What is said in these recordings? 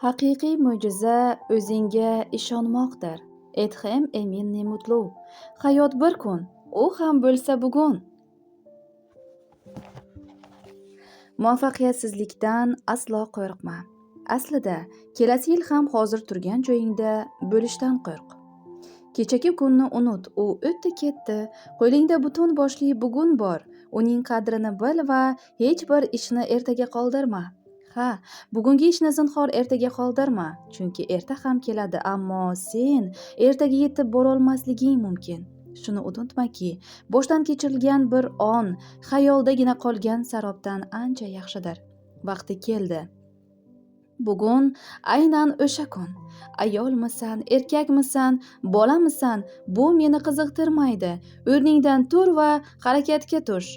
Haqiqiy mo'jiza o'zingga ishonmoqdir. Edhem Emin Nemutlov. Hayot bir kun, u ham bo'lsa bugun. Muvaffaqiyatsizlikdan aslo qo'rqma. Aslida, kelasi yil ham hozir turgan joyingda bo'lishdan qo'rq. Kechagi kunni unut, u o'tdi ketdi. Qo'lingda butun boshli bugun bor. Uning qadrini bil va hech bir ishni ertaga qoldirma. Ha, bugungi ishni zinhor ertaga qoldirma, chunki erta ham keladi, ammo sen ertaga yetib borolmasliging mumkin. Shuni unutmaki, boshdan kechirilgan bir on xayoldagina qolgan sarobdan ancha yaxshidir. Vaqti keldi. Bugun aynan o'sha kun. Ayolmisan, erkakmisan, bolamisan, bu meni qiziqtirmaydi. O'rningdan tur va harakatga tush.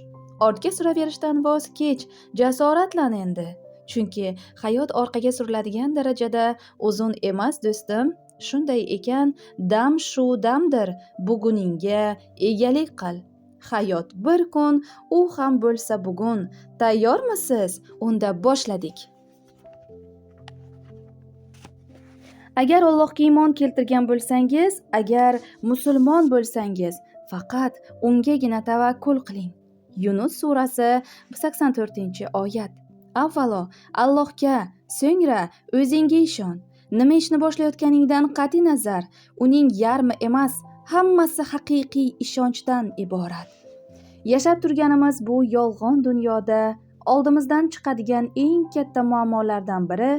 Ortga suraverishdan voz kech, jasoratlan endi. Chunki hayot orqaga suriladigan darajada uzun emas, do'stim. Shunday ekan, dam shu damdir. Buguningga egalik qil. Hayot bir kun, u ham bo'lsa bugun. Tayyormisiz? Unda boshladik. Agar Allohga iymon keltirgan bo'lsangiz, agar musulmon bo'lsangiz, faqat ungagina tavakkul qiling. Yunus surasi 84-oyat. Avvalo Allohga, so'ngra o'zingga ishon. Nima ishni boshlayotganingdan qat'iy nazar, uning yarmi emas, hammasi haqiqiy ishonchdan iborat. Yashab turganimiz bu yolg'on dunyoda oldimizdan chiqadigan eng katta muammolardan biri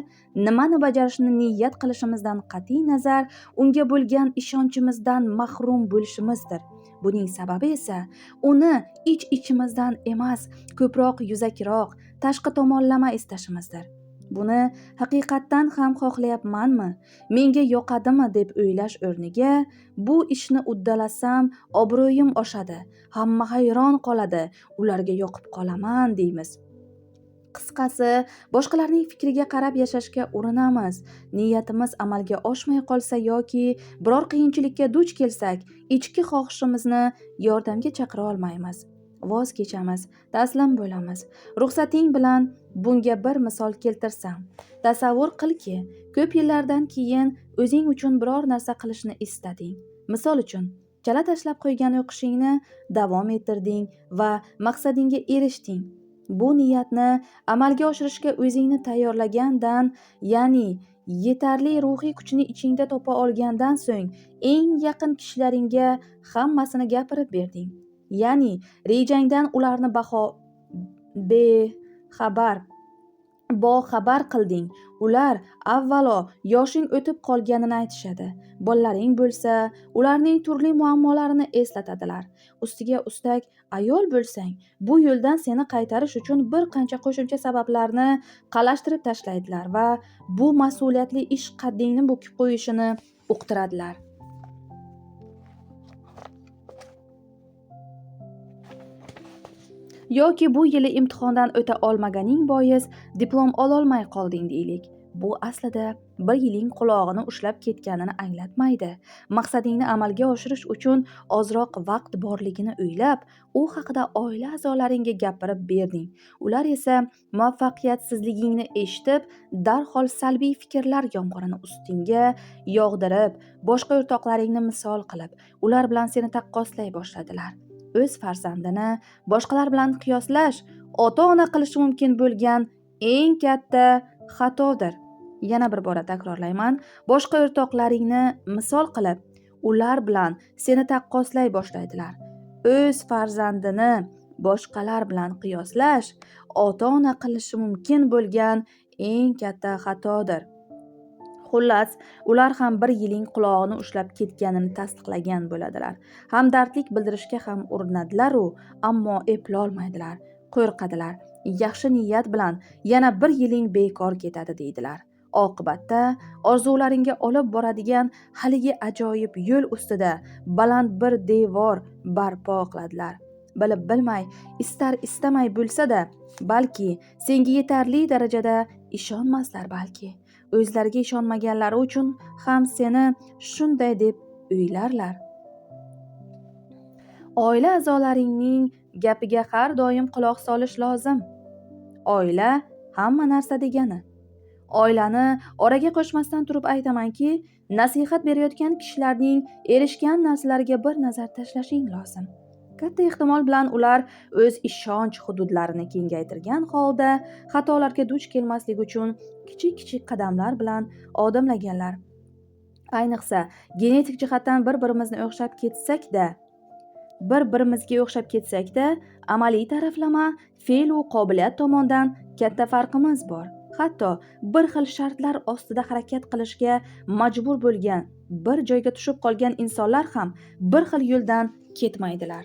nimani bajarishni niyat qilishimizdan qat'iy nazar unga bo'lgan ishonchimizdan mahrum bo'lishimizdir. Buning sababi esa uni ich-ichimizdan emas, ko'proq yuzakroq, tashqi tomonlama istashimizdir. Buni haqiqatdan ham xohlayapmanmi, menga yoqadimi deb o'ylash o'rniga, bu ishni uddalasam obro'yim oshadi, hamma hayron qoladi, ularga yoqib qolaman deymiz. Qisqasi, boshqalarning fikriga qarab yashashga urinamiz. Niyatimiz amalga oshmay qolsa yoki biror qiyinchilikka duch kelsak, ichki xohishimizni yordamga chaqira olmaymiz. Voz kechamiz, taslim bo'lamiz. Ruxsating bilan bunga bir misol keltirsam, tasavvur qilki, ko'p yillardan keyin o'zing uchun biror narsa qilishni istading. Misol uchun, chala tashlab qo'ygan o'qishingni davom ettirding va maqsadingga erishding. Bu niyatni amalga oshirishga o'zingni tayyorlagandan, ya'ni yetarli ruhiy kuchni ichingda topa olgandan so'ng eng yaqin kishilaringga hammasini gapirib berding. Ya'ni rejangdan ularni boxabar qilding. Ular avvalo yoshing o'tib qolganini aytishadi. Bolalaring bo'lsa, ularning turli muammolarini eslatadilar. Ustiga ustak ayol bo'lsang, bu yo'ldan seni qaytarish uchun bir qancha qo'shimcha sabablarni qalashtirib tashlaydilar va bu mas'uliyatli ish qaddingni bo'kib qo'yishini uqtiradilar. Yoki bu yili imtihondan o'ta olmaganing bois diplom ololmay qolding deylik. Bu aslida bir yiling qulog'ini ushlab ketganini anglatmaydi. Maqsadingni amalga oshirish uchun ozroq vaqt borligini o'ylab, u haqida oila a'zolaringga gapirib berding. Ular esa muvaffaqiyatsizligingni eshitib, darhol salbiy fikrlar yomg'irini ustingga yog'dirib, boshqa o'rtoqlaringni misol qilib, ular bilan seni taqqoslay boshladilar. O'z farzandini boshqalar bilan qiyoslash ota-ona qilishi mumkin bo'lgan eng katta xatodir. Yana bir bora takrorlayman, boshqa o'rtoqlaringni misol qilib, ular bilan seni taqqoslay boshlaydilar. O'z farzandini boshqalar bilan qiyoslash ota-ona qilishi mumkin bo'lgan eng katta xatodir. Xullas, ular ham bir yiling qulog'ini ushlab ketganini tasdiqlagan bo'ladilar. Hamdardlik bildirishga ham urinadilar-u, ammo eplolmaydilar, qo'rqadilar. Yaxshi niyat bilan yana bir yiling bekor ketadi deydilar. Oqibatda orzularingga olib boradigan haligi ajoyib yo'l ustida baland bir devor barpo qiladilar. Bilib bilmay, istamay bo'lsa-da, balki senga yetarli darajada ishonmaslar balki. O'zlariga ishonmaganlari uchun ham seni shunday deb o'ylarlar. Oila a'zolaringning gapiga har doim quloq solish lozim. Oila hamma narsa degani. Oilani oraga qo'shmasdan turib aytamanki, nasihat berayotgan kishilarning erishgan narsalariga bir nazar tashlashing lozim. Katta ehtimol bilan ular o'z ishonch hududlarini kengaytirgan holda xatolarga duch kelmaslik uchun kichik qadamlar bilan odimlaganlar. Ayniqsa genetik jihatdan bir-birimizga o'xshab ketsakda, amaliy taraflama, fe'l u qobiliyat tomondan katta farqimiz bor. Hatto bir xil shartlar ostida harakat qilishga majbur bo'lgan, bir joyga tushib qolgan insonlar ham bir xil yo'ldan ketmaydilar.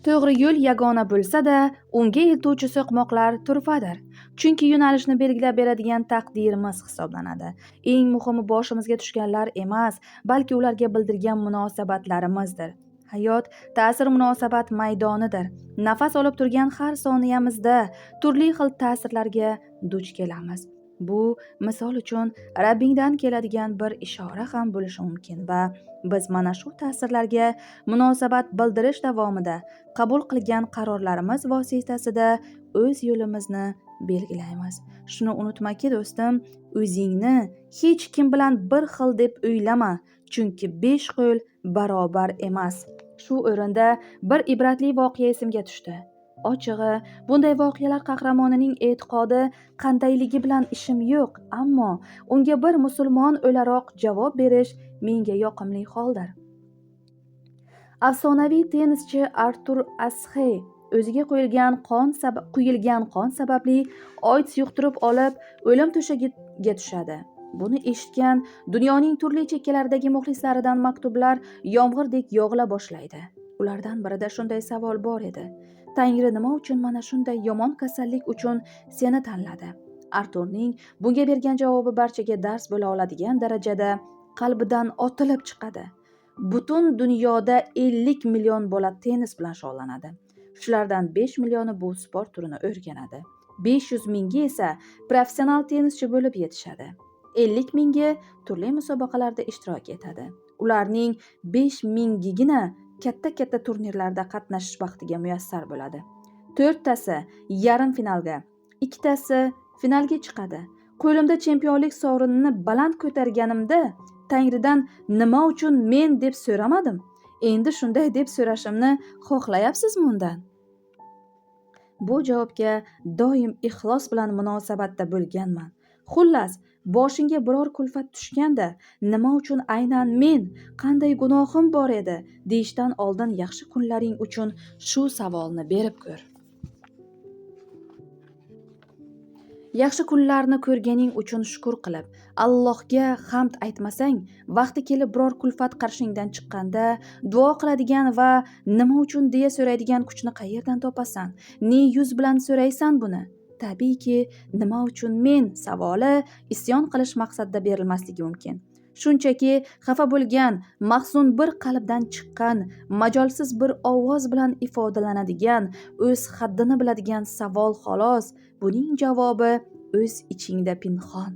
To'g'ri yo'l yagona bo'lsa-da, unga eltuvchi so'qmoqlar turfadir. Chunki yo'nalishni belgilab beradigan taqdirimiz hisoblanadi. Eng muhimi boshimizga tushganlar emas, balki ularga bildirgan munosabatlarimizdir. Hayot ta'sir munosabat maydonidir. Nafas olib turgan har soniyamizda turli xil ta'sirlarga duch kelamiz. Bu misol uchun Rabbingdan keladigan bir ishora ham bo'lishi mumkin va biz mana shu ta'sirlarga munosabat bildirish davomida qabul qilgan qarorlarimiz vositasida o'z yo'limizni belgilaymiz. Shuni unutmaki do'stim, o'zingni hech kim bilan bir xil deb o'ylama, chunki 5 qo'l barobar emas. Shu o'rinda bir ibratli voqea esimga tushdi. Ochig'i, bunday voqealar qahramonining e'tiqodi qandayligi bilan ishim yo'q, ammo unga bir musulmon o'laroq javob berish menga yoqimli holdir. Afsonaviy tennischi Artur Ashe o'ziga quyilgan qon sababli AIDS yuqtirib olib, o'lim to'shagiga tushadi. Buni eshitgan dunyoning turli chekkalaridagi muxlislaridan maktublar yomg'irdek yog'ila boshlaydi. Ulardan birida shunday savol bor edi: Tangri nima uchun mana shunday yomon kasallik uchun seni tanladi? Arturning bunga bergan javobi barchaga dars bo'la oladigan darajada qalbidan otilib chiqadi. Butun dunyoda 50 million bola tennis bilan shug'ullanadi. Shulardan 5 millioni bu sport turini o'rganadi. 500 mingi esa professional tennischi bo'lib yetishadi. 50 mingi turli musobaqalarda ishtirok etadi. Ularning 5 mingigina katta turnirlarda qatnashish baxtiga muyassar bo'ladi. 4tasi yarim finalga, 2tasi finalga chiqadi. Qo'limda chempionlik sovrinini baland ko'targanimda Tangridan nima uchun men deb so'ramadim. Endi shunday deb so'rashimni xohlayapsizmi undan? Bu javobga doim ixlos bilan munosabatda bo'lganman. Xullas, boshingga biror kulfat tushganda, nima uchun aynan men, qanday gunohim bor edi deyishdan oldin yaxshi kunlaring uchun shu savolni berib ko'r. Yaxshi kunlarni ko'rganing uchun shukr qilib, Allohga hamd aytmasang, vaqti kelib biror kulfat qarshingdan chiqqanda duo qiladigan va nima uchun deya so'raydigan kuchni qayerdan topasan? Ne yuz bilan so'raysan buni? Tabiiyki, nima uchun men savoli isyon qilish maqsadida berilmasligi mumkin. Shunchaki xafa bo'lgan, mahzun bir qalbdan chiqqan, majolsiz bir ovoz bilan ifodalanadigan, o'z haddini biladigan savol xolos. Buning javobi o'z ichingda pinhon.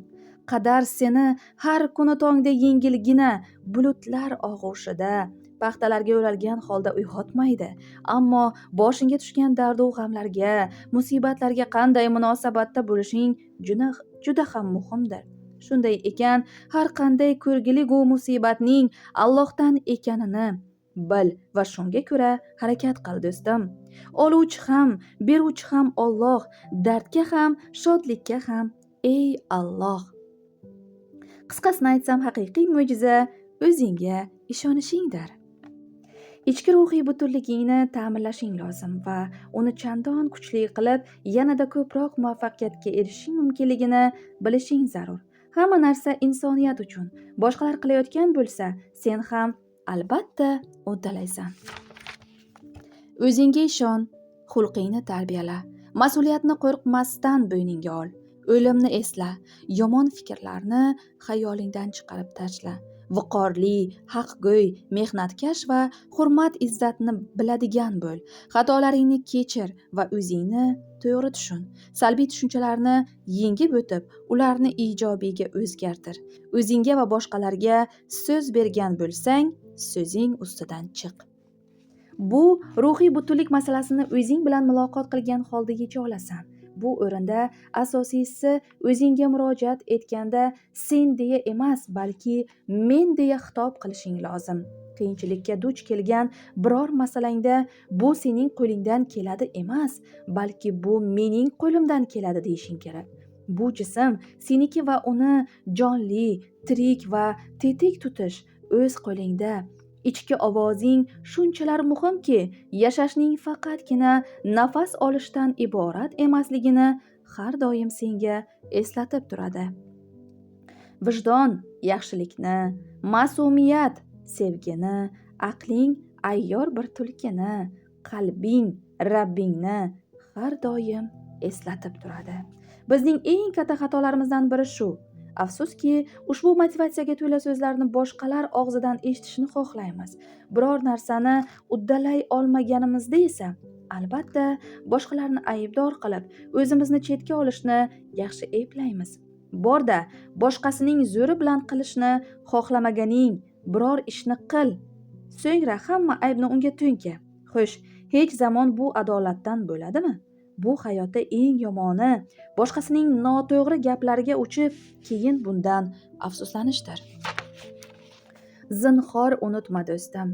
Qadar seni har kuni tongda yengilgina bulutlar og'ushida, paxtalarga o'ralgan holda uyg'otmaydi. Ammo boshingga tushgan dardu g'amlarga, musibatlarga qanday munosabatda bo'lishing juda ham muhimdir. Shunday ekan, har qanday ko'rgilik-u musibatning Allohdan ekanini bil va shunga ko'ra harakat qil do'stim. Oluvchi ham, beruvchi ham Alloh, dardga ham, shodlikka ham ey Alloh. Qisqasini aytsam, haqiqiy mo'jiza o'zingga ishonishingdir. Ichki ruhiy butunligingni ta'minlashing lozim va uni chandon kuchli qilib, yanada ko'proq muvaffaqiyatga erishishing mumkinligini bilishing zarur. Hamma narsa insoniyat uchun. Boshqalar qilayotgan bo'lsa, sen ham albatta uddalaysan. O'zingga ishon, xulqingni tarbiyala, mas'uliyatni qo'rqmasdan bo'yningga ol. O'limni esla, yomon fikrlarni xayolingdan chiqarib tashla. Viqorli, haqgo'y, mehnatkash va hurmat izzatni biladigan bo'l. Xatolaringni kechir va o'zingni to'g'ri tushun. Salbiy tushunchalarni yengib o'tib, ularni ijobiyga o'zgartir. O'zingga va boshqalarga so'z bergan bo'lsang, so'zing ustidan chiq. Bu ruhiy butunlik masalasini o'zing bilan muloqot qilgan holda yecha olasan. Bu o'rinda asosiysi o'zingga murojaat etganda sen deya emas, balki men deya xitob qilishing lozim. Qiyinchilikka duch kelgan biror masalangda bu sening qo'lingdan keladi emas, balki bu mening qo'limdan keladi deyishing kerak. Bu jism seniki va uni jonli, tirik va tetik tutish o'z qo'lingda. Ichki ovozing shunchalar muhimki, yashashning faqatgina nafas olishdan iborat emasligini har doim senga eslatib turadi. Vijdon yaxshilikni, ma'sumiyat sevgini, aqling ayyor bir tulkini, qalbing Rabbingni har doim eslatib turadi. Bizning eng katta xatolarimizdan biri shu. Afsuski, ushbu motivatsiyaga to'la so'zlarni boshqalar og'zidan eshitishni xohlaymiz. Biror narsani uddalay olmaganimizda esa, albatta, boshqalarni aybdor qilib, o'zimizni chetga olishni yaxshi eplaymiz. Borda, boshqasining zo'ri bilan qilishni xohlamaganing biror ishni qil. So'ngra hamma aybni unga to'nka. Xo'sh, hech zamon bu adolatdan bo'ladimi? Bu hayotda eng yomoni boshqasining noto'g'ri gaplariga uchib, keyin bundan afsuslanishdir. Zinhor unutma do'stim.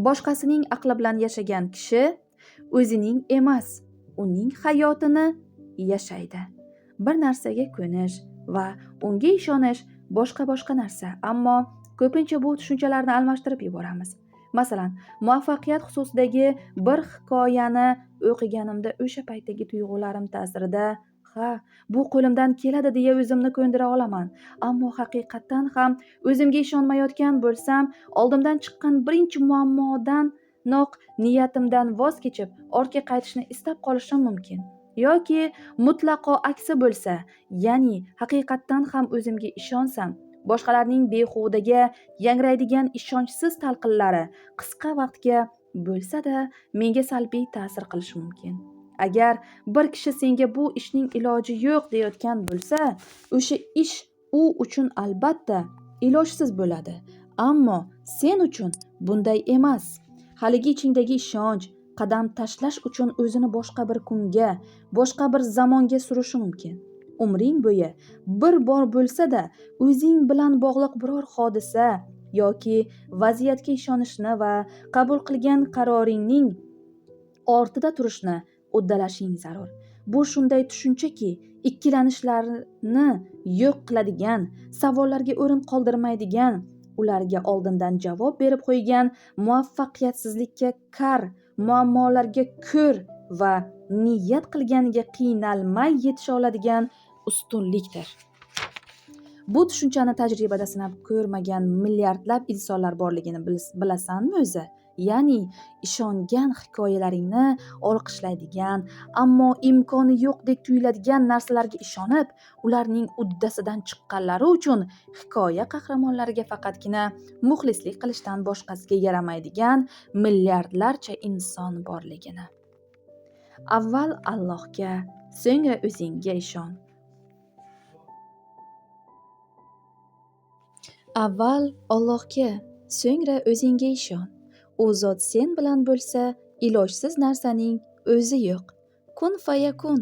Boshqasining aqli bilan yashagan kishi o'zining emas, uning hayotini yashaydi. Bir narsaga ko'nish va unga ishonish boshqa narsa, ammo ko'pincha bu tushunchalarni almashtirib yuboramiz. Masalan, muvaffaqiyat xususidagi bir hikoyani o'qiganimda o'sha paytdagi tuyg'ularim ta'sirida bu qo'limdan keladi deya o'zimni ko'ndira olaman. Ammo haqiqatan ham o'zimga ishonmayotgan bo'lsam, oldimdan chiqqan birinchi muammodanoq niyatimdan voz kechib, ortga qaytishni istab qolishim mumkin. Yoki mutlaqo aksi bo'lsa, ya'ni haqiqatan ham o'zimga ishonsam, boshqalarning behudaga yangraydigan ishonchsiz talqinlari qisqa vaqtga bo'lsa-da menga salbiy ta'sir qilishi mumkin. Agar bir kishi senga bu ishning iloji yo'q deyotgan bo'lsa, o'sha ish u uchun albatta ilojsiz bo'ladi. Ammo sen uchun bunday emas. Haligi ichingdagi ishonch qadam tashlash uchun o'zini boshqa bir kunga, boshqa bir zamonga surishi mumkin. Umring bo'yi bir bor bo'lsa-da o'zing bilan bog'liq biror hodisa yoki vaziyatga ishonishni va qabul qilgan qaroringning ortida turishni uddalashing zarur. Bu shunday tushunchaki, ikkilanishlarni yo'q qiladigan, savollarga o'rin qoldirmaydigan, ularga oldindan javob berib qo'ygan, muvaffaqiyatsizlikka kar, muammolarga ko'r va niyat qilganiga qiynalmay yetisha oladigan ustunlikdir. Bu tushunchani tajribada sinab ko'rmagan milliardlab insonlar borligini bilasanmi o'zi? Ya'ni ishongan hikoyalaringni olqishlaydigan, ammo imkoni yo'qdek tuyuladigan narsalarga ishonib, ularning uddasidan chiqqanlari uchun hikoya qahramonlariga faqatgina muxlislik qilishdan boshqasiga yaramaydigan milliardlarcha inson borligini. Avval Allohga, so'ngra o'zingga ishon. Avval Allohga, so'ngra o'zingga ishon. U zot sen bilan bo'lsa, ilojsiz narsaning o'zi yo'q. Kun fayakun,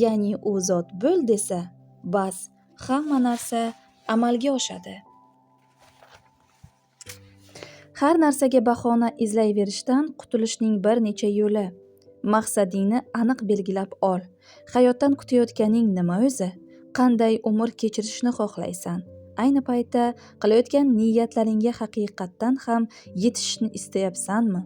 ya'ni u zot bo'l desa, bas, hamma narsa amalga oshadi. Har narsaga bahona izlayverishdan qutulishning bir necha yo'li. Maqsadingni aniq belgilab ol. Hayotdan kutayotganing nima o'zi? Qanday umr kechirishni xohlaysan? Ayni paytda qilayotgan niyatlaringga haqiqatdan ham yetishishni istayapsanmi?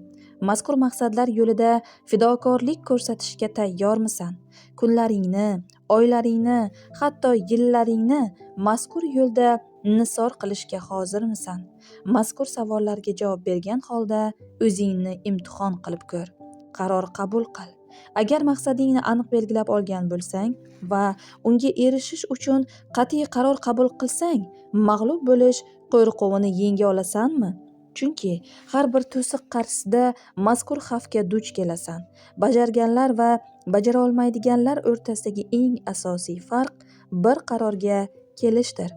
Mazkur maqsadlar yo'lida fidokorlik ko'rsatishga tayyormisan? Kunlaringni, oylaringni, hatto yillaringni mazkur yo'lda nisor qilishga hozirmisan? Mazkur savollarga javob bergan holda o'zingni imtihon qilib ko'r. Qaror qabul qil. Agar maqsadingni aniq belgilab olgan bo'lsang va unga erishish uchun qat'iy qaror qabul qilsang, mag'lub bo'lish qo'rquvini yenga olasanmi? Chunki har bir to'siq qarshisida mazkur xavfga duch kelasan. Bajarganlar va bajara olmaydiganlar o'rtasidagi eng asosiy farq bir qarorga kelishdir.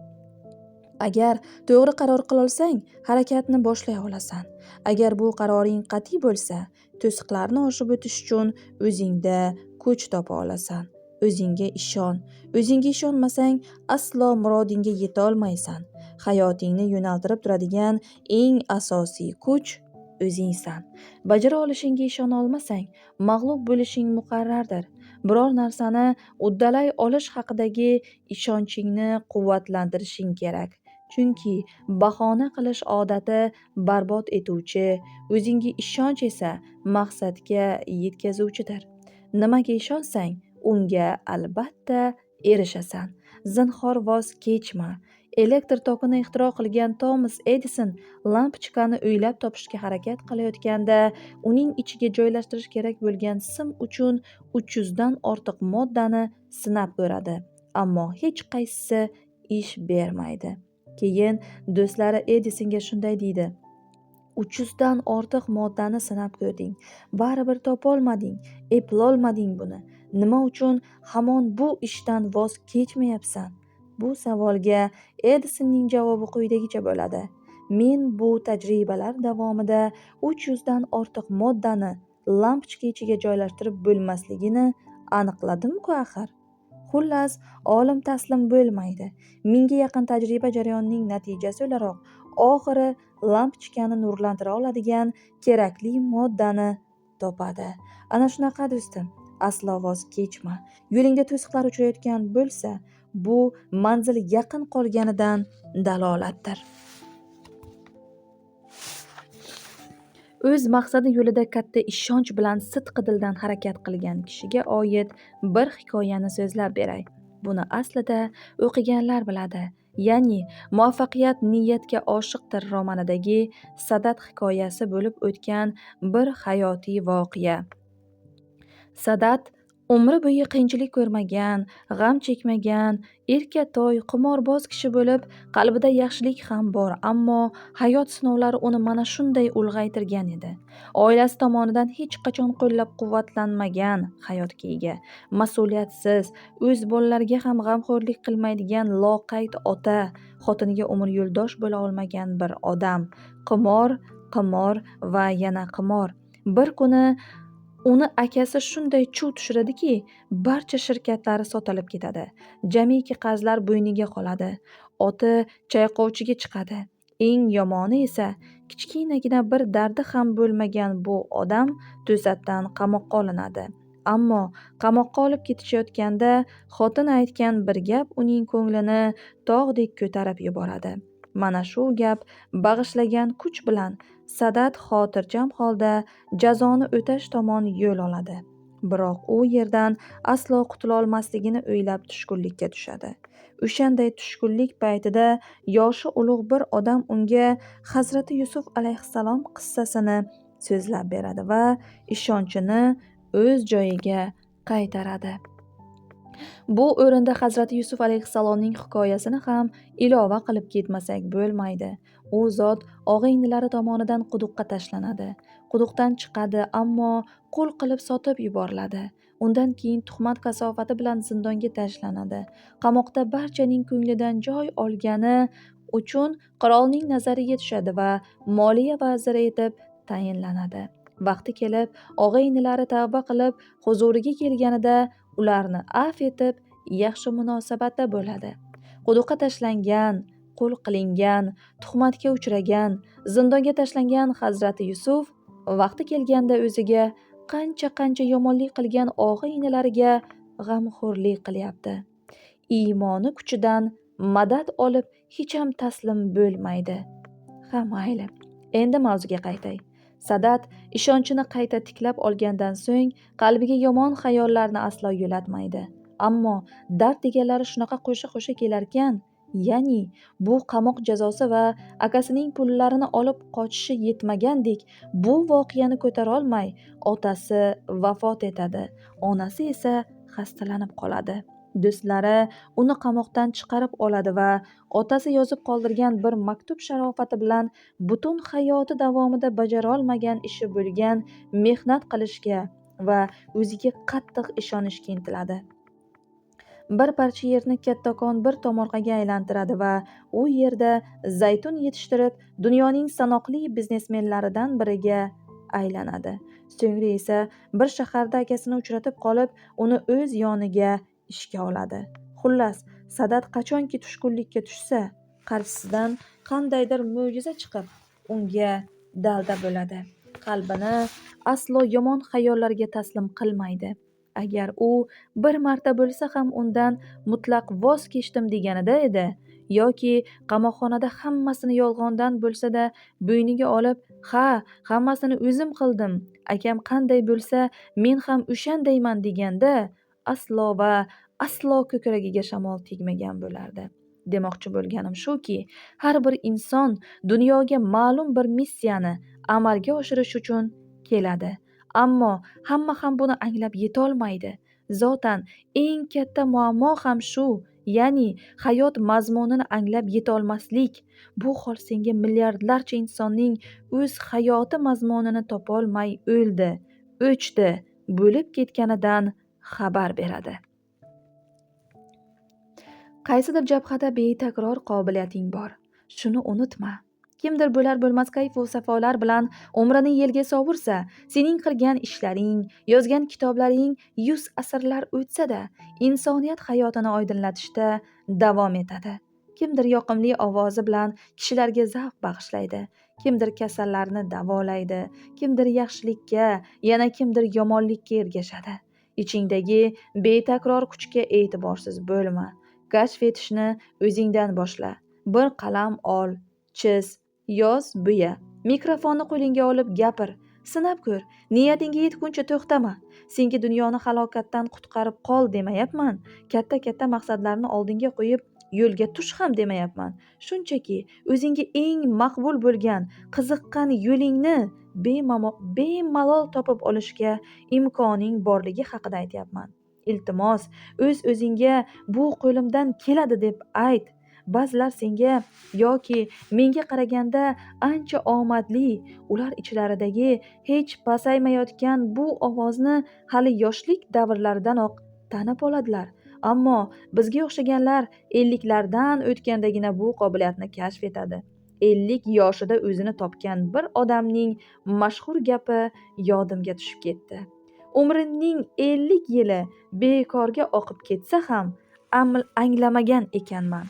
Agar to'g'ri qaror qilolsang, harakatni boshlay olasan. Agar bu qaroring qat'iy bo'lsa, to'siqlarni oshib o'tish uchun o'zingda kuch topa olasan. O'zingga ishon. O'zingga ishonmasang, aslo murodingga yeta olmaysan. Hayotingni yo'naltirib turadigan eng asosiy kuch o'zingsan. Bajara olishingga ishona olmasang, mag'lub bo'lishing muqarrardir. Biror narsani uddalay olish haqidagi ishonchingni quvvatlantirishing kerak. Chunki bahona qilish odati barbod etuvchi, o'zingga ishonch esa maqsadga yetkazuvchidir. Nimaga ishonsang, unga albatta erishasan. Zinhor voz kechma. Elektr tokini ixtiro qilgan Tomas Edison lampochkani o'ylab topishga harakat qilayotganda uning ichiga joylashtirish kerak bo'lgan sim uchun 300 dan ortiq moddani sinab ko'radi. Ammo hech qaysisi ish bermaydi. Keyin do'stlari Edisonga shunday deydi: 300 dan ortiq moddani sinab ko'rding, baribir topolmading, eplolmading buni. Nima uchun hamon bu ishdan voz kechmayapsan? Bu savolga Edisonning javobi quyidagicha bo'ladi: Men bu tajribalar davomida 300 dan ortiq moddani lampochka ichiga joylashtirib bo'lmasligini aniqladim-ku axir. Xullas, olim taslim bo'lmaydi. Mingga yaqin tajriba jarayonining natijasi o'laroq oxiri lampochkani nurlantira oladigan kerakli moddani topadi. Ana shunaqa do'stim, aslo voz kechma. Yo'lingda to'siqlar uchrayotgan bo'lsa, bu manzil yaqin qolganidan dalolatdir. O'z maqsadi yo'lida katta ishonch bilan sidqi dildan harakat qilgan kishiga oid bir hikoyani so'zlab beray. Buni aslida o'qiganlar biladi. Ya'ni Muvaffaqiyat niyatga oshiqdir romanidagi Sadat hikoyasi bo'lib o'tgan bir hayotiy voqea. Sadat umri bo'yi qiyinchilik ko'rmagan, g'am chekmagan, erkatoy, qimorboz kishi bo'lib, qalbida yaxshilik ham bor, ammo hayot sinovlari uni mana shunday ulg'aytirgan edi. Oilasi tomonidan hech qachon qo'llab-quvvatlanmagan hayotga ega, mas'uliyatsiz, o'z bolalariga ham g'amxo'rlik qilmaydigan loqayd ota, xotiniga umr yo'ldosh bo'la olmagan bir odam. Qimor va yana qimor. Bir kuni uni akasi shunday chuv tushiradiki, barcha shirkatlari sotilib ketadi. Jamiki qarzlar bo'yniga qoladi. Oti chayqovchiga chiqadi. Eng yomoni esa kichkinagina bir dardi ham bo'lmagan bu odam to'satdan qamoqqa olinadi. Ammo qamoqqa olib ketishayotganda xotin aytgan bir gap uning ko'nglini tog'dek ko'tarib yuboradi. Mana shu gap bag'ishlagan kuch bilan Sadat xotirjam holda jazoni o'tash tomon yo'l oladi. Biroq u yerdan aslo qutula olmasligini o'ylab tushkunlikka tushadi. O'shanday tushkunlik paytida yoshi ulug' bir odam unga Hazrati Yusuf alayhissalom qissasini so'zlab beradi va ishonchini o'z joyiga qaytaradi. Bu o'rinda Hazrati Yusuf alayhissalomning hikoyasini ham ilova qilib ketmasak bo'lmaydi. U zot og'a-inilari tomonidan quduqqa tashlanadi. Quduqdan chiqadi, ammo qul qilib sotib yuboriladi. Undan keyin tuhmat kasofati bilan zindonga tashlanadi. Qamoqda barchaning ko'nglidan joy olgani uchun qirolning nazariga tushadi va moliya vaziri etib tayinlanadi. Vaqti kelib, og'a-inilari tavba qilib huzuriga kelganida ularni afv etib, yaxshi munosabatda bo'ladi. Quduqqa tashlangan, qul qilingan, tuhmatga uchragan, zindonga tashlangan Hazrati Yusuf vaqti kelganda o'ziga qancha yomonlik qilgan og'a-inilariga g'amxo'rlik qilyapti. Iymoni kuchidan madad olib hech ham taslim bo'lmaydi. Ha, mayli. Endi mavzuga qaytay. Sadat ishonchini qayta tiklab olgandan so'ng qalbiga yomon xayollarni aslo yo'latmaydi. Ammo dard deganlari shunaqa qo'sha kelarkan, ya'ni bu qamoq jazosi va akasining pullarini olib qochishi yetmagandek, bu voqeani ko'tara olmay otasi vafot etadi. Onasi esa xastalanib qoladi. Do'stlari uni qamoqdan chiqarib oladi va otasi yozib qoldirgan bir maktub sharofati bilan butun hayoti davomida bajara olmagan ishi bo'lgan mehnat qilishga va o'ziga qattiq ishonishga intiladi. Bir parcha yerni kattakon bir tomorqaga aylantiradi va u yerda zaytun yetishtirib, dunyoning sanoqli biznesmenlaridan biriga aylanadi. So'ngra esa bir shaharda akasini uchratib qolib, uni o'z yoniga ishga oladi. Xullas, Sadat qachonki tushkunlikka tushsa, qarshisidan qandaydir mo'jiza chiqib, unga dalda bo'ladi. Qalbini aslo yomon xayollarga taslim qilmaydi. Agar u bir marta bo'lsa ham undan mutlaq voz kechdim deganida edi, yoki qamoqxonada hammasini yolg'ondan bo'lsa-da bo'yniga olib, ha, hammasini o'zim qildim, akam qanday bo'lsa men ham o'shandayman deganda, aslo va aslo ko'kragiga shamol tegmagan bo'lardi. Demoqchi bo'lganim shuki, har bir inson dunyoga ma'lum bir missiyani amalga oshirish uchun keladi. Ammo hamma ham buni anglab yetolmaydi. Zotan eng katta muammo ham shu, ya'ni hayot mazmunini anglab yetolmaslik. Bu hol senga milliardlarcha insonning o'z hayoti mazmunini topolmay o'ldi, o'chdi, bo'lib ketganidan xabar beradi. Qaysidir jabhada betakror qobiliyating bor. Shuni unutma. Kimdir bo'lar bo'lmas kayfu safolar bilan umrini yelga sovursa, sening qilgan ishlaring, yozgan kitoblaring 100 asrlar o'tsa-da, insoniyat hayotini oydinlatishda davom etadi. Kimdir yoqimli ovozi bilan kishilarga zavq bag'ishlaydi, kimdir kasallarni davolaydi, kimdir yaxshilikka, yana kimdir yomonlikka ergashadi. Ichingdagi betakror kuchga e'tiborsiz bo'lma. Kashf etishni o'zingdan boshla. Bir qalam ol, chiz, yoz, bo'ya. Mikrofonni qo'lingga olib gapir. Sinab ko'r. Niyatingga yetguncha to'xtama. Senga dunyoni halokatdan qutqarib qol demayapman. Katta-katta maqsadlarni oldinga qo'yib, yo'lga tush ham demayapman. Shunchaki o'zingga eng maqbul bo'lgan, qiziqqan yo'lingni bemalol topib olishga imkoning borligi haqida aytyapman. Iltimos, o'z-o'zingga bu qo'limdan keladi deb ayt. Ba'zilar senga yoki menga qaraganda ancha omadli, ular ichlaridagi hech pasaymayotgan bu ovozni hali yoshlik davrlaridanoq tanib oladilar. Ammo bizga o'xshaganlar 50lardan o'tgandagina bu qobiliyatni kashf etadi. 50 yoshida o'zini topgan bir odamning mashhur gapi yodimga tushib ketdi. Umrimning 50 yili bekorga oqib ketsa ham anglamagan ekanman.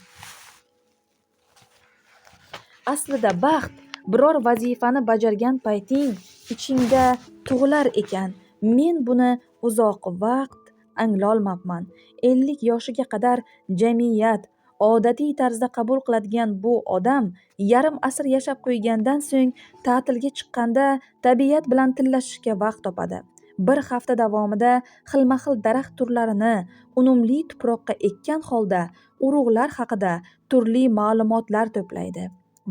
Aslida baxt biror vazifani bajargan payting ichingda tug'ilar ekan. Men buni uzoq vaqt anglolmabman. 50 yoshiga qadar jamiyat odatiy tarzda qabul qiladigan bu odam yarim asr yashab qo'ygandan so'ng ta'tilga chiqqanda tabiat bilan tillashishga vaqt topadi. Bir hafta davomida xilma-xil daraxt turlarini unumli tuproqqa ekkan holda urug'lar haqida turli ma'lumotlar to'playdi.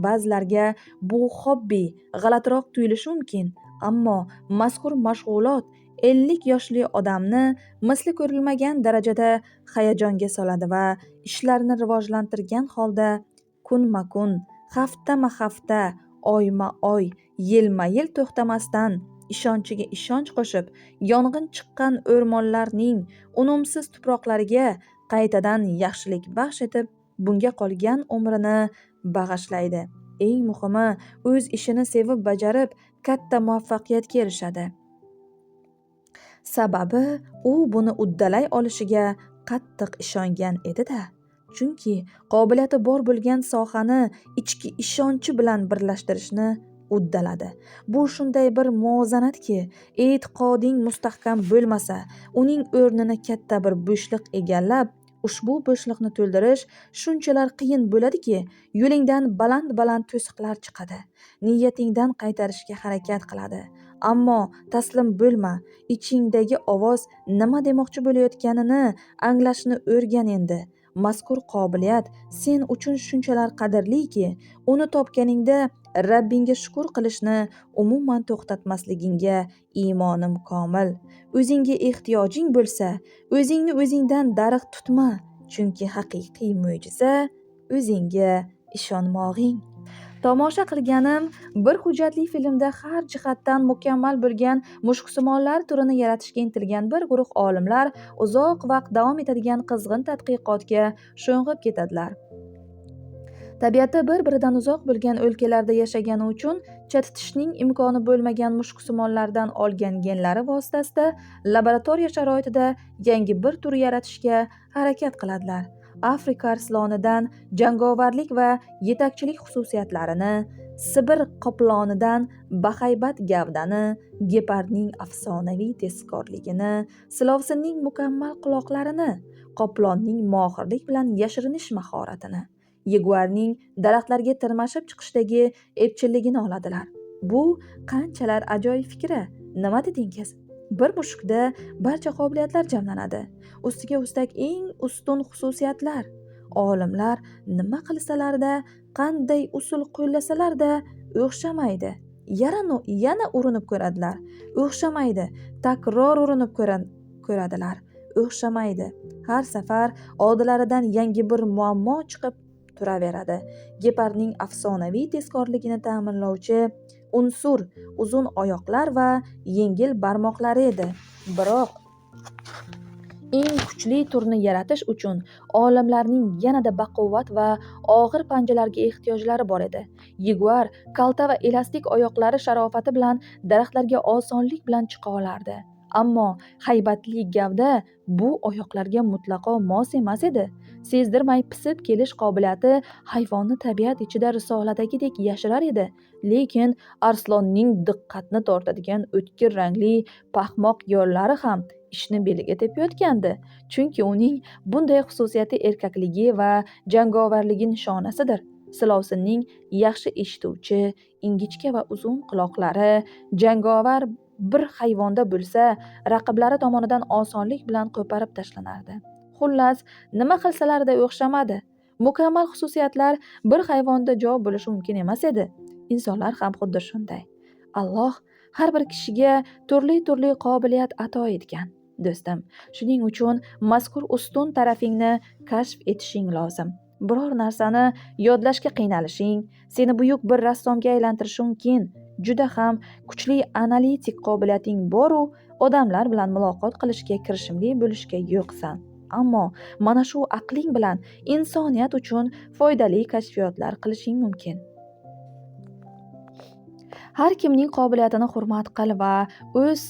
Ba'zilarga bu hobbi g'alatiroq tuyulishi mumkin, ammo mazkur mashg'ulot 50 yoshli odamni misli ko'rilmagan darajada hayajonga soladi va ishlarini rivojlantirgan holda kunma-kun, haftama-hafta, oyma-oy, yilma-yil to'xtamasdan ishonchiga ishonch qo'shib, yong'in chiqqan o'rmonlarning unumsiz tuproqlariga qaytadan yaxshilik baxsh etib, bunga qolgan umrini bag'ishlaydi. Eng muhimi, o'z ishini sevib bajarib, katta muvaffaqiyatga erishadi. Sababi u buni uddalay olishiga qattiq ishongan edi-da. Chunki qobiliyati bor bo'lgan sohani ichki ishonchi bilan birlashtirishni uddaladi. Bu shunday bir muvozanatki, e'tiqoding mustahkam bo'lmasa, uning o'rnini katta bir bo'shliq egallab, ushbu bo'shliqni to'ldirish shunchalar qiyin bo'ladiki, yo'lingdan baland-baland to'siqlar chiqadi. Niyatingdan qaytarishga harakat qiladi. Ammo taslim bo'lma. Ichingdagi ovoz nima demoqchi bo'layotganini anglashni o'rgan endi. Mazkur qobiliyat sen uchun shunchalar qadrliki, uni topganingda Rabbingga shukr qilishni umuman to'xtatmasligingga iymonim komil. O'zingga ehtiyojing bo'lsa, o'zingni o'zingdan dariq tutma, chunki haqiqiy mo'jiza o'zingga ishonmog'ing. Tomosha qilganim bir hujjatli filmda har jihatdan mukammal bo'lgan mushuksimonlar turini yaratishga intilgan bir guruh olimlar uzoq vaqt davom etadigan qizg'in tadqiqotga sho'ng'ib ketadilar. Tabiati bir-biridan uzoq bo'lgan o'lkalarda yashagani uchun chatitishning imkoni bo'lmagan mushuksumonlardan olgan genlari vositasida laboratoriya sharoitida yangi bir tur yaratishga harakat qiladilar. Afrika arslonidan jangovarlik va yetakchilik xususiyatlarini, Sibir qoplonidan bahaybat gavdani, gepardning afsonaviy tezkorligini, silovsinning mukammal quloqlarini, qoplonning mohirlik bilan yashirinish mahoratini, yaguarning daraxtlarga tirmashib chiqishdagi epchilligini oladilar. Bu qanchalar ajoyib fikra, nima dedingiz? Bir mushukda barcha qobiliyatlar jamlanadi. Ustiga ustak eng ustun xususiyatlar. Olimlar nima qilsalarda, qanday usul qo'llasalarda o'xshamaydi. Yana urinib ko'radilar. O'xshamaydi. Takror urinib ko'radilar. O'xshamaydi. Har safar oldilaridan yangi bir muammo chiqib turaveradi. Gepardning afsonaviy tezkorligini ta'minlovchi unsur uzun oyoqlar va yengil barmoqlari edi. Biroq eng kuchli turni yaratish uchun olimlarning yanada baquvvat va og'ir panjalarga ehtiyojlari bor edi. Yaguar kalta va elastik oyoqlari sharofati bilan daraxtlarga osonlik bilan chiqa olardi. Ammo haybatli gavda bu oyoqlarga mutlaqo mos emas edi. Sezdirmay pisib kelish qobiliyati hayvonni tabiat ichida risoladagidek yashirar edi. Lekin arslonning diqqatni tortadigan o'tkir rangli paxmoq yo'llari ham ishni beliga tepayotgandi. Chunki uning bunday xususiyati erkakligi va jangovarligi nishonasidir. Silovsinning yaxshi eshituvchi, ingichka va uzun quloqlari jangovar bir hayvonda bo'lsa, raqiblari tomonidan osonlik bilan qo'parib tashlanardi. Xullas, nima qilsalarda o'xshamadi. Mukammal xususiyatlar bir hayvonda javob bo'lishi mumkin emas edi. Insonlar ham xuddi shunday. Alloh har bir kishiga turli qobiliyat ato etgan. Do'stim, shuning uchun mazkur ustun tarafingni kashf etishing lozim. Biror narsani yodlashga qiynalishing seni buyuk bir rassomga aylantirishi mumkin. Juda ham kuchli analitik qobiliyating bor-u, odamlar bilan muloqot qilishga kirishimli bo'lishga yo'qsan. Ammo mana shu aqling bilan insoniyat uchun foydali kashfiyotlar qilishing mumkin. Har kimning qobiliyatini hurmat qil va o'z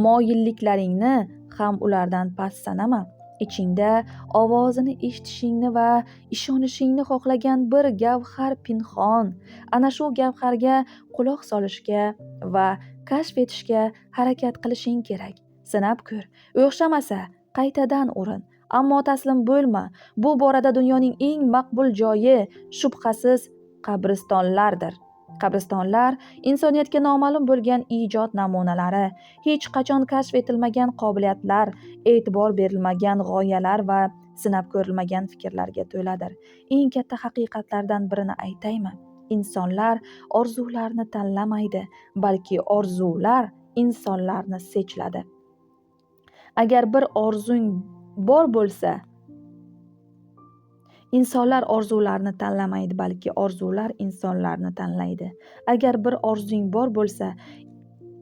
moyilliklaringni ham ulardan past sanama. Ichingda ovozini eshitishingni va ishonishingni xohlagan bir gavhar pinhon. Ana shu gavharga quloq solishga va kashf etishga harakat qilishing kerak. Sinab ko'r. O'xshamasa, qaytadan urin. Ammo taslim bo'lma. Bu borada dunyoning eng maqbul joyi shubhasiz qabristonlardir. Qabristonlar insoniyatga noma'lum bo'lgan ijod namunalari, hech qachon kashf etilmagan qobiliyatlar, e'tibor berilmagan g'oyalar va sinab ko'rilmagan fikrlarga to'ladir. Eng katta haqiqatlardan birini aytaymi? Insonlar orzularni tanlamaydi, balki orzular insonlarni sechiladi. Agar bir orzung bor bo'lsa, insonlar orzularni tanlamaydi, balki orzular insonlarni tanlaydi. Agar bir orzung bor bo'lsa,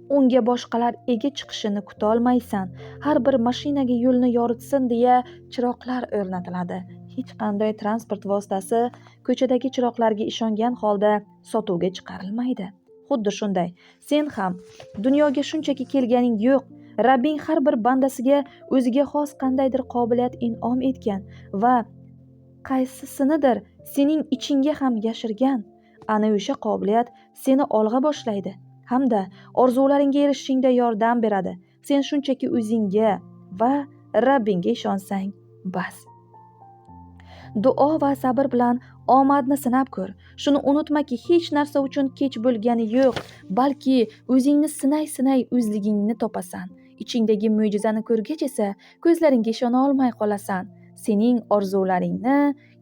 unga boshqalar ega chiqishini kutolmaysan. Har bir mashinaga yo'lni yoritsin deya chiroqlar o'rnatiladi. Hech qanday transport vositasi ko'chadagi chiroqlarga ishongan holda sotuvga chiqarilmaydi. Xuddi shunday, sen ham dunyoga shunchaki kelganing yo'q. Rabbing har bir bandasiga o'ziga xos qandaydir qobiliyat in'om etgan va qaysisinidir sening ichingga ham yashirgan. Ana o'sha qobiliyat seni olg'a boshlaydi hamda orzularingga erishishingda yordam beradi. Sen shunchaki o'zingga va Rabbingga ishonsang bas. Duo va sabr bilan omadni sinab ko'r. Shuni unutmaki, hech narsa uchun kech bo'lgani yo'q, balki o'zingni sinay o'zligingni topasan. Ichingdagi mo'jizani ko'rgach esa ko'zlaringga ishona olmay qolasan. Sening orzularingni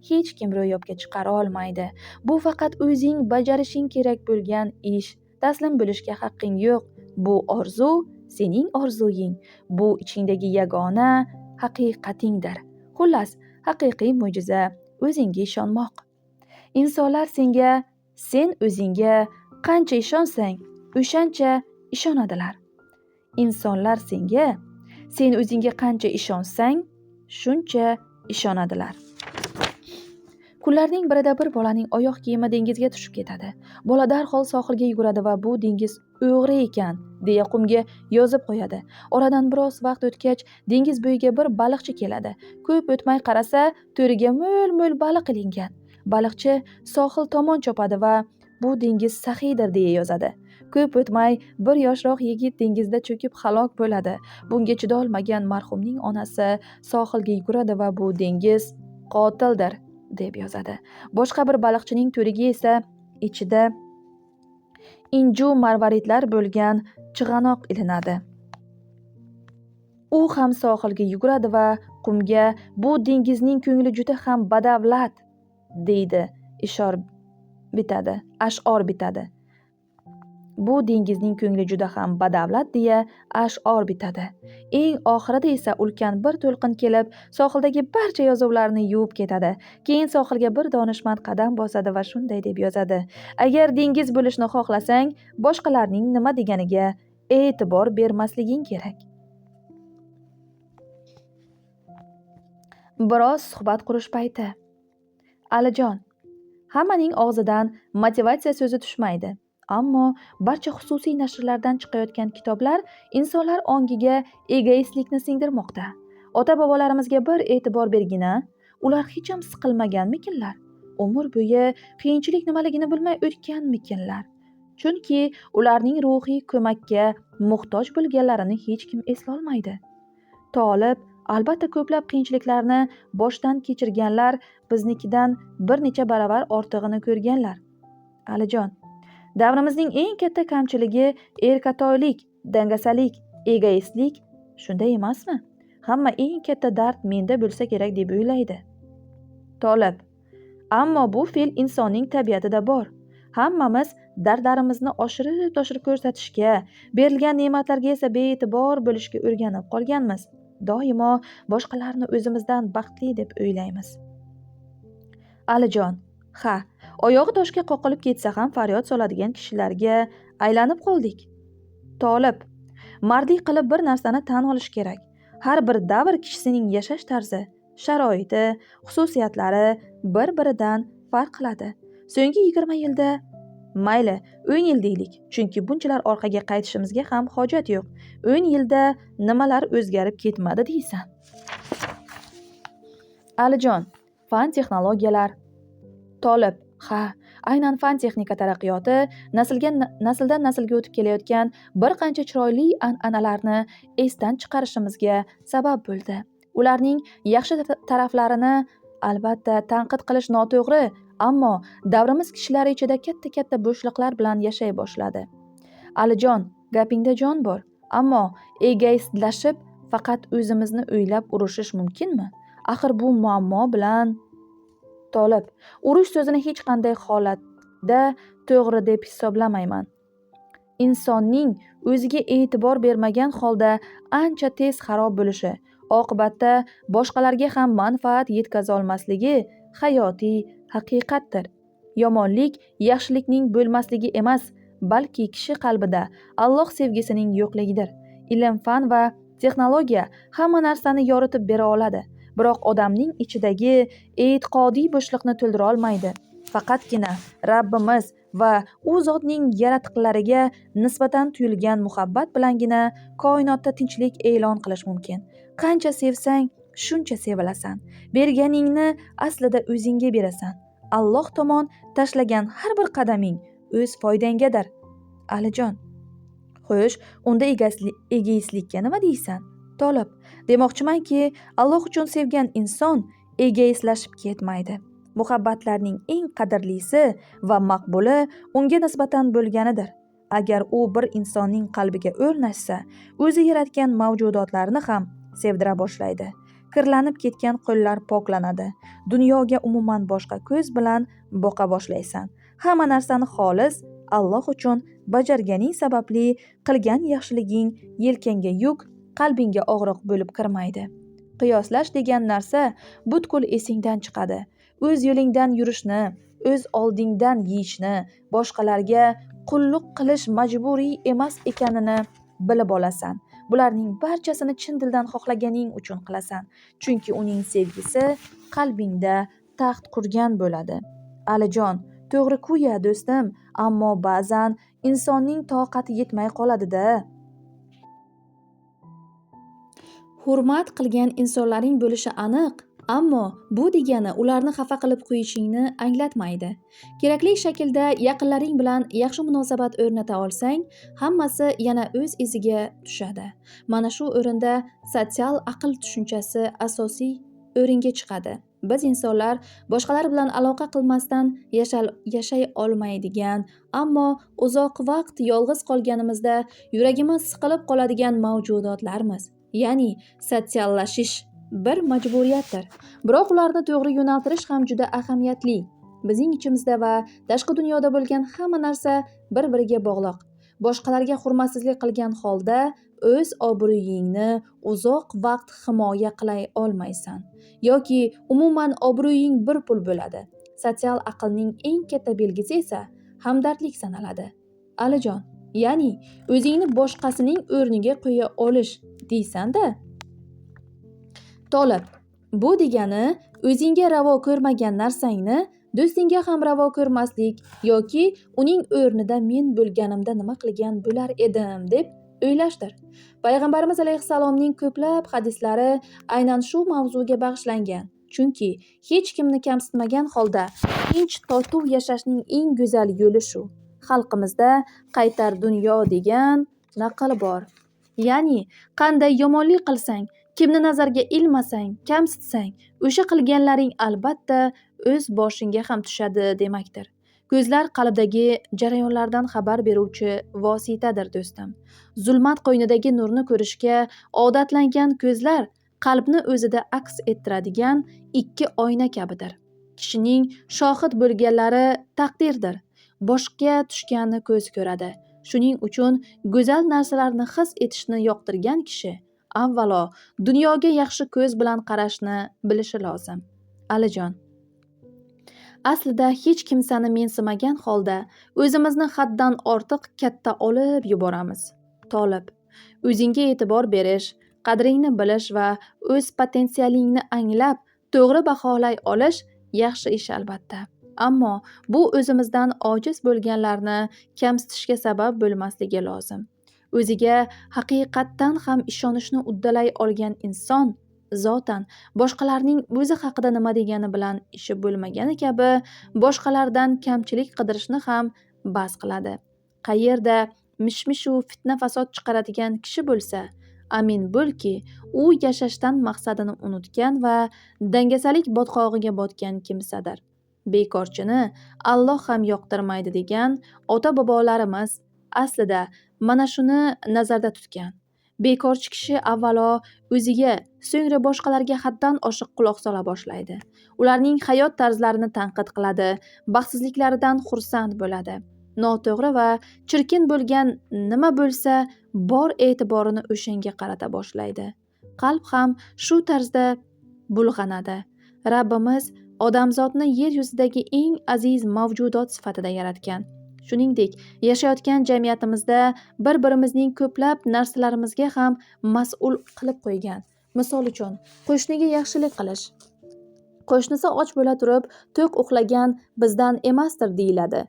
hech kim ro'yobga chiqara olmaydi. Bu faqat o'zing bajarishing kerak bo'lgan ish. Taslim bo'lishga haqqing yo'q. Bu orzu sening orzuying. Bu ichingdagi yagona haqiqatingdir. Xullas, haqiqiy mo'jiza o'zingga ishonmoq. Insonlar senga, sen o'zingga qancha ishonsang, o'shancha ishonadilar. Insonlar senga, sen o'zingga qancha ishonsang, shuncha ishonadilar. Kunlarning birida bir bolaning oyoq kiyimi dengizga tushib ketadi. Bola darhol sohilga yuguradi va bu dengiz o'g'ri ekan deya qumga yozib qo'yadi. Oradan biroz vaqt o'tgach dengiz bo'yiga bir baliqchi keladi. Ko'p o'tmay qarasa, to'riga mo'l-mo'l baliq ilingan. Baliqchi sohil tomon chopadi va bu dengiz saxiydir deya yozadi. Ko'p o'tmay bir yoshroq yigit dengizda cho'kib halok bo'ladi. Bunga chidolmagan marhumning onasi sohilga yuguradi va bu dengiz qotildir deb yozadi. Boshqa bir baliqchining to'riga esa ichida inju marvaridlar bo'lgan chig'anoq ilinadi. U ham sohilga yuguradi va qumga bu dengizning ko'ngli juda ham badavlat deydi, ash'or bitadi. Bu dengizning ko'ngli juda ham badavlat deya ash'or bitadi. Eng oxirida esa ulkan bir to'lqin kelib, sohildagi barcha yozuvlarni yuvib ketadi. Keyin sohilga bir donishmand qadam bosadi va shunday deb yozadi: agar dengiz bo'lishni xohlasang, boshqalarning nima deganiga e'tibor bermasliging kerak. Biroz suhbat qurish payti. Alijon, hammaning og'zidan motivatsiya so'zi tushmaydi. Ammo barcha xususiy nashrlardan chiqayotgan kitoblar insonlar ongiga egoistlikni singdirmoqda. Ota-bobolarimizga bir e'tibor bergina, ular hech ham siqilmaganmikinlar? Umr bo'yi qiyinchilik nimaligini bilmay o'tganmikinlar? Chunki ularning ruhiy ko'makka muhtoj bo'lganlarini hech kim eslolmaydi. Tolib albatta ko'plab qiyinchiliklarni boshdan kechirganlar, biznikidan bir necha baravar ortig'ini ko'rganlar. Alijon, davrimizning eng katta kamchiligi erkatoylik, dangasalik, egoistlik, shunday emasmi? Hamma eng katta dard menda bo'lsa kerak deb o'ylaydi. Tolib: ammo bu fe'l insonning tabiatida bor. Hammamiz dardlarimizni oshirib ko'rsatishga, berilgan ne'matlarga esa bee'tibor bo'lishga o'rganib qolganmiz. Doimo boshqalarni o'zimizdan baxtli deb o'ylaymiz. Alijon: ha, oyog'i toshga qoqilib ketsa ham faryod soladigan kishilarga aylanib qoldik. Tolib: mardlik qilib bir narsani tan olish kerak. Har bir davr kishisining yashash tarzi, sharoiti, xususiyatlari bir-biridan farq qiladi. So'nggi 20 yilda, mayli 10 yil deylik, chunki bunchalar orqaga qaytishimizga ham hojat yo'q. 10 yilda nimalar o'zgarib ketmadi deysan? Alijon: fan texnologiyalar. Tolib: ha, aynan fan texnika taraqqiyoti nasldan naslga o'tib kelayotgan bir qancha chiroyli an'analarni esdan chiqarishimizga sabab bo'ldi. Ularning yaxshi taraflarini albatta tanqid qilish noto'g'ri, ammo davrimiz kishilari ichida katta bo'shliqlar bilan yashay boshladi. Alijon, gapingda jon bor, ammo egoistlashib faqat o'zimizni o'ylab urushish mumkinmi? Axir bu muammo bilan... Tolib: urush so'zini hech qanday holatda to'g'ri deb hisoblamayman. Insonning o'ziga e'tibor bermagan holda ancha tez xarob bo'lishi, oqibatda boshqalarga ham manfaat yetkaza olmasligi hayotiy haqiqatdir. Yomonlik yaxshilikning bo'lmasligi emas, balki kishi qalbida Alloh sevgisining yo'qligidir. Ilm, fan va texnologiya hamma narsani yoritib bera oladi. Biroq odamning ichidagi e'tiqodiy bo'shliqni to'ldira olmaydi. Faqatgina Rabbimiz va u zotning yaratiqlariga nisbatan tuyulgan muhabbat bilangina koinotda tinchlik e'lon qilish mumkin. Qancha sevsang, shuncha sevilasan. Berganingni aslida o'zingga berasan. Alloh tomon tashlagan har bir qadaming o'z foydangadir. Alijon: xo'sh, unda egoistlikka nima deysan? Tolib: demoqchimanki, Alloh uchun sevgan inson egoistlashib ketmaydi. Muhabbatlarning eng qadrlisi va maqbuli unga nisbatan bo'lganidir. Agar u bir insonning qalbiga o'rnashsa, o'zi yaratgan mavjudotlarni ham sevdira boshlaydi. Kirlanib ketgan qo'llar poklanadi. Dunyoga umuman boshqa ko'z bilan boqa boshlaysan. Hamma narsani xolis Alloh uchun bajarganing sababli qilgan yaxshiliging yelkangga yuk, qalbingga og'riq bo'lib kirmaydi. Qiyoslash degan narsa butkul esingdan chiqadi. O'z yo'lingdan yurishni, o'z oldingdan yeyishni, boshqalarga qulluq qilish majburiy emas ekanini bilib olasan. Bularning barchasini chin dildan xohlaganing uchun qilasan. Chunki uning sevgisi qalbingda taxt qurgan bo'ladi. Alijon, to'g'ri-ku-ya do'stim, ammo ba'zan insonning toqati yetmay qoladi-da. Hurmat qilgan insonlaring bo'lishi aniq, ammo bu degani ularni xafa qilib qo'yishingni anglatmaydi. Kerakli shaklda yaqinlaring bilan yaxshi munosabat o'rnata olsang, hammasi yana o'z iziga tushadi. Mana shu o'rinda sotsial aql tushunchasi asosiy o'ringa chiqadi. Biz insonlar boshqalar bilan aloqa qilmasdan yashay olmaydigan, ammo uzoq vaqt yolg'iz qolganimizda yuragimiz siqilib qoladigan mavjudotlarmiz. Ya'ni sotsiallashish bir majburiyatdir. Biroq ularni to'g'ri yo'naltirish ham juda ahamiyatli. Bizning ichimizda va tashqi dunyoda bo'lgan hamma narsa bir-biriga bog'liq. Boshqalarga hurmatsizlik qilgan holda o'z obro'yingni uzoq vaqt himoya qilay olmaysan. Yoki umuman obro'ying bir pul bo'ladi. Sotsial aqlning eng katta belgisi esa hamdardlik sanaladi. Alijon, ya'ni o'zingni boshqasining o'rniga qo'ya olish deysan-da. Tolib, bu degani o'zingga ravo ko'rmagan narsangni do'stingga ham ravo ko'rmaslik yoki uning o'rnida men bo'lganimda nima qilgan bo'lar edim deb o'ylashdir. Payg'ambarimiz alayhissalomning ko'plab hadislari aynan shu mavzuga bag'ishlangan. Chunki hech kimni kamsitmagan holda tinch totuv yashashning eng go'zal yo'li shu. Xalqimizda qaytar dunyo degan naql bor. Ya'ni qanday yomonlik qilsang, kimni nazarga ilmasang, kamsitsang, o'sha qilganlaring albatta o'z boshingga ham tushadi demakdir. Ko'zlar qalbdagi jarayonlardan xabar beruvchi vositadir do'stim. Zulmat qo'ynidagi nurni ko'rishga odatlangan ko'zlar qalbni o'zida aks ettiradigan ikki oyna kabidir. Kishining shohid bo'lganlari taqdirdir. Boshga tushganni ko'z ko'radi. Shuning uchun go'zal narsalarni his etishni yoqtirgan kishi avvalo dunyoga yaxshi ko'z bilan qarashni bilishi lozim. Alijon, aslida hech kimsani mensimagan holda o'zimizni haddan ortiq katta olib yuboramiz. Tolib, o'zingga e'tibor berish, qadringni bilish va o'z potensialingni anglab, to'g'ri baholay olish yaxshi ish albatta. Ammo bu o'zimizdan ojiz bo'lganlarni kamsitishga sabab bo'lmasligi lozim. O'ziga haqiqatdan ham ishonishni uddalay olgan inson zotan boshqalarning o'zi haqida nima degani bilan ishi bo'lmagani kabi boshqalardan kamchilik qidirishni ham bas qiladi. Qayerda mishmishu fitna fasod chiqaradigan kishi bo'lsa, amin bo'lki, u yashashdan maqsadini unutgan va dangasalik botqog'iga botgan kimsadir. Bekorchini Alloh ham yoqtirmaydi degan ota-bobolarimiz aslida mana shuni nazarda tutgan. Bekorchi kishi avvalo o'ziga, so'ngra boshqalarga haddan oshiq quloq sola boshlaydi. Ularning hayot tarzlarini tanqid qiladi, baxtsizliklaridan xursand bo'ladi. Noto'g'ri va chirkin bo'lgan nima bo'lsa, bor e'tiborini o'shanga qarata boshlaydi. Qalb ham shu tarzda bulg'anadi. Rabbimiz odamzodni yer yuzidagi eng aziz mavjudot sifatida yaratgan. Shuningdek, yashayotgan jamiyatimizda bir-birimizning ko'plab narsalarimizga ham mas'ul qilib qo'ygan. Misol uchun, qo'shniga yaxshilik qilish. Qo'shnisi och bo'la turib, to'q uxlagan bizdan emasdir deyiladi.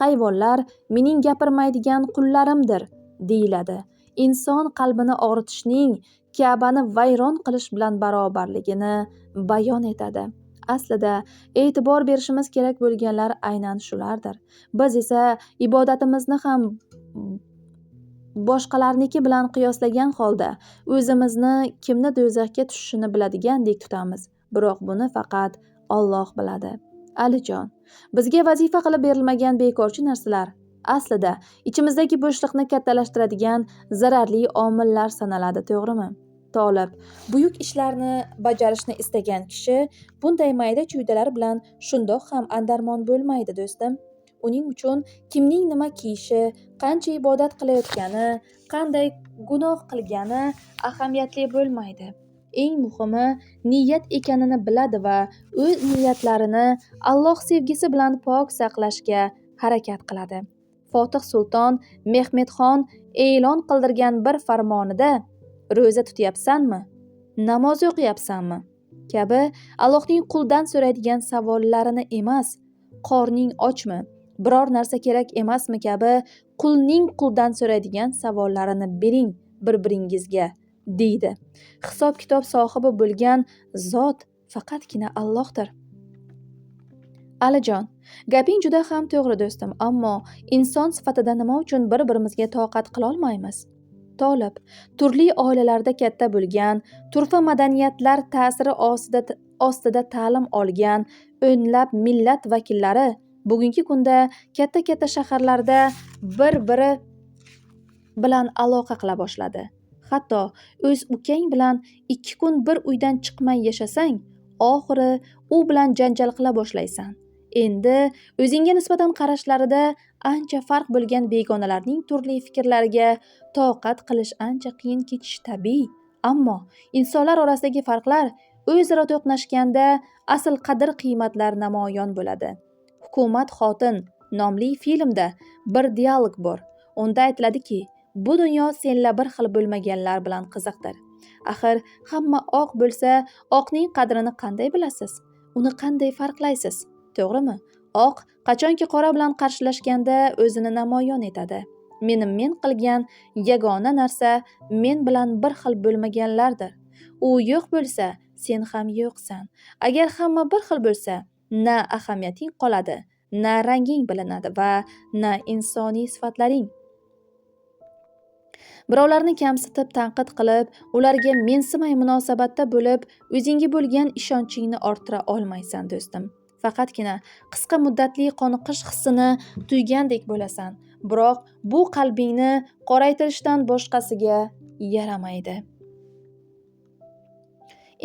Hayvonlar mening gapirmaydigan qullarimdir deyiladi. Inson qalbini og'ritishning Ka'bani vayron qilish bilan barobarligini bayon etadi. Aslida e'tibor berishimiz kerak bo'lganlar aynan shulardir. Biz esa ibodatimizni ham boshqalarniki bilan qiyoslagan holda o'zimizni kimni do'zaxga tushishini biladigandek tutamiz. Biroq buni faqat Alloh biladi. Alijon, bizga vazifa qilib berilmagan bekorchi narsalar aslida ichimizdagi bo'shliqni kattalashtiradigan zararli omillar sanaladi, to'g'rimi? Tolib, buyuk ishlarni bajarishni istagan kishi bunday mayda-chuydalar bilan shundoq ham andarmon bo'lmaydi, do'stim. Uning uchun kimning nima kiyishi, qancha ibodat qilayotgani, qanday gunoh qilgani ahamiyatli bo'lmaydi. Eng muhimi niyat ekanini biladi va o'z niyatlarini Alloh sevgisi bilan pok saqlashga harakat qiladi. Fotih Sulton Mehmedxon e'lon qildirgan bir farmonida: ro'za tutyapsanmi? Namoz o'qiyapsanmi? kabi Allohning quldan so'raydigan savollarini emas, qorning ochmi, biror narsa kerak emasmi kabi qulning quldan so'raydigan savollarini bering bir-biringizga, deydi. Hisob kitob sohibi bo'lgan zot faqatgina Allohdir. Alijon, gaping juda ham to'g'ri do'stim, ammo inson sifatida nima uchun bir-birimizga toqat qila olmaymiz? Tolib, turli oilalarda katta bo'lgan, turfa madaniyatlar ta'siri ostida ta'lim olgan o'nlab millat vakillari bugungi kunda katta shaharlarda bir-biri bilan aloqa qila boshladi. Hatto o'z ukang bilan 2 kun bir uydan chiqmay yashasang, oxiri u bilan janjal qila boshlaysan. Endi o'zingga nisbatan qarashlarida ancha farq bo'lgan begonalarning turli fikrlariga toqat qilish ancha qiyin kechishi tabiiy. Ammo insonlar orasidagi farqlar o'zaro to'qnashganda asl qadr-qiymatlar namoyon bo'ladi. Hukumat xotin nomli filmda bir dialog bor. Unda aytiladiki, bu dunyo senla bir xil bo'lmaganlar bilan qiziqdir. Axir hamma oq bo'lsa, oqning qadrini qanday bilasiz? Uni qanday farqlaysiz? To'g'rimi? Oq qachonki qora bilan qarshilashganda o'zini namoyon etadi. Men qilgan yagona narsa men bilan bir xil bo'lmaganlardir. U yo'q bo'lsa, sen ham yo'qsan. Agar hamma bir xil bo'lsa, na ahamiyating qoladi, na ranging bilinadi va na insoniy sifatlaring. Birovlarni kamsitib, tanqid qilib, ularga mensimay munosabatda bo'lib, o'zingga bo'lgan ishonchingni orttira olmaysan, do'stim. Faqatgina qisqa muddatli qoniqish hissini tuygandek bo'lasan, biroq bu qalbingni qoraytirishdan boshqasiga yaramaydi.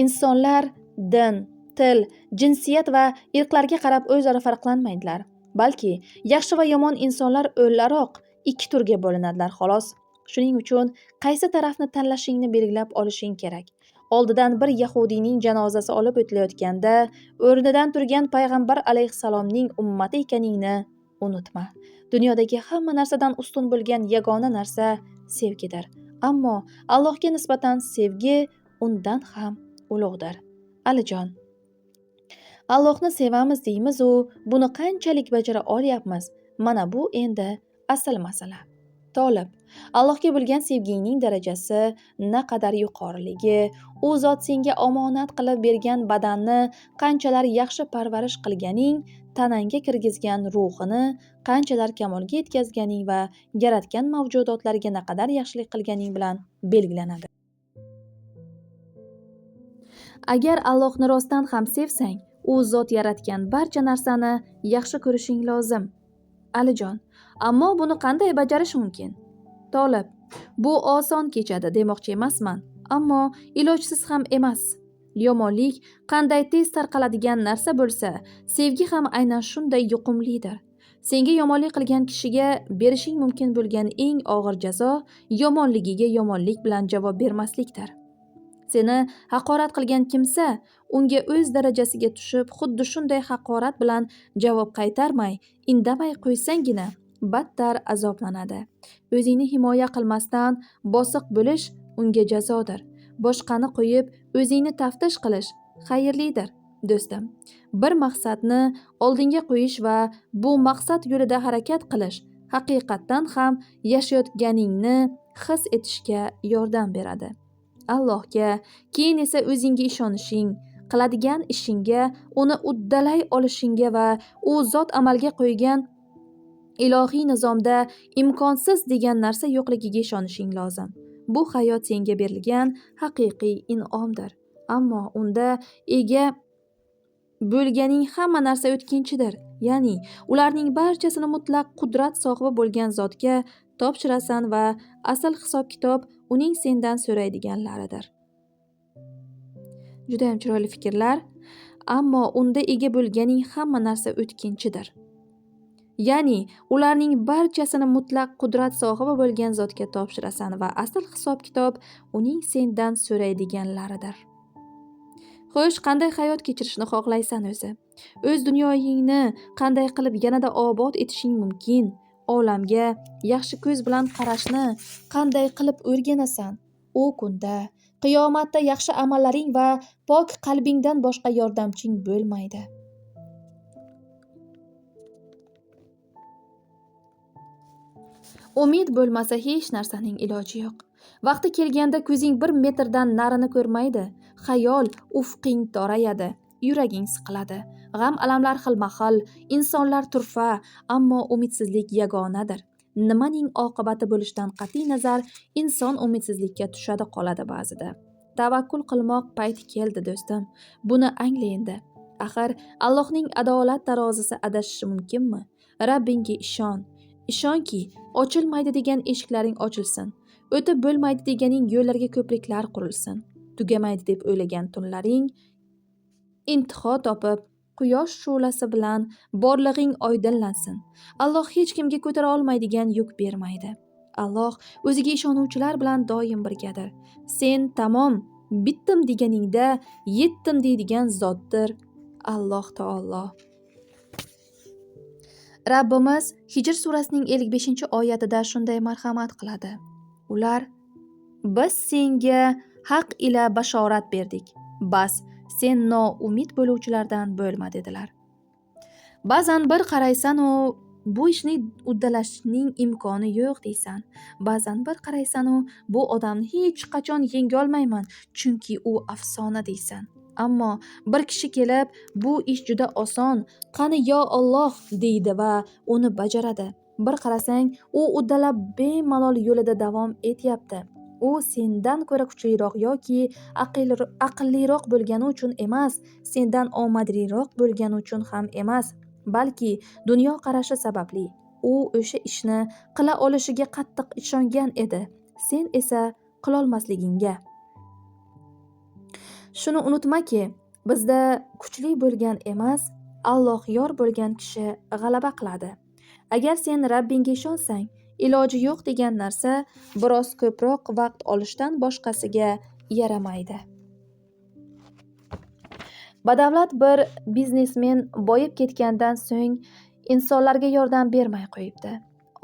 Insonlar din, til, jinsiyat va irqlarga qarab o'zaro farqlanmaydilar, balki yaxshi va yomon insonlar o'laroq 2 turga bo'linadilar, xolos. Shuning uchun qaysi tarafni tanlashingni belgilab olishing kerak. Oldidan bir yahudiyning janozasi olib o'tilayotganda o'rnidan turgan payg'ambar alayhissalomning ummati ekaningni unutma. Dunyodagi hamma narsadan ustun bo'lgan yagona narsa sevgidir. Ammo Allohga nisbatan sevgi undan ham ulug'dir. Alijon, Allohni sevamiz deymiz u buni qanchalik bajara olyapmiz? Mana bu endi asl masala. Tolib, Allohga bo'lgan sevgingning darajasi naqadar yuqoriligi, u zot senga omonat qilib bergan badanni qanchalar yaxshi parvarish qilganing, tanangga kirgizgan ruhini qanchalar kamolga yetkazganing va yaratgan mavjudotlarga naqadar yaxshilik qilganing bilan belgilanadi. Agar Allohni rostdan ham sevsang, u zot yaratgan barcha narsani yaxshi ko'rishing lozim. Alijon, ammo buni qanday bajarish mumkin? Tolib, bu oson kechadi demoqchi emasman, ammo ilojsiz ham emas. Yomonlik qanday tez tarqaladigan narsa bo'lsa, sevgi ham aynan shunday yuqumlidir. Senga yomonlik qilgan kishiga berishing mumkin bo'lgan eng og'ir jazo yomonligiga yomonlik bilan javob bermaslikdir. Seni haqorat qilgan kimsa unga o'z darajasiga tushib, xuddi shunday haqorat bilan javob qaytarmay, indamay qo'ysangina battar azoblanadi. O'zingni himoya qilmasdan bosiq bo'lish unga jazodir. Boshqani qo'yib, o'zingni taftish qilish xayrlidir, do'stim. Bir maqsadni oldinga qo'yish va bu maqsad yo'lida harakat qilish haqiqatdan ham yashayotganingni his etishga yordam beradi. Allohga, keyin esa o'zingga ishonishing, qiladigan ishingga, uni uddalay olishingga va u zot amalga qo'ygan ilohiy nizomda imkonsiz degan narsa yo'qligiga ishonishing lozim. Bu hayot senga berilgan haqiqiy in'omdir. Ammo unda ega bo'lganing hamma narsa o'tkinchidir. Ya'ni ularning barchasini mutlaq qudrat sohibi bo'lgan zotga topshirasan va asl hisob-kitob uning sendan so'raydiganlaridir. Juda ham chiroyli fikrlar, ammo unda ega bo'lganing hamma narsa o'tkinchidir. Ya'ni ularning barchasini mutlaq qudrat sohibi bo'lgan zotga topshirasan va asl hisob-kitob uning sendan so'raydiganlaridir. Xo'sh, qanday hayot kechirishni xohlaysan o'zi? O'z dunyoyingni qanday qilib yanada obod etishing mumkin? Olamga yaxshi ko'z bilan qarashni qanday qilib o'rganasan? U kunda Qiyomatda yaxshi amallaring va pok qalbingdan boshqa yordamching bo'lmaydi. Umid bo'lmasa hech narsaning iloji yo'q. Vaqti kelganda ko'zing 1 metrdan narini ko'rmaydi. Xayol ufqing torayadi, yuraging siqiladi. G'am alamlar xilma-xil, insonlar turfa, ammo umidsizlik yagonadir. Nimaning oqibati bo'lishidan qat'iy nazar, inson umidsizlikka tushadi qoladi ba'zida. Tavakkul qilmoq payti keldi do'stim. Buni angla endi. Axir Allohning adolat tarozisi adashishi mumkinmi? Rabbingga ishon. Ishonki, ochilmaydi degan eshiklaring ochilsin. O'tib bo'lmaydi deganing yo'llarga ko'priklar qurilsin. Tugamaydi deb o'ylagan tunlaring intiho topib, quyosh shu'lasi bilan borlig'ing oydinlansin. Alloh hech kimga ko'tara olmaydigan yuk bermaydi. Alloh o'ziga ishonuvchilar bilan doim birgadir. Sen tamom, bitdim deganingda yetdim deydigan zotdir Alloh taolo. Rabbimiz Hijr surasining 55-oyatida shunday marhamat qiladi. Ular: biz senga haq ila bashorat berdik. Bas, sen noumid bo'luvchilardan bo'lma dedilar. Ba'zan bir qaraysan u bu ishni uddalashning imkoni yo'q deysan. Ba'zan bir qaraysan u bu odamni hech qachon yenga olmayman, chunki u afsona deysan. Ammo bir kishi kelib, bu ish juda oson, qani yo Alloh deydi va uni bajaradi. Bir qarasang, u uddalab bemalol yo'lida davom etyapti. U sendan ko'ra kuchliroq yoki aqlliroq bo'lgani uchun emas, sendan omadliroq bo'lgani uchun ham emas, balki dunyo qarashi sababli. U o'sha ishni qila olishiga qattiq ishongan edi. Sen esa qilolmasligingga. Shuni unutmaki, bizda kuchli bo'lgan emas, Alloh yor bo'lgan kishi g'alaba qiladi. Agar sen Rabbingga ishonsang, iloji yo'q degan narsa biroz ko'proq vaqt olishdan boshqasiga yaramaydi. Badavlat bir biznesmen boyib ketgandan so'ng insonlarga yordam bermay qo'yibdi.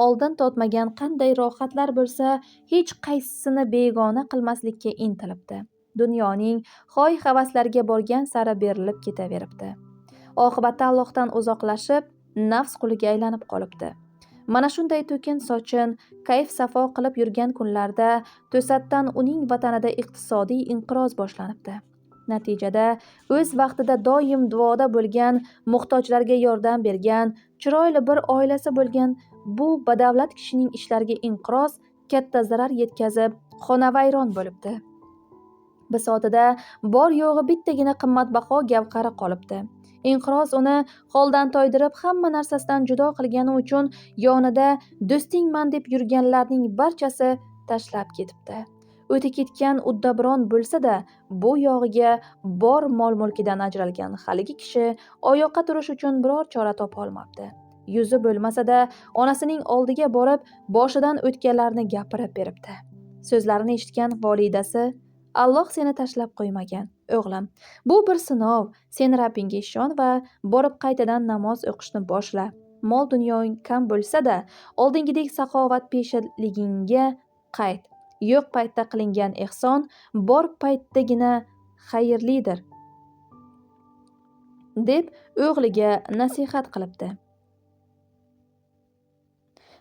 Oldin totmagan qanday rohatlar bo'lsa, hech qaysisini begona qilmaslikka intilibdi. Dunyoning hoy-havaslariga borgan sari berilib ketaveribdi. Oqibatda Allohdan uzoqlashib, nafs quliga aylanib qolibdi. Mana shunday to'kin sochin, kayf safo qilib yurgan kunlarda to'satdan uning vatanida iqtisodiy inqiroz boshlanibdi. Natijada o'z vaqtida doim duoda bo'lgan, muhtojlarga yordam bergan, chiroyli bir oilasi bo'lgan bu badavlat kishining ishlariga inqiroz katta zarar yetkazib, xonavayron bo'libdi. Bisotida bor yo'g'i bittagina qimmatbaho gavhari qolibdi. Inqiroz uni holdan toydirib, hamma narsasidan judo qilgani uchun yonida do'stingman deb yurganlarning barchasi tashlab ketibdi. O'ti ketgan uddaburon bo'lsa-da, bu yog'iga bor mol-mulkidan ajralgan haligi kishi oyoqqa turish uchun biror chora topa olmabdi. Yuzi bo'lmasa-da, onasining oldiga borib, boshidan o'tganlarni gapirib beribdi. So'zlarini eshitgan volidasi: Alloh seni tashlab qo'ymagan, o'g'lim. Bu bir sinov. Sen Rabbingga ishon va borib qaytadan namoz o'qishni boshla. Mol dunyoing kam bo'lsa-da, oldingidek saxovatpeshaligingga qayt. Yo'q paytda qilingan ehson bor paytdagina xayrlidir, deb o'g'liga nasihat qilibdi.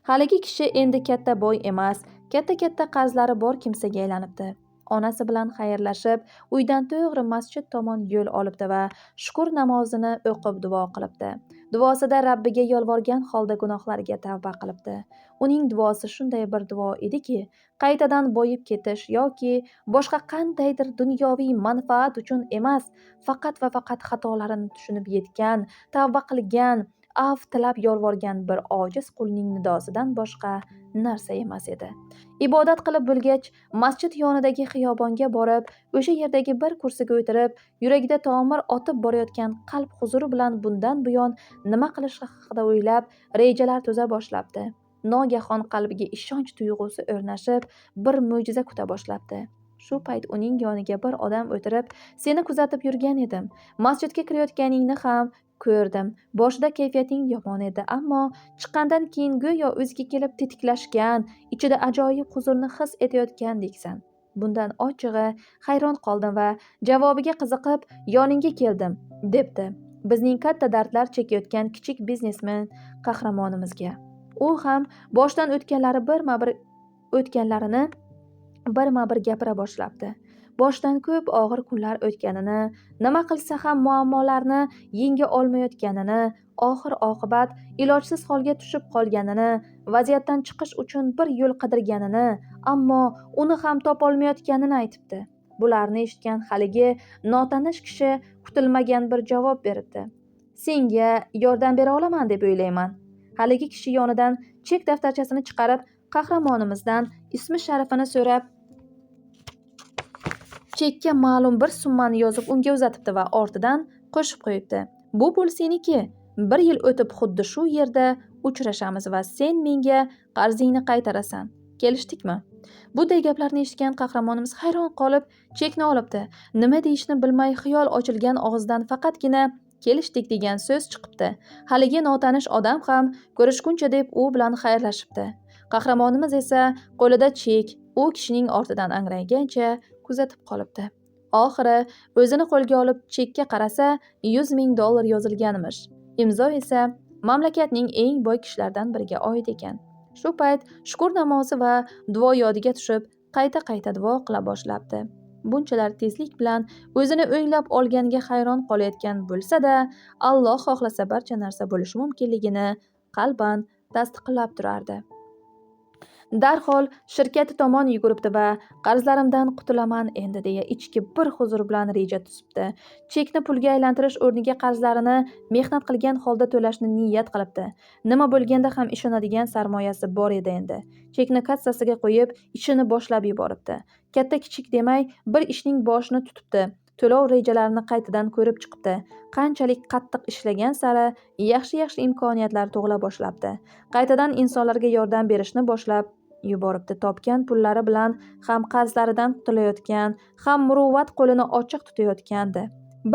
Haligi kishi endi katta boy emas, katta qarzlari bor kimsaga aylanibdi. Onasi bilan xayrlashib, uydan to'g'ri masjid tomon yo'l olibdi va shukr namozini o'qib duo qilibdi. Duosida Rabbiga yolvorgan holda gunohlariga tavba qilibdi. Uning duosi shunday bir duo ediki, qaytadan boyib ketish yoki boshqa qandaydir dunyoviy manfaat uchun emas, faqat va faqat xatolarini tushunib yetgan, tavba qilgan, af tilab yolvorgan bir ojiz qulning nidosidan boshqa narsa emas edi. Ibodat qilib bo'lgach, masjid yonidagi xiyobonga borib, o'sha yerdagi bir kursiga o'tirib, yuragida tomir otib borayotgan qalb huzuri bilan bundan buyon nima qilish haqida o'ylab, rejalar tuza boshlabdi. Nogahon qalbiga ishonch tuyg'usi o'rnashib, bir mo'jiza kuta boshlabdi. Shu payt uning yoniga bir odam o'tirib, seni kuzatib yurgan edim. Masjidga kirayotganingni ham ko'rdim. Boshida kayfiyating yomon edi, ammo chiqqandan keyin go'yo o'ziga kelib tetiklashgan, ichida ajoyib huzurni his etayotgandeksan. Bundan ochig'i hayron qoldim va javobiga qiziqib yoningga keldim, debdi bizning katta dardlar chekayotgan kichik biznesmen qahramonimizga. U ham boshdan o'tganlarini birma bir gapira boshlabdi. Boshdan ko'p og'ir kunlar o'tganini, nima qilsa ham muammolarni yenga olmayotganini, oxir oqibat ilojsiz holga tushib qolganini, vaziyatdan chiqish uchun bir yo'l qidirganini, ammo uni ham topolmayotganini aytibdi. Bularni eshitgan haligi notanish kishi kutilmagan bir javob beribdi. Senga yordam bera olaman deb o'ylayman. Haligi kishi yonidan chek daftarchasini chiqarib, qahramonimizdan ismi sharifini so'rab, chekka ma'lum bir summani yozib unga uzatibdi va ortidan qo'shib qo'yibdi. Bu pul seniki. 1 yil o'tib xuddi shu yerda uchrashamiz va sen menga qarzingni qaytarasan. Kelishdikmi? Bunday gaplarni eshitgan qahramonimiz hayron qolib, chekni olibdi. Nima deyishni bilmay xiyol ochilgan og'zidan faqatgina kelishdik degan so'z chiqibdi. Haligi notanish odam ham ko'rishguncha deb u bilan xayrlashibdi. Qahramonimiz esa qo'lida chek u kishining ortidan angraygancha kuzatib qolibdi. Oxiri o'zini qo'lga olib chekka qarasa, $100,000 yozilganmish. Imzo esa mamlakatning eng boy kishilaridan biriga oid ekan. Shu payt shukur namozi va duo yodiga tushib, qayta duo qila boshlabdi. Bunchalar tezlik bilan o'zini o'nglab olganiga hayron qolayotgan bo'lsa-da, Alloh xohlasa barcha narsa bo'lishi mumkinligini qalban tasdiqlab turardi. Darhol shirkati tomon yuguribdi va qarzlarimdan qutulaman endi deya ichki bir huzur bilan reja tuzibdi. Chekni pulga aylantirish o'rniga qarzlarini mehnat qilgan holda to'lashni niyat qilibdi. Nima bo'lganda ham ishonadigan sarmoyasi bor edi endi. Chekni kassasiga qo'yib, ishini boshlab yuboribdi. Katta kichik demay bir ishning boshini tutibdi. To'lov rejalarini qaytadan ko'rib chiqibdi. Qanchalik qattiq ishlagan sari yaxshi imkoniyatlar tug'ila boshlabdi. Qaytadan insonlarga yordam berishni boshlab yuboribdi. Topgan pullari bilan ham qarzlaridan qutulayotgan, ham muruvvat qo'lini ochiq tutayotgandi.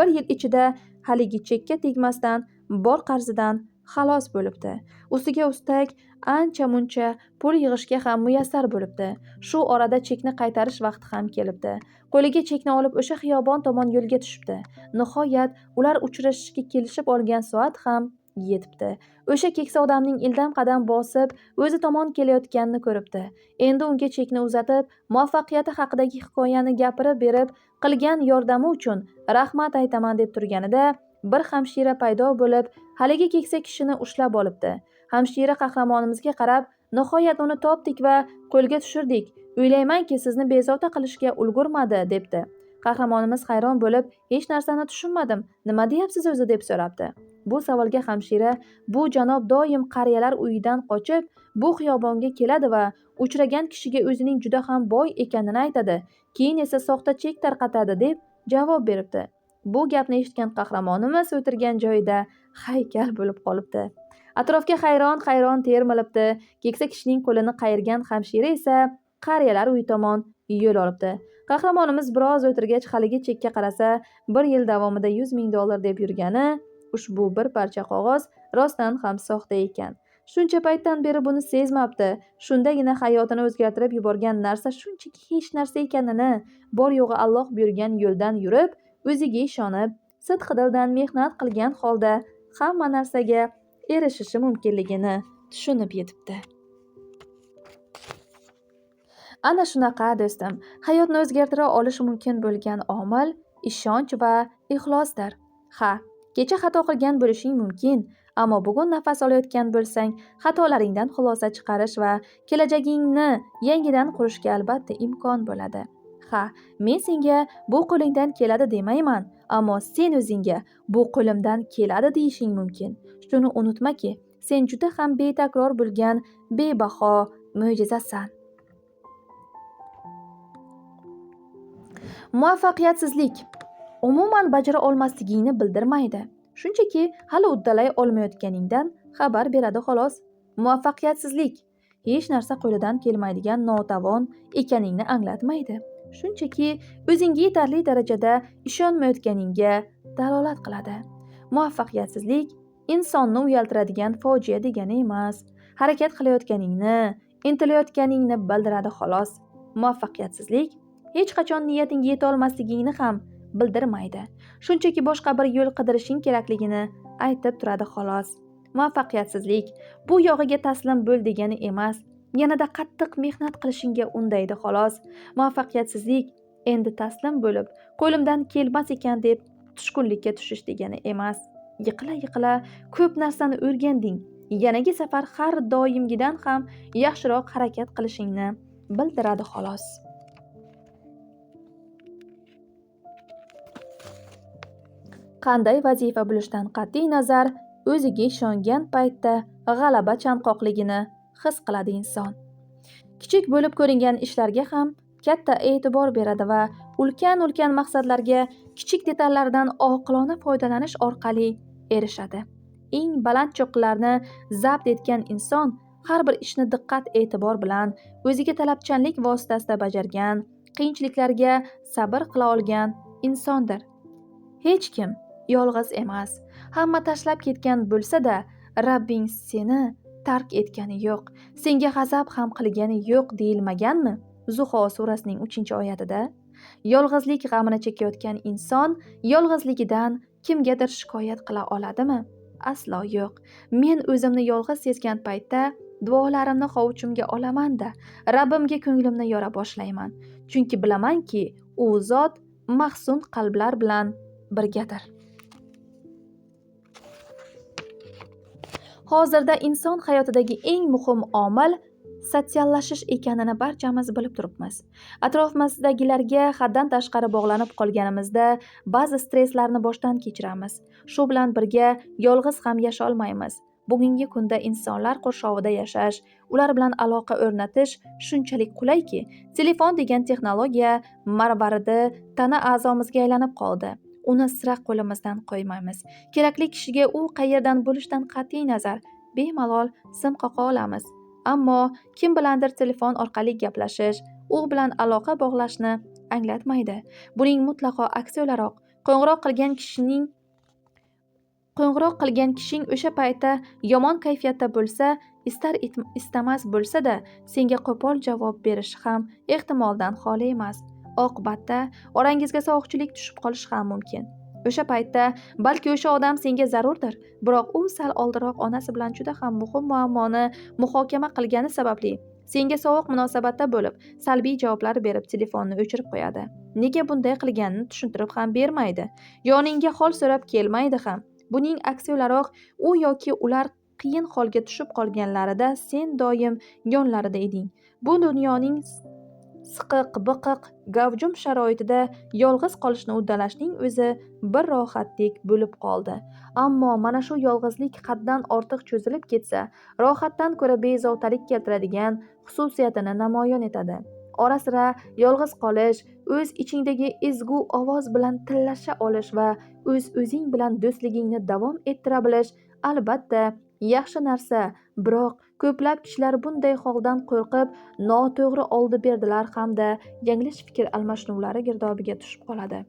1 yil ichida haligi chekka tegmasdan bor qarzidan xalos bo'libdi. Ustiga ustak ancha muncha pul yig'ishga ham muyassar bo'libdi. Shu orada chekni qaytarish vaqti ham kelibdi. Qo'liga chekni olib o'sha xiyobon tomon yo'lga tushibdi. Nihoyat ular uchrashishga kelishib olgan soat ham yetibdi. O'sha keksa odamning ildam qadam bosib o'zi tomon kelayotganini ko'ribdi. Endi unga chekni uzatib, muvaffaqiyati haqidagi hikoyani gapirib berib, qilgan yordami uchun rahmat aytaman deb turganida bir hamshira paydo bo'lib, haligi keksa kishini ushlab olibdi. Hamshira qahramonimizga qarab, nihoyat uni topdik va qo'lga tushirdik. O'ylaymanki, sizni bezovta qilishga ulgurmadi, debdi. Qahramonimiz hayron bo'lib, hech narsani tushunmadim. Nima deyapsiz o'zi deb so'rabdi. Bu savolga hamshira, bu janob doim qariyalar uyidan qochib, bu xiyobonga keladi va uchragan kishiga o'zining juda ham boy ekanini aytadi. Keyin esa soxta chek tarqatadi deb javob beribdi. Bu gapni eshitgan qahramonimiz o'tirgan joyida haykal bo'lib qolibdi. Atrofga hayron termilibdi. Keksa kishining qo'lini qayirgan hamshira esa qariyalar uyi tomon yo'l olibdi. Qahramonimiz biroz o'tirgach haligi chekka qarasa, 1 yil davomida $100,000 deb yurgani, ushbu bir parcha qog'oz rostdan ham soxta ekan. Shuncha paytdan beri buni sezmabdi. Shundagina hayotini o'zgartirib yuborgan narsa shunchaki hech narsa ekanini, bor yo'g'i Alloh buyurgan yo'ldan yurib, o'ziga ishonib, sidqidildan mehnat qilgan holda hamma narsaga erishishi mumkinligini tushunib yetibdi. Ana shunaqa do'stim, hayotni o'zgartira olishi mumkin bo'lgan omil ishonch va ixlosdir. Ha, kecha xato qilgan bo'lishing mumkin, ammo bugun nafas olayotgan bo'lsang, xatolaringdan xulosa chiqarish va kelajagingni yangidan qurishga albatta imkon bo'ladi. Ha, men senga bu qo'lingdan keladi demayman, ammo sen o'zingga bu qo'limdan keladi deyishing mumkin. Shuni unutmaki, sen juda ham betakror bo'lgan bebaho mo'jizasan. Muvaffaqiyatsizlik umuman bajara olmasligingni bildirmaydi. Shunchaki hali uddalay olmayotganingdan xabar beradi xolos. Muvaffaqiyatsizlik hech narsa qo'lidan kelmaydigan notavon ekaningni anglatmaydi. Shunchaki o'zingga yetarli darajada ishonmayotganingga dalolat qiladi. Muvaffaqiyatsizlik insonni uyaltiradigan fojia degani emas. Harakat qilayotganingni, intilayotganingni bildiradi xolos. Muvaffaqiyatsizlik hech qachon niyatingga yeta olmasligingni ham bildirmaydi. Shunchaki boshqa bir yo'l qidirishing kerakligini aytib turadi xolos. Muvaffaqiyatsizlik bu yog'iga taslim bo'l degani emas, yanada qattiq mehnat qilishingga undaydi xolos. Muvaffaqiyatsizlik endi taslim bo'lib, qo'limdan kelmas ekan deb tushkunlikka tushish degani emas. Yiqila-yiqila ko'p narsani o'rganding. Yanagi safar har doimgidan ham yaxshiroq harakat qilishingni bildiradi xolos. Qanday vazifa bo'lishidan qat'iy nazar, o'ziga ishongan paytda g'alaba chanqoqligini his qiladi inson. Kichik bo'lib ko'ringan ishlarga ham katta e'tibor beradi va ulkan maqsadlarga kichik detallardan oqilona foydalanish orqali erishadi. Eng baland cho'qqilarni zabt etgan inson har bir ishni diqqat e'tibor bilan, o'ziga talabchanlik vositasida bajargan, qiyinchiliklarga sabr qila olgan insondir. Hech kim yolg'iz emas. Hamma tashlab ketgan bo'lsa-da, Rabbing seni tark etgani yo'q, senga g'azab ham qilgani yo'q deyilmaganmi? Zuho surasining 3-oyatida. Yolg'izlik g'amini chekayotgan inson yolg'izligidan kimgadir shikoyat qila oladimi? Aslo yo'q. Men o'zimni yolg'iz sezgan paytda duolarimni hovuchimga olaman-da, Rabbimga ko'nglimni yora boshlayman. Chunki bilamanki, u zot mahzun qalblar bilan birgadir. Hozirda inson hayotidagi eng muhim omil sotsiallashish ekanini barchamiz bilib turibmiz. Atrofimizdagilarga haddan tashqari bog'lanib qolganimizda ba'zi stresslarni boshdan kechiramiz. Shu bilan birga yolg'iz ham yasha olmaymiz. Bugungi kunda insonlar qurshovida yashash, ular bilan aloqa o'rnatish shunchalik qulayki, telefon degan texnologiya marvaridi tana a'zomizga aylanib qoldi. Uni sira qo'limizdan qo'ymaymiz. Kerakli kishiga u qayerdan bo'lishidan qat'iy nazar bemalol sim qoqa olamiz. Ammo kim bilandir telefon orqali gaplashish, u bilan aloqa bog'lashni anglatmaydi. Buning mutlaqo aksi o'laroq, qo'ng'iroq qilgan kishing o'sha paytda yomon kayfiyatda bo'lsa, istamas bo'lsa-da, senga qo'pol javob berishi ham ehtimoldan xoli emas. Oqibatda orangizga sovuqchilik tushib qolishi ham mumkin. O'sha paytda balki o'sha odam senga zarurdir, biroq u sal oldinroq onasi bilan juda ham muhim muammoni muhokama qilgani sababli senga sovuq munosabatda bo'lib, salbiy javoblar berib telefonni o'chirib qo'yadi. Nega bunday qilganini tushuntirib ham bermaydi. Yoningga hol so'rab kelmaydi ham. Buning aksi o'laroq u yoki ular qiyin holga tushib qolganlarida sen doim yonlarida eding. Bu dunyoning siqiq, biqiq, gavjum sharoitida yolg'iz qolishni uddalashning o'zi bir rohatdek bo'lib qoldi. Ammo mana shu yolg'izlik haddan ortiq cho'zilib ketsa, rohatdan ko'ra bezovtalik keltiradigan xususiyatini namoyon etadi. Ora-sira yolg'iz qolish, o'z ichingdagi ezgu ovoz bilan tillasha olish va o'z-o'zing bilan do'stligingni davom ettira bilish albatta yaxshi narsa, biroq ko'plab kishilar bunday holdan qo'rqib, noto'g'ri oldi berdilar hamda yanglish fikr almashinuvlari girdobiga tushib qoladi.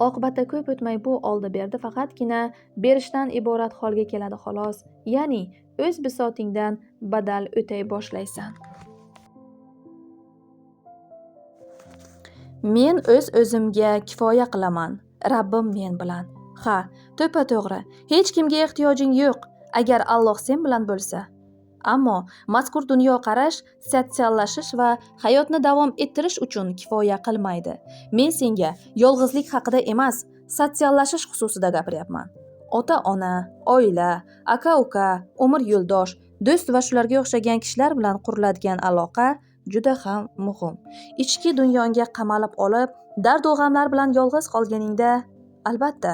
Oqibatda ko'p o'tmay bu oldi berdi faqatgina berishdan iborat holga keladi xolos. Ya'ni o'z bisotingdan badal o'tay boshlaysan. Men o'z-o'zimga kifoya qilaman. Rabbim men bilan. Ha, to'ppa-to'g'ri. Hech kimga ehtiyojing yo'q, agar Alloh sen bilan bo'lsa. Ammo mazkur dunyoqarash sotsiallashish va hayotni davom ettirish uchun kifoya qilmaydi. Men senga yolg'izlik haqida emas, sotsiallashish xususida gapiryapman. Ota-ona, oila, aka-uka, umr yo'ldosh, do'st va shularga o'xshagan kishilar bilan quriladigan aloqa juda ham muhim. Ichki dunyoga qamalib olib, dard-u g'amlar bilan yolg'iz qolganingda, albatta,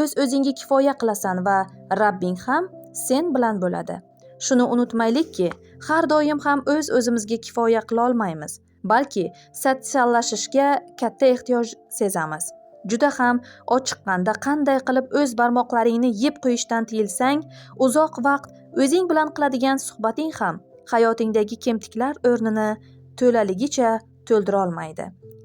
o'z-o'zingga kifoya qilasan va Rabbing ham sen bilan bo'ladi. Shuni unutmaylikki, har doim ham o'z-o'zimizga kifoya qila olmaymiz, balki sotsiallashishga katta ehtiyoj sezamiz. Juda ham ochiqqanda qanday qilib o'z barmoqlaringni yeb qo'yishdan tiyilsang, uzoq vaqt o'zing bilan qiladigan suhbating ham hayotingdagi kemtiklar o'rnini to'laligicha to'ldira olmaydi.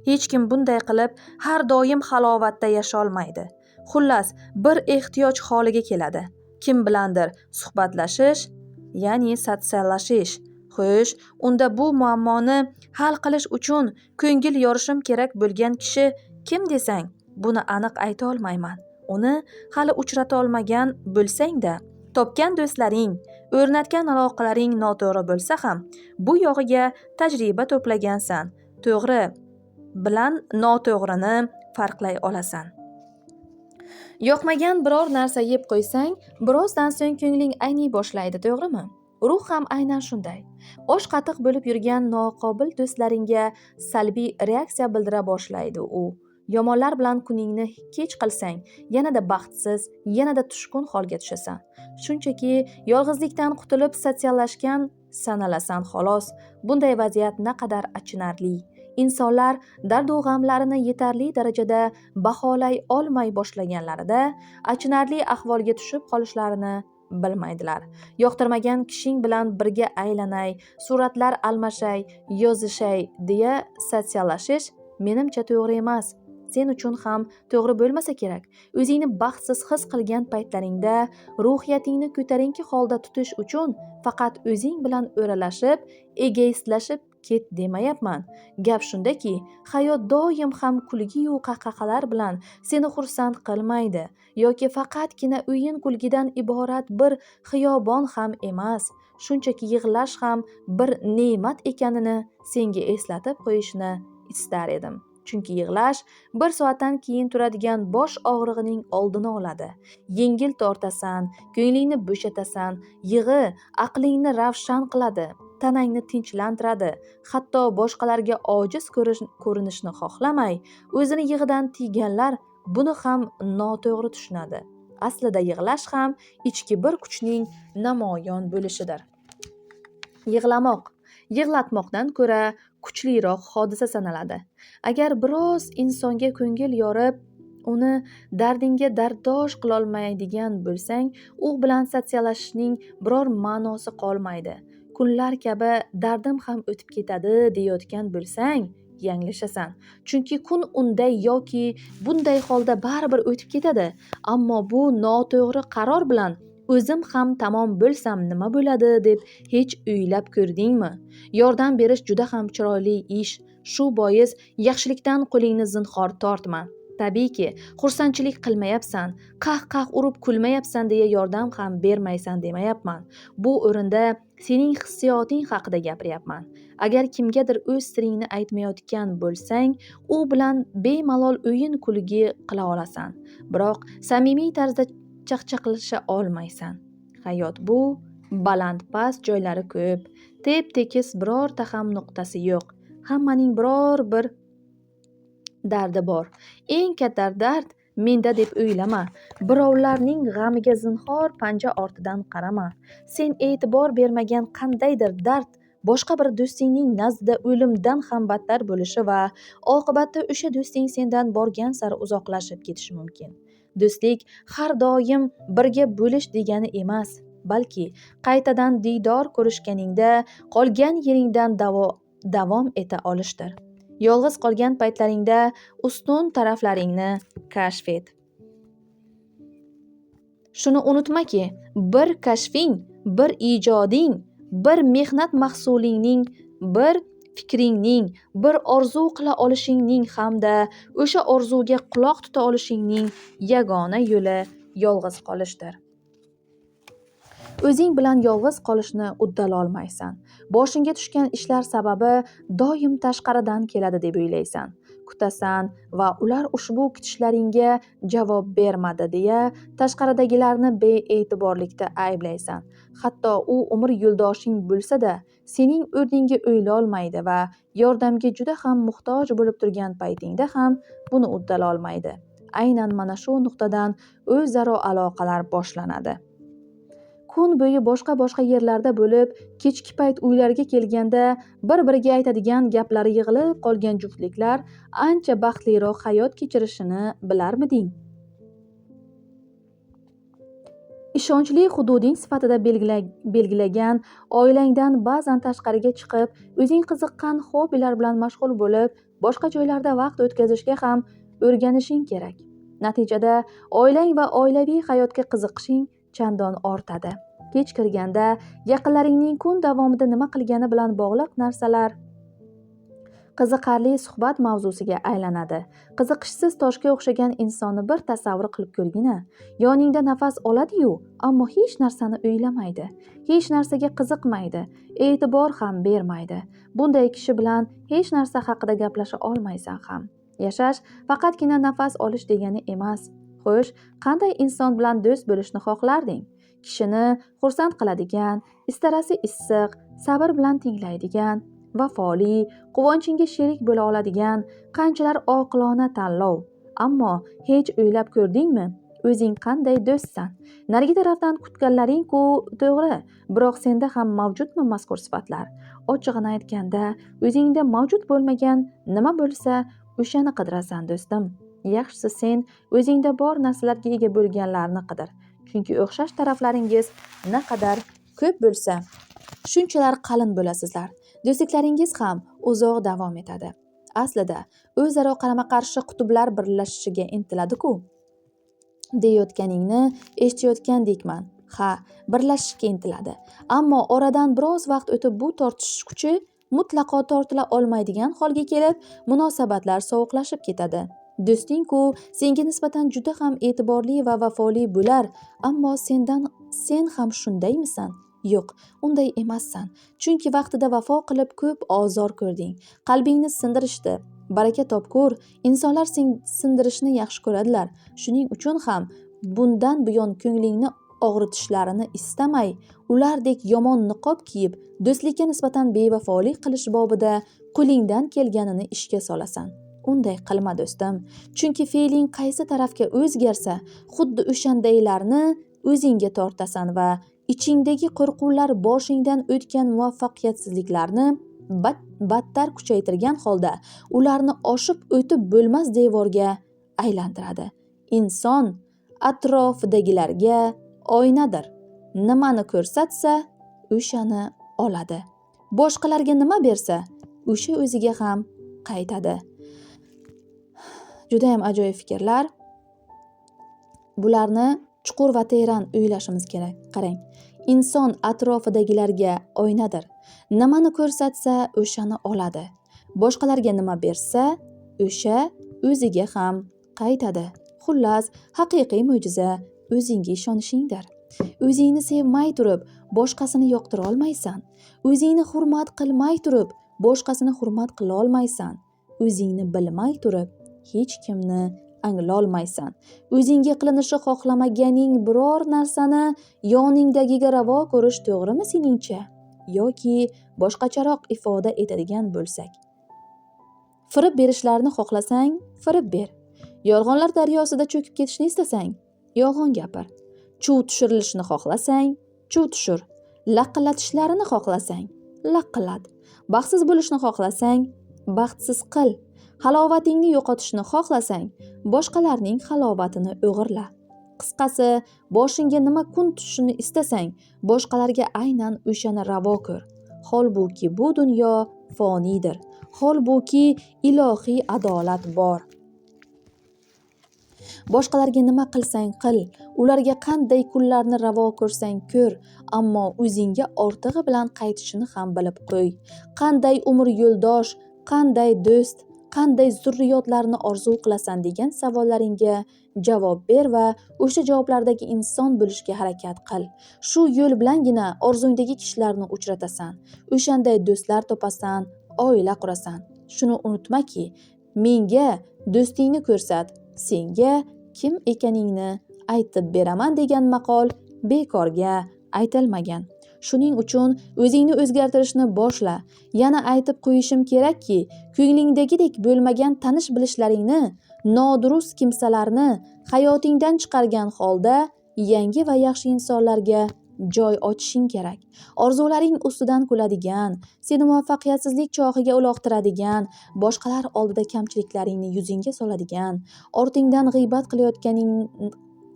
Hech kim bunday qilib har doim halovatda yasha olmaydi. Xullas, bir ehtiyoj holiga keladi. Kim bilandir suhbatlashish, ya'ni sotsiallashish Xo'sh, unda bu muammoni hal qilish uchun ko'ngil yorishim kerak bo'lgan kishi kim desang, buni aniq ayta olmayman. Uni hali uchrata olmagan bo'lsang-da, topgan do'stlaring, o'rnatgan aloqalaring noto'g'ri bo'lsa ham, bu yog'iga tajriba to'plagansan. To'g'ri bilan noto'g'rini farqlay olasan. Yoqmagan biror narsa yeb qo'ysang, birozdan so'ng ko'ngling ayniy boshlaydi, to'g'rimi? Ruh ham aynan shunday. Osh qatiq bo'lib yurgan noqobil do'stlaringga salbiy reaksiya bildira boshlaydi u. Yomonlar bilan kuningni kech qilsang, yanada baxtsiz, yanada tushkun holga tushasan. Shunchaki yolg'izlikdan qutulib sotsiallashgan sanalasan xolos. Bunday vaziyat naqadar achinarli. Insonlar dardu g'amlarini yetarli darajada baholay olmay boshlaganlarida achinarli ahvolga tushib qolishlarini bilmaydilar. Yoqtirmagan kishing bilan birga aylanay, suratlar almashay, yozishay deya sotsiallashish menimcha to'g'ri emas. Sen uchun ham to'g'ri bo'lmasa kerak. O'zingni baxtsiz his qilgan paytlaringda ruhiyatingni ko'tarinki holda tutish uchun faqat o'zing bilan o'ralashib, egoistlashib ket demayapman. Gap shundaki, hayot doim ham kulgi-yu qahqahalar bilan seni xursand qilmaydi yoki faqatgina o'yin kulgidan iborat bir xiyobon ham emas. Shunchaki yig'lash ham bir ne'mat ekanini senga eslatib qo'yishni istar edim. Chunki yig'lash bir soatdan keyin turadigan bosh og'rig'ining oldini oladi. Yengil tortasan, ko'nglingni bo'shatasan, yig'i aqlingni ravshan qiladi, tanangni tinchlantiradi. Hatto boshqalarga ojiz ko'rinishni xohlamay, o'zini yig'idan tiyganlar buni ham noto'g'ri tushunadi. Aslida yig'lash ham ichki bir kuchning namoyon bo'lishidir. Yig'lamoq yig'latmoqdan ko'ra kuchliroq hodisa sanaladi. Agar biroz insonga ko'ngil yorib, uni dardingga dardosh qilolmaydigan bo'lsang, u bilan sotsiallashishning biror ma'nosi qolmaydi. Kunlar kabi dardim ham o'tib ketadi deyotgan bo'lsang, yanglishasan. Chunki kun unday yoki bunday holda baribir o'tib ketadi. Ammo bu noto'g'ri qaror bilan o'zim ham tamom bo'lsam nima bo'ladi deb hech o'ylab ko'rdingmi? Yordam berish juda ham chiroyli ish. Shu bois yaxshilikdan qo'lingni zinhor tortma. Tabiiyki, xursandchilik qilmayapsan, qah-qah urib kulmayapsan deya yordam ham bermaysan demayapman. Bu o'rinda sening hissiyoting haqida gapiryapman. Agar kimgadir o'z siringni aytmayotgan bo'lsang, u bilan bemalol o'yin kulgi qila olasan. Biroq samimiy tarzda chaqchaqlasha olmaysan. Hayot bu baland-past joylari ko'p, tep-tekis birorta ham nuqtasi yo'q. Hammaning biror bir dardi bor. Eng katta dard menda deb o'ylama. Birovlarning g'amiga zinhor panja ortidan qarama. Sen e'tibor bermagan qandaydir dard boshqa bir do'stingning nazdida o'limdan ham battar bo'lishi va oqibatda o'sha do'sting sendan borgan sari uzoqlashib ketishi mumkin. Do'stlik har doim birga bo'lish degani emas, balki qaytadan diydor ko'rishganingda qolgan yeringdan davom eta olishdir. Yolg'iz qolgan paytlaringda ustun taraflaringni kashf et. Shuni unutmaki, bir kashfing, bir ijoding, bir mehnat mahsulingning, bir fikringning, bir orzu qila olishingning hamda o'sha orzuga quloq tuta olishingning yagona yo'li yolg'iz qolishdir. O'zing bilan yolg'iz qolishni uddalolmaysan. Boshingga tushgan ishlar sababi doim tashqaridan keladi deb o'ylaysan. Kutasan va ular ushbu kutishlaringga javob bermadi deya tashqaridagilarni bee'tiborlikda ayblaysan. Hatto u umr yo'ldoshing bo'lsa-da, sening o'rningga o'ylolmaydi va yordamga juda ham muhtoj bo'lib turgan paytingda ham buni uddalolmaydi. Aynan mana shu nuqtadan o'zaro aloqalar boshlanadi. Kun bo'yi boshqa yerlarda bo'lib, kechki payt uylariga kelganda bir-biriga aytadigan gaplari yig'ilib qolgan juftliklar ancha baxtliroq hayot kechirishini bilarmiding? Ishonchli hududing sifatida belgilagan oilangdan ba'zan tashqariga chiqib, o'zing qiziqqan hobbilar bilan mashg'ul bo'lib, boshqa joylarda vaqt o'tkazishga ham o'rganishing kerak. Natijada oilang va oilaviy hayotga qiziqishing chandon ortadi. Kech kirganda yaqinlaringning kun davomida nima qilgani bilan bog'liq narsalar qiziqarli suhbat mavzusiga aylanadi. Qiziqishsiz toshga o'xshagan insonni bir tasavvur qilib ko'rgina. Yoningda nafas oladi-yu, ammo hech narsani o'ylamaydi, hech narsaga qiziqmaydi, e'tibor ham bermaydi. Bunday kishi bilan hech narsa haqida gaplasha olmaysan ham. Yashash faqatgina nafas olish degani emas. Xo'sh, qanday inson bilan do'st bo'lishni xohlarding? Kishini xursand qiladigan, istarasi issiq, sabr bilan tinglaydigan, vafoli, quvonchingga sherik bo'la oladigan qanchalar oqilona tanlov. Ammo hech o'ylab ko'rdingmi? O'zing qanday do'stsan? Narigi tarafdan kutganlaring-ku to'g'ri, biroq senda ham mavjudmi mazkur sifatlar? Ochig'ini aytganda, o'zingda mavjud bo'lmagan nima bo'lsa, o'shani qidirasan do'stim. Yaxshisi sen o'zingda bor narsalarga ega bo'lganlarni qidir. Chunki o'xshash taraflaringiz naqadar ko'p bo'lsa, shunchalar qalin bo'lasizlar. Do'stliklaringiz ham uzoq davom etadi. Aslida o'zaro qarama-qarshi qutblar birlashishiga intiladi-ku. Deyotganingni eshitayotgandekman. Ha, birlashishga intiladi. Ammo oradan biroz vaqt o'tib bu tortishish kuchi mutlaqo tortila olmaydigan holga kelib, munosabatlar sovuqlashib ketadi. Do'sting-ku senga nisbatan juda ham e'tiborli va vafoli bo'lar, ammo sen ham shundaymisan? Yo'q, unday emassan. Chunki vaqtida vafo qilib ko'p ozor ko'rding. Qalbingni sindirishdi. Baraka topkur, insonlar sindirishni yaxshi ko'radilar. Shuning uchun ham bundan buyon ko'nglingni og'ritishlarini istamay, ulardek yomon niqob kiyib, do'stlikka nisbatan bevafolik qilish bobida qo'lingdan kelganini ishga solasan. Unday qilma do'stim. Chunki fe'ling qaysi tarafga o'zgarsa, xuddi o'shandaylarni o'zingga tortasan va ichingdagi qo'rquvlar boshingdan o'tgan muvaffaqiyatsizliklarni battar kuchaytirgan holda ularni oshib o'tib bo'lmas devorga aylantiradi. Inson atrofidagilarga oynadir. Nimani ko'rsatsa, o'shani oladi. Boshqalarga nima bersa, o'sha o'ziga ham qaytadi. Juda ham ajoyib fikrlar. Bularni chuqur va teran o'ylashimiz kerak. Qarang, inson atrofidagilarga oynadir. Nimani ko'rsatsa, o'shani oladi. Boshqalarga nima bersa, o'sha o'ziga ham qaytadi. Xullas, haqiqiy mo'jiza o'zingga ishonishingdir. O'zingni sevmay turib, boshqasini yoqtira olmaysan. O'zingni hurmat qilmay turib, boshqasini hurmat qila olmaysan. O'zingni bilmay turib, hech kimni anglolmaysan. O'zingga qilinishi xohlamaganing biror narsani yoningdagiga ravo ko'rish to'g'rimi seningcha? Yoki boshqacharoq ifoda etadigan bo'lsak. Firib berishlarini xohlasang, firib ber. Yolg'onlar daryosida cho'kib ketishni istasang, yolg'on gapir. Chuv tushirilishni xohlasang, chuv tushir. Laqillatishlarini xohlasang, laqillat. Baxtsiz bo'lishni xohlasang, baxtsiz qil. Halovatingni yo'qotishni xohlasang, boshqalarning halovatini o'g'irla. Qisqasi, boshingga nima kun tushishini istasang, boshqalarga aynan o'shani ravo ko'r. Holbuki bu dunyo foniydir. Holbuki ilohiy adolat bor. Boshqalarga nima qilsang qil, ularga qanday kunlarni ravo ko'rsang ko'r, ammo o'zingga ortig'i bilan qaytishini ham bilib qo'y. Qanday umr yo'ldosh, qanday do'st, qanday zurriyotlarni orzu qilasan degan savollaringga javob ber va o'sha javoblardagi inson bo'lishga harakat qil. Shu yo'l bilangina orzungdagi kishilarni uchratasan. O'shanday do'stlar topasan, oila qurasan. Shuni unutmaki, menga do'stingni ko'rsat, senga kim ekaningni aytib beraman degan maqol bekorga aytilmagan. Shuning uchun o'zingni o'zgartirishni boshla. Yana aytib qo'yishim kerakki, ko'nglingdagidek bo'lmagan tanish-bilishlaringni, nodurust kimsalarni hayotingdan chiqargan holda yangi va yaxshi insonlarga joy ochishing kerak. Orzularing ustidan kuladigan, seni muvaffaqiyatsizlik chohiga uloqtiradigan, boshqalar oldida kamchiliklaringni yuzingga soladigan, ortingdan g'iybat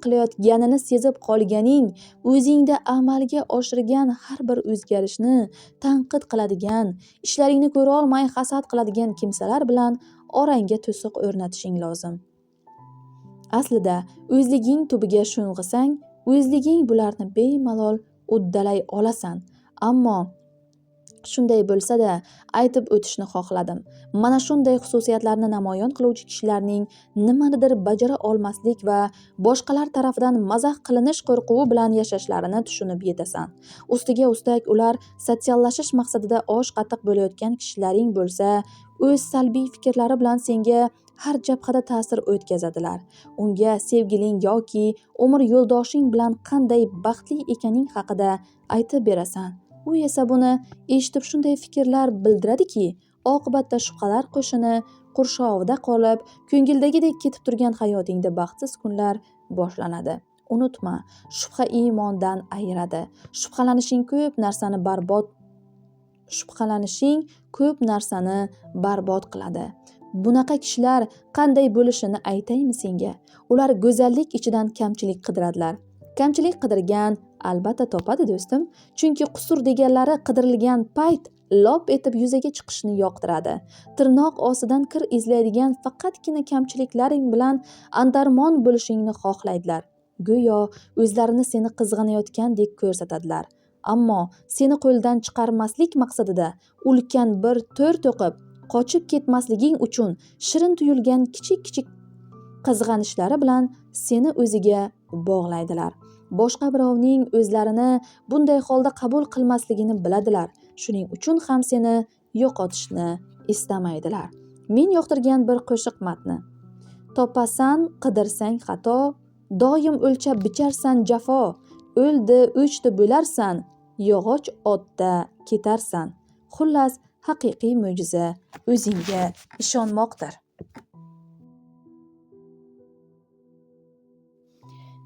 qilayotganini sezib qolganing, o'zingda amalga oshirgan har bir o'zgarishni tanqid qiladigan, ishlaringni ko'ra olmay hasad qiladigan kimsalar bilan orangga to'siq o'rnatishing lozim. Aslida o'zliging tubiga sho'ng'isang, o'zliging bularni bemalol uddalay olasan. Ammo shunday bo'lsa-da, aytib o'tishni xohladim. Mana shunday xususiyatlarni namoyon qiluvchi kishilarning nimanidir bajara olmaslik va boshqalar tarafidan mazax qilinish qo'rquvi bilan yashashlarini tushunib yetasan. Ustiga ustak ular sotsiallashish maqsadida osh-qatiq bo'layotgan kishilaring bo'lsa, o'z salbiy fikrlari bilan senga har jabhada ta'sir o'tkazadilar. Unga sevgiling yoki umr yo'ldoshing bilan qanday baxtli ekaning haqida aytib berasan. U esa buni eshitib shunday fikrlar bildiradiki, oqibatda shubhalar qo'shini qurshovida qolib, ko'ngildagidek ketib turgan hayotingda baxtsiz kunlar boshlanadi. Unutma, shubha iymondan ayiradi. Shubhalanishing ko'p narsani barbod qiladi. Bunaqa kishilar qanday bo'lishini aytaymi senga? Ular go'zallik ichidan kamchilik qidiradilar. Kamchilik qidirgan albatta topadi do'stim, chunki qusur deganlari qidirilgan payt lop etib yuzaga chiqishni yoqtiradi. Tirnoq ostidan kir izlaydigan faqatgina kamchiliklaring bilan andarmon bo'lishingni xohlaydilar. Go'yo o'zlarini seni qizg'anayotgandek ko'rsatadilar. Ammo seni qo'ldan chiqarmaslik maqsadida ulkan bir to'r to'qib, qochib ketmasliging uchun shirin tuyulgan kichik-kichik qizg'anishlari bilan seni o'ziga bog'laydilar. Boshqa birovning o'zlarini bunday holda qabul qilmasligini biladilar. Shuning uchun ham seni yo'qotishni istamaydilar. Men yoqtirgan bir qo'shiq matni. Topasan, qidirsang xato, doim o'lchab bicharsan jafo, o'ldi, o'chdi bo'larsan, yog'och otda ketarsan. Xullas, haqiqiy mo'jiza o'zingga ishonmoqdir.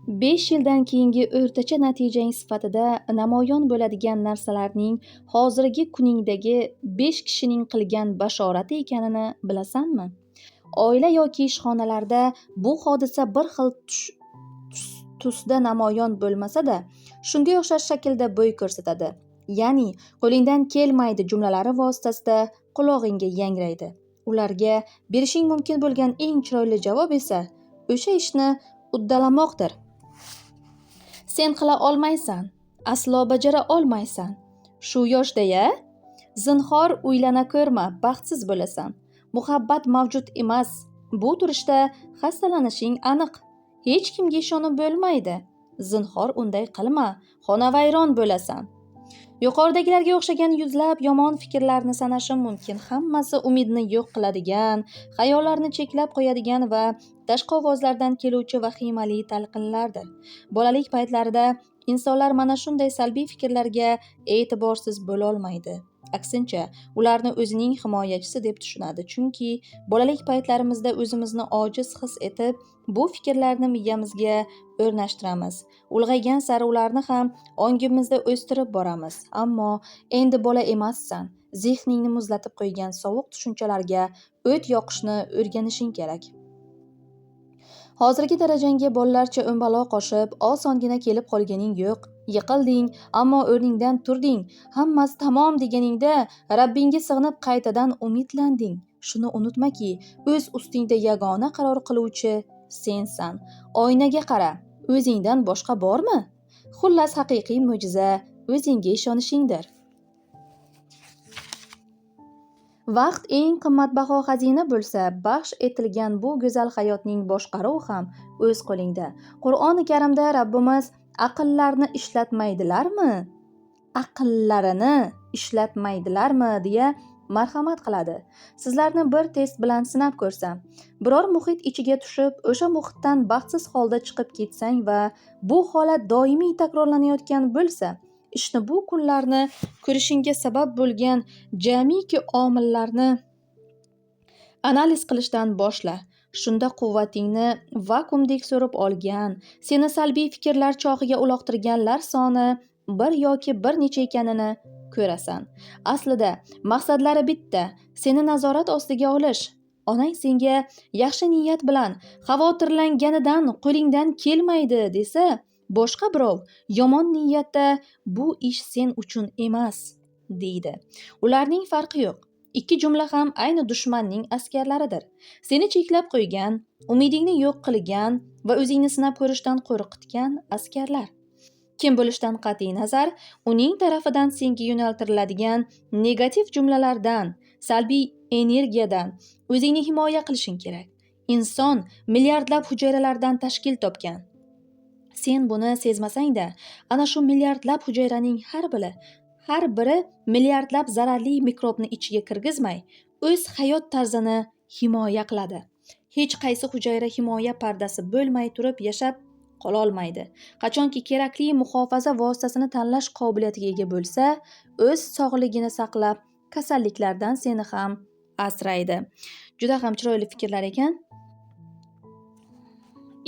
5 yildan keyingi o'rtacha natijang sifatida namoyon bo'ladigan narsalarning hozirgi kuningdagi 5 kishining qilgan bashorati ekanini bilasanmi? Oila yoki ishxonalarda bu hodisa bir xil tusda namoyon bo'lmasa-da, shunga o'xshash shaklda bo'y ko'rsatadi. Ya'ni, qo'lingdan kelmaydi jumlalari vositasida qulog'ingga yangraydi. Ularga berishing mumkin bo'lgan eng chiroyli javob esa o'sha ishni uddalamoqdir. Sen qila olmaysan, aslo bajara olmaysan. Shu yoshda-ya? Zinhor uylana ko'rma, baxtsiz bo'lasan. Muhabbat mavjud emas. Bu turishda xastalanishing aniq. Hech kimga ishonib bo'lmaydi. Zinhor unday qilma, xonavayron bo'lasan. Yuqoridagilarga o'xshagan yuzlab yomon fikrlarni sanashim mumkin. Hammasi umidni yo'q qiladigan, xayollarni cheklab qo'yadigan va tashqi ovozlardan keluvchi vahimali talqinlardir. Bolalik paytlarida insonlar mana shunday salbiy fikrlarga e'tiborsiz bo'lolmaydi. Aksincha, ularni o'zining himoyachisi deb tushunadi. Chunki bolalik paytlarimizda o'zimizni ojiz his etib, bu fikrlarni miyamizga o'rnashtiramiz. Ulg'aygan sari ularni ham ongimizda o'stirib boramiz. Ammo endi bola emassan. Zehningni muzlatib qo'ygan sovuq tushunchalarga o't yoqishni o'rganishing kerak. Hozirgi darajangga bolalarcha o'mbaloq qo'shib, osongina kelib qolganing yo'q. Yiqilding, ammo o'rningdan turding. Hammasi tamom deganingda Rabbingga sig'inib qaytadan umidlanding. Shuni unutmaki, o'z ustingda yagona qaror qiluvchi sensan. Oynaga qara, o'zingdan boshqa bormi? Xullas, haqiqiy mo'jiza o'zingga ishonishingdir. Vaqt eng qimmatbaho xazina bo'lsa, baxsh etilgan bu go'zal hayotning boshqaruvi ham o'z qo'lingda. Qur'oni Karimda Rabbimiz aqllarini ishlatmaydilarmi deya marhamat qiladi. Sizlarni bir test bilan sinab ko'rsam, biror muhit ichiga tushib, o'sha muhitdan baxtsiz holda chiqib ketsang va bu holat doimiy takrorlanayotgan bo'lsa, ishni bu kunlarni ko'rishingga sabab bo'lgan jamiki omillarni analiz qilishdan boshla. Shunda quvvatingni vakuumdek so'rib olgan, seni salbiy fikrlar chohiga uloqtirganlar soni bir yoki bir necha ekanini ko'rasan. Aslida maqsadlari bitta, seni nazorat ostiga olish. Onang senga yaxshi niyat bilan xavotirlanganidan qo'lingdan kelmaydi desa, boshqa birov yomon niyatda bu ish sen uchun emas deydi. Ularning farqi yo'q. Ikki jumla ham ayni dushmanning askarlaridir. Seni cheklab qo'ygan, umidingni yo'q qilgan va o'zingni sinab ko'rishdan qo'rqitgan askarlar. Kim bo'lishidan qat'iy nazar, uning tarafidan senga yo'naltiriladigan negativ jumlalardan, salbiy energiyadan o'zingni himoya qilishing kerak. Inson milliardlab hujayralardan tashkil topgan. Sen buni sezmasang-da, ana shu milliardlab hujayraning har biri milliardlab zararli mikrobni ichiga kirgizmay, o'z hayot tarzini himoya qiladi. Hech qaysi hujayra himoya pardasi bo'lmay turib yashab qololmaydi. Qachonki kerakli muhofaza vositasini tanlash qobiliyatiga ega bo'lsa, o'z sog'ligini saqlab, kasalliklardan seni ham asraydi. Juda ham chiroyli fikrlar ekan.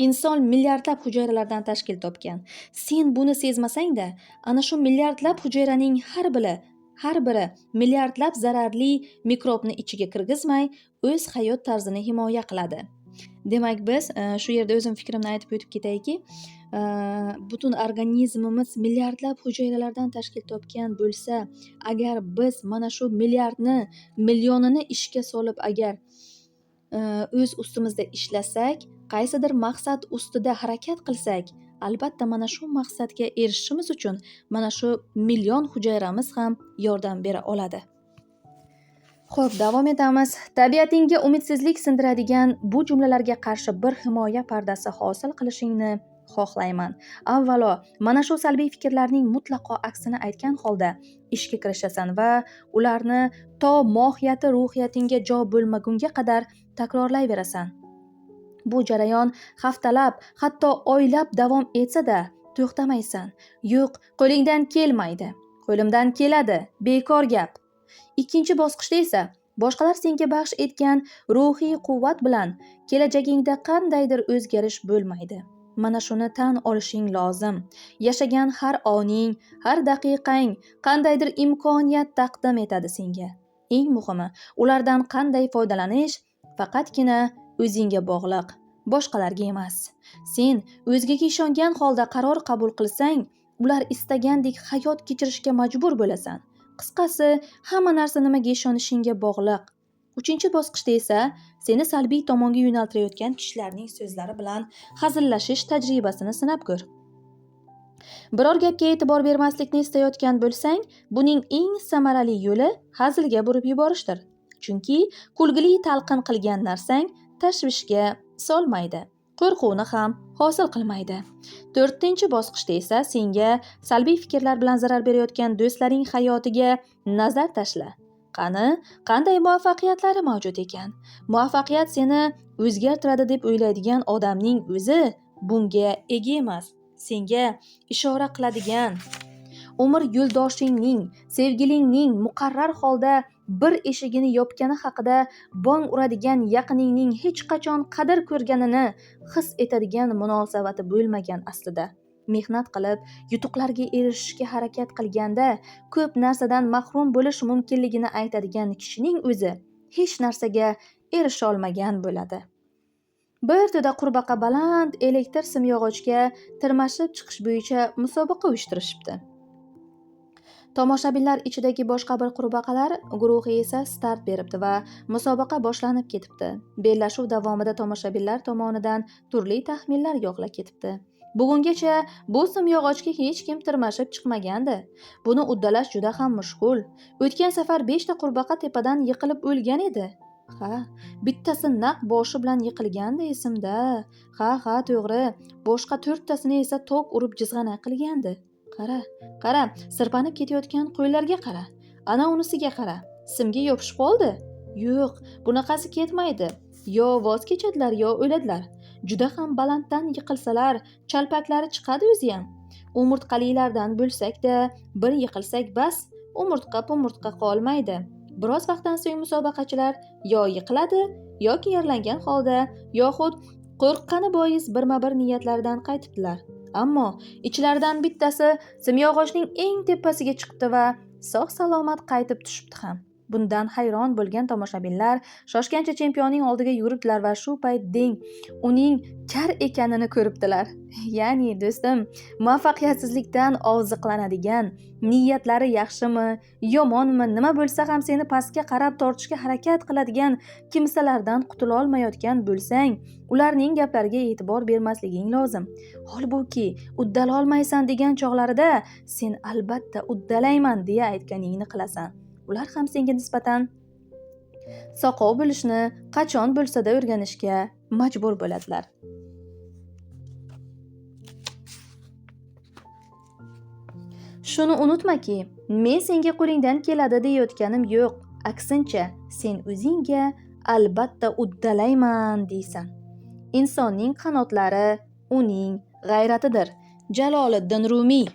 Inson milliardlab hujayralardan tashkil topgan. Sen buni sezmasang-da, ana shu milliardlab hujayraning har biri milliardlab zararli mikrobni ichiga kirgizmay, o'z hayot tarzini himoya qiladi. Demak, biz shu yerda o'zim fikrimni aytib o'tib ketayki, butun organizmimiz milliardlab hujayralardan tashkil topgan bo'lsa, agar biz mana shu millionini ishga solib, agar o'z ustimizda ishlasak, qaysidir maqsad ustida harakat qilsak, albatta mana shu maqsadga erishishimiz uchun mana shu million hujayramiz ham yordam bera oladi. Xo'p, davom etamiz. Tabiatingga umidsizlik sindiradigan bu jumlalarga qarshi bir himoya pardasi hosil qilishingni xohlayman. Avvalo, mana shu salbiy fikrlarning mutlaqo aksini aytgan holda ishga kirishasan va ularni to mohiyati ruhiyatingga jo bo'lmagunga qadar takrorlayverasan. Bu jarayon haftalab, hatto oylab davom etsa-da, to'xtamaysan. Yo'q, qo'lingdan kelmaydi. Qo'limdan keladi. Bekor gap. Ikkinchi bosqichda esa boshqalar senga baxsh etgan ruhiy quvvat bilan kelajagingda qandaydir o'zgarish bo'lmaydi. Mana shuni tan olishing lozim. Yashagan har oning, har daqiqang qandaydir imkoniyat taqdim etadi senga. Eng muhimi, ulardan qanday foydalanish faqatgina o'zingga bog'liq, boshqalarga emas. Sen o'zgaga ishongan holda qaror qabul qilsang, ular istagandek hayot kechirishga majbur bo'lasan. Qisqasi, hamma narsa nimaga ishonishingga bog'liq. Uchinchi bosqichda esa seni salbiy tomonga yo'naltirayotgan kishilarning so'zlari bilan hazillashish tajribasini sinab ko'r. Biror gapga e'tibor bermaslikni istayotgan bo'lsang, buning eng samarali yo'li hazilga burib yuborishdir. Chunki kulgili talqin qilgan narsang tashvishga solmaydi, qo'rquvni ham hosil qilmaydi. To'rtinchi bosqichda esa senga salbiy fikrlar bilan zarar berayotgan do'stlaring hayotiga nazar tashla. Qanday muvaffaqiyatlari mavjud ekan? Muvaffaqiyat seni o'zgartiradi deb o'ylaydigan odamning o'zi bunga ega emas. Senga ishora qiladigan umr yo'ldoshingning, sevgilingning muqarrar holda bir eshigini yopgani haqida bong uradigan yaqiningning hech qachon qadr ko'rganini his etadigan munosabati bo'lmagan aslida. Mehnat qilib, yutuqlarga erishishga harakat qilganda ko'p narsadan mahrum bo'lish mumkinligini aytadigan kishining o'zi hech narsaga erisha olmagan bo'ladi. Bir to'da qurbaqa baland elektr simyog'ochga tirmashib chiqish bo'yicha musobaqa uyushtirishibdi. Tomoshabinlar ichidagi boshqa bir qurbaqalar guruhi esa start beribdi va musobaqa boshlanib ketibdi. Bellashuv davomida tomoshabinlar tomonidan turli taxminlar yog'ila ketibdi. Bugungacha bu simyog'ochga hech kim tirmashib chiqmagandi. Buni uddalash juda ham mushkul. O'tgan safar 5 ta qurbaqa tepadan yiqilib o'lgan edi. Bittasi naq boshi bilan yiqilgandi esimda. Ha, to'g'ri. Boshqa 4 tasini esa tok urib jizg'ana qilgandi. Qara, sirpanib ketayotgan qo'ylarga qara. Ana unisiga qara. Simga yopishib qoldi. Yo'q, bunaqasi ketmaydi. Yo voz kechadilar, yo o'ladilar. Juda ham balanddan yiqilsalar, chalpaklari chiqadi o'zi ham. Umurtqalilardan bo'lsak-da, bir yiqilsak bas, umurtqa qolmaydi. Biroz vaqtdan so'ng musobaqachilar yo yiqiladi, yoki yaralangan holda, yoxud qo'rqqani bois birma-bir niyatlaridan qaytibdilar. Ammo ichlaridan bittasi simyog'ochning eng tepasiga chiqdi va sog' salomat qaytib tushibdi ham. Bundan hayron bo'lgan tomoshabinlar shoshgancha chempionning oldiga yuguribdilar va shu payt Deng uning kar ekanini ko'ribdilar. Ya'ni do'stim, muvaffaqiyatsizlikdan oziqlanadigan, niyatlari yaxshimi, yomonmi, nima bo'lsa ham seni pastga qarab tortishga harakat qiladigan kimsalardan qutula olmayotgan bo'lsang, ularning gaplariga e'tibor bermasliging lozim. Holbuki, uddala olmaysan degan chog'larida sen albatta uddalayman deya aytganingni qilasan. Ular ham senga nisbatan soqov bo'lishni qachon bo'lsa-da o'rganishga majbur bo'ladilar. Shuni unutmaki, men senga qo'lingdan keladi deyotganim yo'q. Aksincha, sen o'zingga albatta uddalayman deysan. Insonning qanotlari uning g'ayratidir. Jaloliddin Rumiy.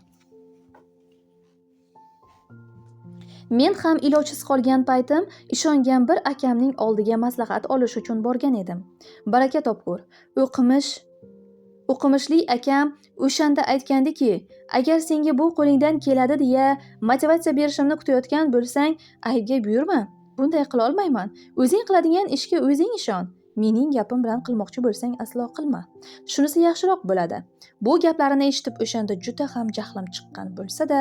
Men ham ilojsiz qolgan paytim ishongan bir akamning oldiga maslahat olish uchun borgan edim. Baraka topgur. O'qimishli akam o'shanda aytgandiki, agar senga bu qo'lingdan keladi deya motivatsiya berishimni kutayotgan bo'lsang, aybga buyurma. Bunday qila olmayman. O'zing qiladigan ishga o'zing ishon. Mening gapim bilan qilmoqchi bo'lsang aslo qilma. Shunisi yaxshiroq bo'ladi. Bu gaplarini eshitib o'shanda juda ham jahlim chiqqan bo'lsa-da,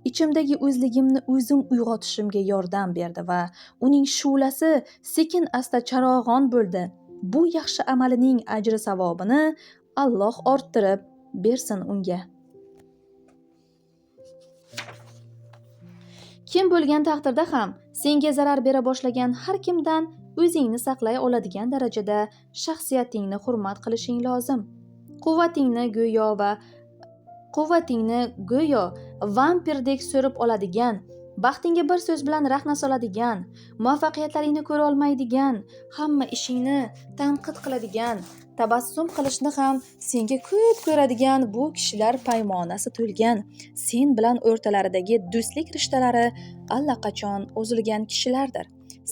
ichimdagi o'zligimni o'zim uyg'otishimga yordam berdi va uning shu'lasi sekin asta charog'on bo'ldi. Bu yaxshi amalining ajri savobini Alloh orttirib bersin unga. Kim bo'lgan taqdirda ham senga zarar bera boshlagan har kimdan o'zingni saqlay oladigan darajada shaxsiyatingni hurmat qilishing lozim. Quvvatingni go'yo vampirdek so'rib oladigan, baxtingga bir so'z bilan rahna soladigan, muvaffaqiyatlaringni ko'ra olmaydigan, hamma ishingni tanqid qiladigan, tabassum qilishni ham senga ko'p ko'radigan bu kishilar paymonasi to'lgan, sen bilan o'rtalaridagi do'stlik rishtalari allaqachon uzilgan kishilardir.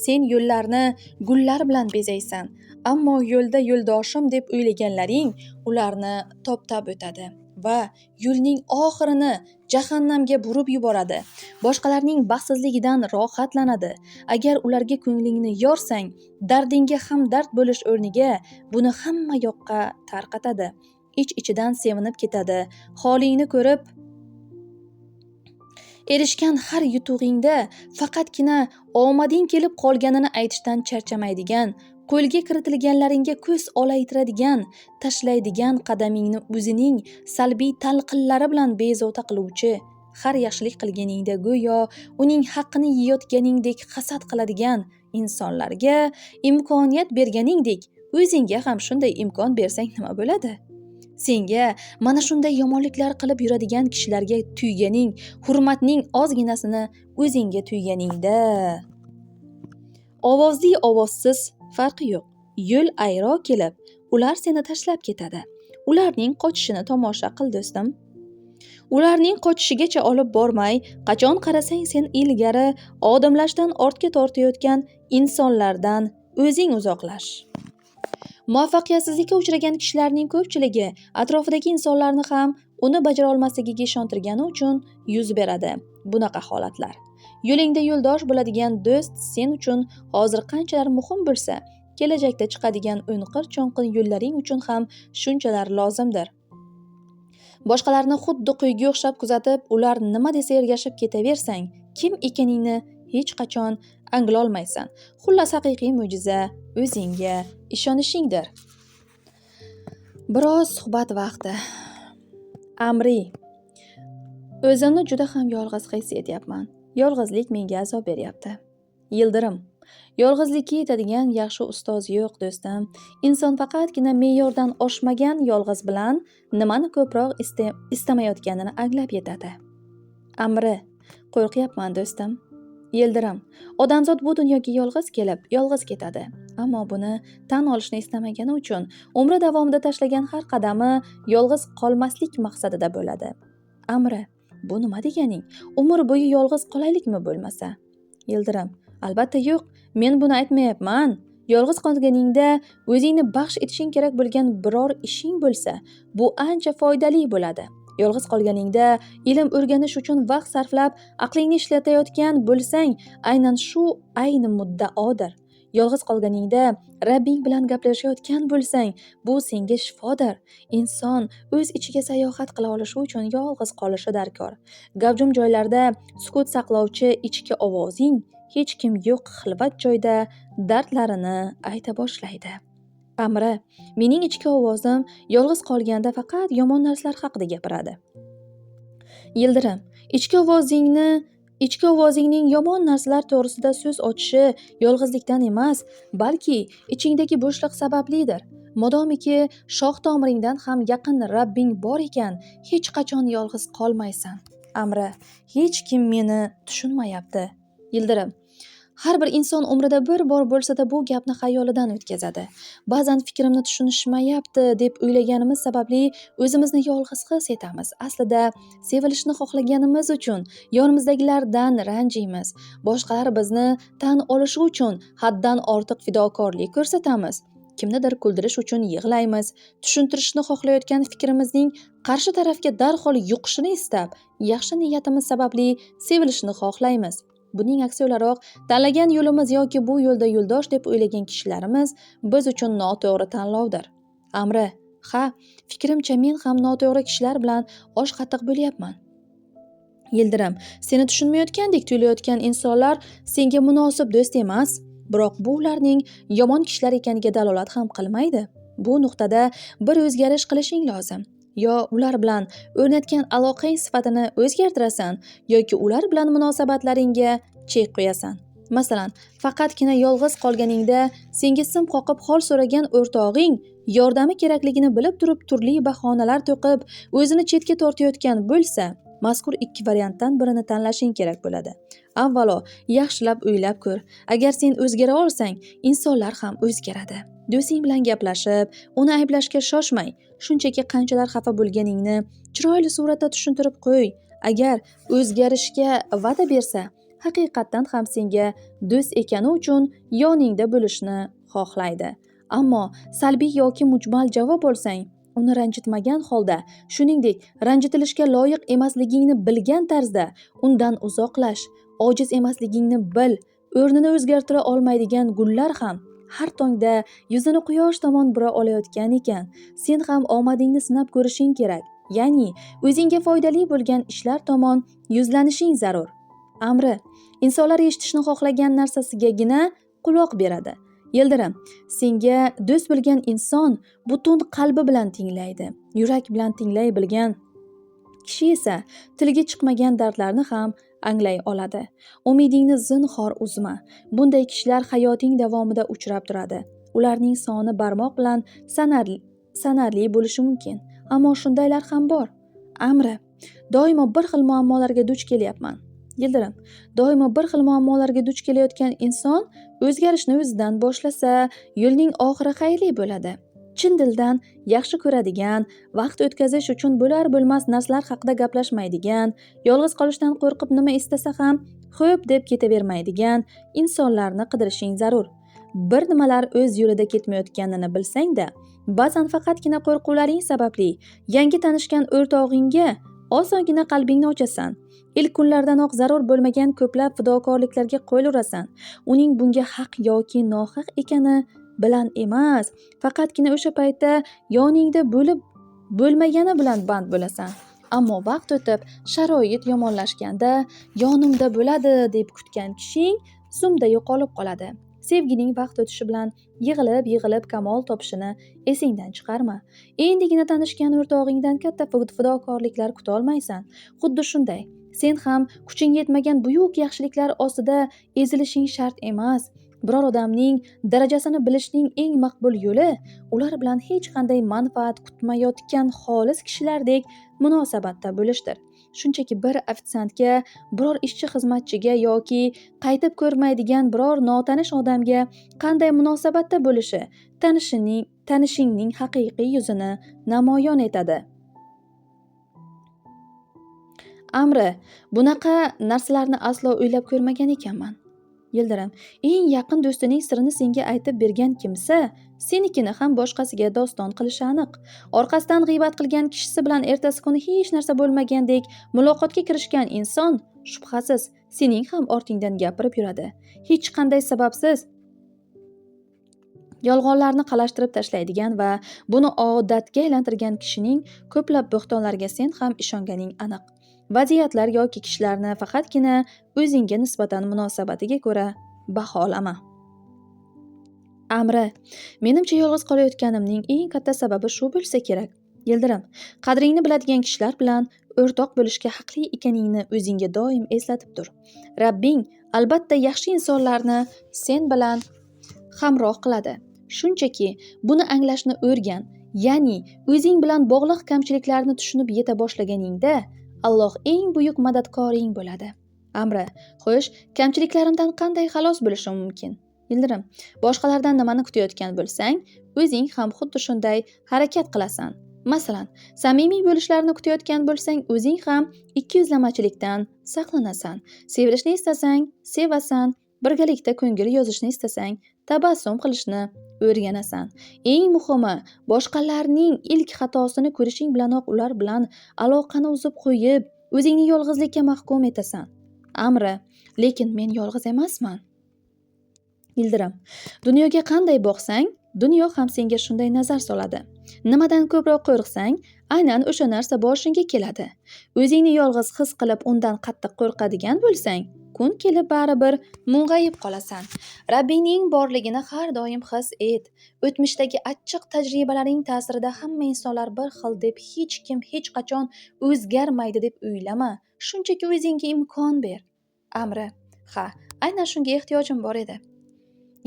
Sen yo'llarni gullar bilan bezaysan, ammo yo'lda yo'ldoshim deb o'ylaganlaring ularni toptab o'tadi va yo'lning oxirini jahannamga burib yuboradi. Boshqalarning baxtsizligidan rohatlanadi. Agar ularga ko'nglingni yorsang, dardingga ham dard bo'lish o'rniga buni hamma yoqqa tarqatadi. Ich-ichidan sevinib ketadi. Holingni ko'rib erishgan har yutug'ingda faqatgina omading kelib qolganini aytishdan charchamaydigan, qo'lga kiritilganlaringga ko'z olaytiradigan, tashlaydigan qadamingni o'zining salbiy talqinlari bilan bezovta qiluvchi, har yaxshilik qilganingda go'yo uning haqqini yeyotganingdek hasad qiladigan insonlarga imkoniyat berganingdek, o'zingga ham shunday imkon bersang nima bo'ladi? Senga mana shunday yomonliklar qilib yuradigan kishilarga tuyganing, hurmatning ozginasini o'zingga tuyganingda. Ovozli ovozsiz farqi yo'q. Yo'l ayro kelib, ular seni tashlab ketadi. Ularning qochishini tomosha qil do'stim. Ularning qochishigacha olib bormay, qachon qarasang sen ilgari odimlashdan ortga tortayotgan insonlardan o'zing uzoqlash. Muvaffaqiyatsizlikka uchragan kishilarning ko'pchiligi atrofidagi insonlarni ham uni bajara olmasligiga ishontirgani uchun yuz beradi bunaqa holatlar. Yo'lingda yo'ldosh bo'ladigan do'st sen uchun hozir qanchalar muhim bo'lsa, kelajakda chiqadigan o'nqir-cho'nqir yo'llaring uchun ham shunchalar lozimdir. Boshqalarni xuddi quyga o'xshab kuzatib, ular nima desa ergashib ketaversang, kim ekaningni hech qachon anglolmaysan. Xullas, haqiqiy mo'jiza o'zingga ishonishingdir. Biroz suhbat vaqti. Amri. O'zimni juda ham yolg'iz his etyapman. Yolg'izlik menga azob beryapti. Yildirim. Yolg'izlikka yetadigan yaxshi ustoz yo'q do'stim. Inson faqatgina me'yordan oshmagan yolg'iz bilan nimani ko'proq istamayotganini anglab yetadi. Amri. Qo'rqyapman do'stim. Yildirim. Odamzod bu dunyoga yolg'iz kelib, yolg'iz ketadi. Ammo buni tan olishni istamagani uchun umri davomida tashlagan har qadami yolg'iz qolmaslik maqsadida bo'ladi. Amri. Bu nima deganing? Umr bo'yi yolg'iz qolaylikmi bo'lmasa? Yildirim. Albatta yo'q, men buni aytmayapman. Yolg'iz qolganingda o'zingni baxsh etishing kerak bo'lgan biror ishing bo'lsa, bu ancha foydali bo'ladi. Yolg'iz qolganingda ilm o'rganish uchun vaqt sarflab aqlingni ishlatayotgan bo'lsang, aynan shu ayni muddaodir. Yolg'iz qolganingda Rabbing bilan gaplashayotgan bo'lsang, bu senga shifodir. Inson o'z ichiga sayohat qila olishi uchun yolg'iz qolishi darkor. Gavjum joylarda sukut saqlovchi ichki ovozing hech kim yo'q xilvat joyda dardlarini ayta boshlaydi. Amri, mening ichki ovozim yolg'iz qolganda faqat yomon narsalar haqida gapiradi. Yildirim, ichki ovozingning yomon narsalar to'g'risida so'z ochishi yolg'izlikdan emas, balki ichingdagi bo'shliq sabablidir. Modomiki shoh tomiringdan ham yaqin Rabbing bor ekan, hech qachon yolg'iz qolmaysan. Amri, hech kim meni tushunmayapti. Yildirim, har bir inson umrida bir bor bo'lsa-da bu gapni xayolidan o'tkazadi. Ba'zan fikrimni tushunishmayapti deb o'ylaganimiz sababli o'zimizni yolg'iz his etamiz. Aslida sevilishni xohlaganimiz uchun yonimizdagilardan ranjiymiz. Boshqalar bizni tan olishi uchun haddan ortiq fidokorlik ko'rsatamiz. Kimnidir kuldirish uchun yig'laymiz. Tushuntirishni xohlayotgan fikrimizning qarshi tarafga darhol yuqishini istab, yaxshi niyatimiz sababli sevilishni xohlaymiz. Buning aksi o'laroq tanlagan yo'limiz yoki bu yo'lda yo'ldosh deb o'ylagan kishilarimiz biz uchun noto'g'ri tanlovdir. Amri, ha, fikrimcha men ham noto'g'ri kishilar bilan osh qattiq bo'lyapman. Yildirim, seni tushunmayotgandek tuyulayotgan insonlar senga munosib do'st emas, biroq bu ularning yomon kishilar ekaniga dalolat ham qilmaydi. Bu nuqtada bir o'zgarish qilishing lozim. Yo ular bilan o'rnatgan aloqang sifatini o'zgartirasan, yoki ular bilan munosabatlaringga chek qo'yasan. Masalan, faqatgina yolg'iz qolganingda senga sim qoqib hol so'ragan o'rtog'ing yordami kerakligini bilib turib turli bahonalar to'qib o'zini chetga tortayotgan bo'lsa, mazkur ikki variantdan birini tanlashing kerak bo'ladi. Avvalo, yaxshilab o'ylab ko'r. Agar sen o'zgara olsang, insonlar ham o'zgaradi. Do'sting bilan gaplashib, uni ayblashga shoshmay, shunchaki qanchalar xafa bo'lganingni chiroyli suratda tushuntirib qo'y. Agar o'zgarishga va'da bersa, haqiqatdan ham senga do'st ekani uchun yoningda bo'lishni xohlaydi. Ammo salbiy yoki mujmal javob olsang, uni ranjitmagan holda, shuningdek, ranjitilishga loyiq emasligingni bilgan tarzda undan uzoqlash, ojiz emasligingni bil. O'rnini o'zgartira olmaydigan gullar ham har tongda yuzini quyosh tomon bura olayotgan ekan, sen ham omadingni sinab ko'rishing kerak. Ya'ni, o'zingga foydali bo'lgan ishlar tomon yuzlanishing zarur. Amri, insonlar eshitishni xohlagan narsasigagina quloq beradi. Yildirim, senga do'st bilgan inson butun qalbi bilan tinglaydi. Yurak bilan tinglay bilgan kishi esa tilga chiqmagan dardlarni ham anglay oladi. Umidingni zinhor uzma. Bunday kishilar hayoting davomida uchrab turadi. Ularning soni barmoq bilan sanarli bo'lishi mumkin, ammo shundaylar ham bor. Amri, doimo bir xil muammolarga duch kelyapman. Yildirim, doimo bir xil muammolarga duch kelayotgan inson o'zgarishni o'zidan boshlasa, yo'lning oxiri xayrli bo'ladi. Chin dildan yaxshi ko'radigan, vaqt o'tkazish uchun bo'lar bo'lmas narsalar haqida gaplashmaydigan, yolg'iz qolishdan qo'rqib nima istasa ham xo'p deb ketavermaydigan insonlarni qidirishing zarur. Bir nimalar o'z yo'lida ketmayotganini bilsang-da, ba'zan faqatgina qo'rquvlaring sababli yangi tanishgan o'rtog'ingga osongina qalbingni ochasan. Ilk kunlardanoq zarur bo'lmagan ko'plab fidokorliklarga qo'l urasan. Uning bunga haq yoki nohaq ekani bilan emas, faqatgina o'sha paytda yoningda bo'lmagani bilan band bo'lasan. Ammo vaqt o'tib, sharoit yomonlashganda yonimda bo'ladi deb kutgan kishing zumda yo'qolib qoladi. Sevgining vaqt o'tishi bilan yig'ilib kamol topishini esingdan chiqarma. Endigina tanishgan o'rtog'ingdan katta fidokorliklar kuta olmaysan. Xuddi shunday, sen ham kuching yetmagan buyuk yaxshiliklar ostida ezilishing shart emas. Biror odamning darajasini bilishning eng maqbul yo'li ular bilan hech qanday manfaat kutmayotgan xolis kishilardek munosabatda bo'lishdir. Shunchaki bir ofitsiantga, biror ishchi xizmatchiga yoki qaytib ko'rmaydigan biror notanish odamga qanday munosabatda bo'lishi tanishingning haqiqiy yuzini namoyon etadi. Amri, bunaqa narsalarni aslo o'ylab ko'rmagan ekanman. Yildirim, eng yaqin do'stining sirini senga aytib bergan kimsa, senikini ham boshqasiga doston qilishi aniq. Orqasidan g'iybat qilgan kishisi bilan ertasi kuni hech narsa bo'lmagandek muloqotga kirishgan inson, shubhasiz, sening ham ortingdan gapirib yuradi. Hech qanday sababsiz yolg'onlarni qalashtirib tashlaydigan va buni odatga aylantirgan kishining ko'plab bo'xtonlariga sen ham ishonganing aniq. Vaziyatlar yoki kishilarni faqatgina o'zingga nisbatan munosabatiga ko'ra baholama. Amri, menimcha yolg'iz qolayotganimning eng katta sababi shu bo'lsa kerak. Yildirim, qadringni biladigan kishilar bilan o'rtoq bo'lishga haqli ekaningni o'zingga doim eslatib tur. Rabbing albatta yaxshi insonlarni sen bilan hamroh qiladi. Shunchaki buni anglashni o'rgan. Ya'ni o'zing bilan bog'liq kamchiliklarni tushunib yeta boshlaganingda Alloh eng buyuk madadkoring bo'ladi. Amri, xo'sh, kamchiliklarimdan qanday xalos bo'lishim mumkin? Yildirim, boshqalardan nimani kutayotgan bo'lsang, o'zing ham xuddi shunday harakat qilasan. Masalan, samimiy bo'lishlarni kutayotgan bo'lsang, o'zing ham ikkiyuzlamachilikdan saqlanasan. Sevilishni istasang, sevasan. Birgalikda ko'ngil yozishni istasang, tabassum qilishni o'rganasan. Eng muhimi, boshqalarning ilk xatosini ko'rishing bilanoq ular bilan aloqani uzib qo'yib, o'zingni yolg'izlikka mahkum etasan. Amri, lekin men yolg'iz emasman. Yildirim, dunyoga qanday boqsang, dunyo ham senga shunday nazar soladi. Nimadan ko'proq qo'rqsang, aynan o'sha narsa boshingga keladi. O'zingni yolg'iz his qilib undan qattiq qo'rqadigan bo'lsang, kun kelib baribir mung'ayib qolasan. Rabbingning borligini har doim his et. O'tmishdagi achchiq tajribalaring ta'sirida hamma insonlar bir xil deb hech kim hech qachon o'zgarmaydi deb o'ylama. Shunchaki o'zingga imkon ber. Amri, ha, aynan shunga ehtiyojim bor edi.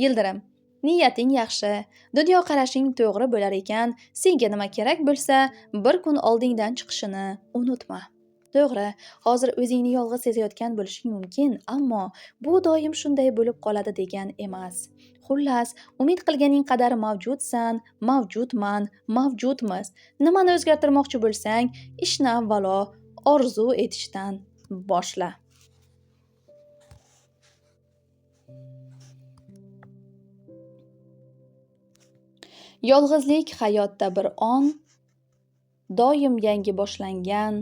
Yildirim, niyating yaxshi, dunyoqarashing to'g'ri bo'lar ekan, senga nima kerak bo'lsa, bir kun oldingdan chiqishini unutma. To'g'ri, hozir o'zingni yolg'iz sezayotgan bo'lishing mumkin, ammo bu doim shunday bo'lib qoladi degan emas. Xullas, umid qilganing qadar mavjudsan, mavjudman, mavjudmiz. Nimani o'zgartirmoqchi bo'lsang, ishni avvalo orzu etishdan boshla. Yolg'izlik hayotda bir on, doim yangi boshlangan,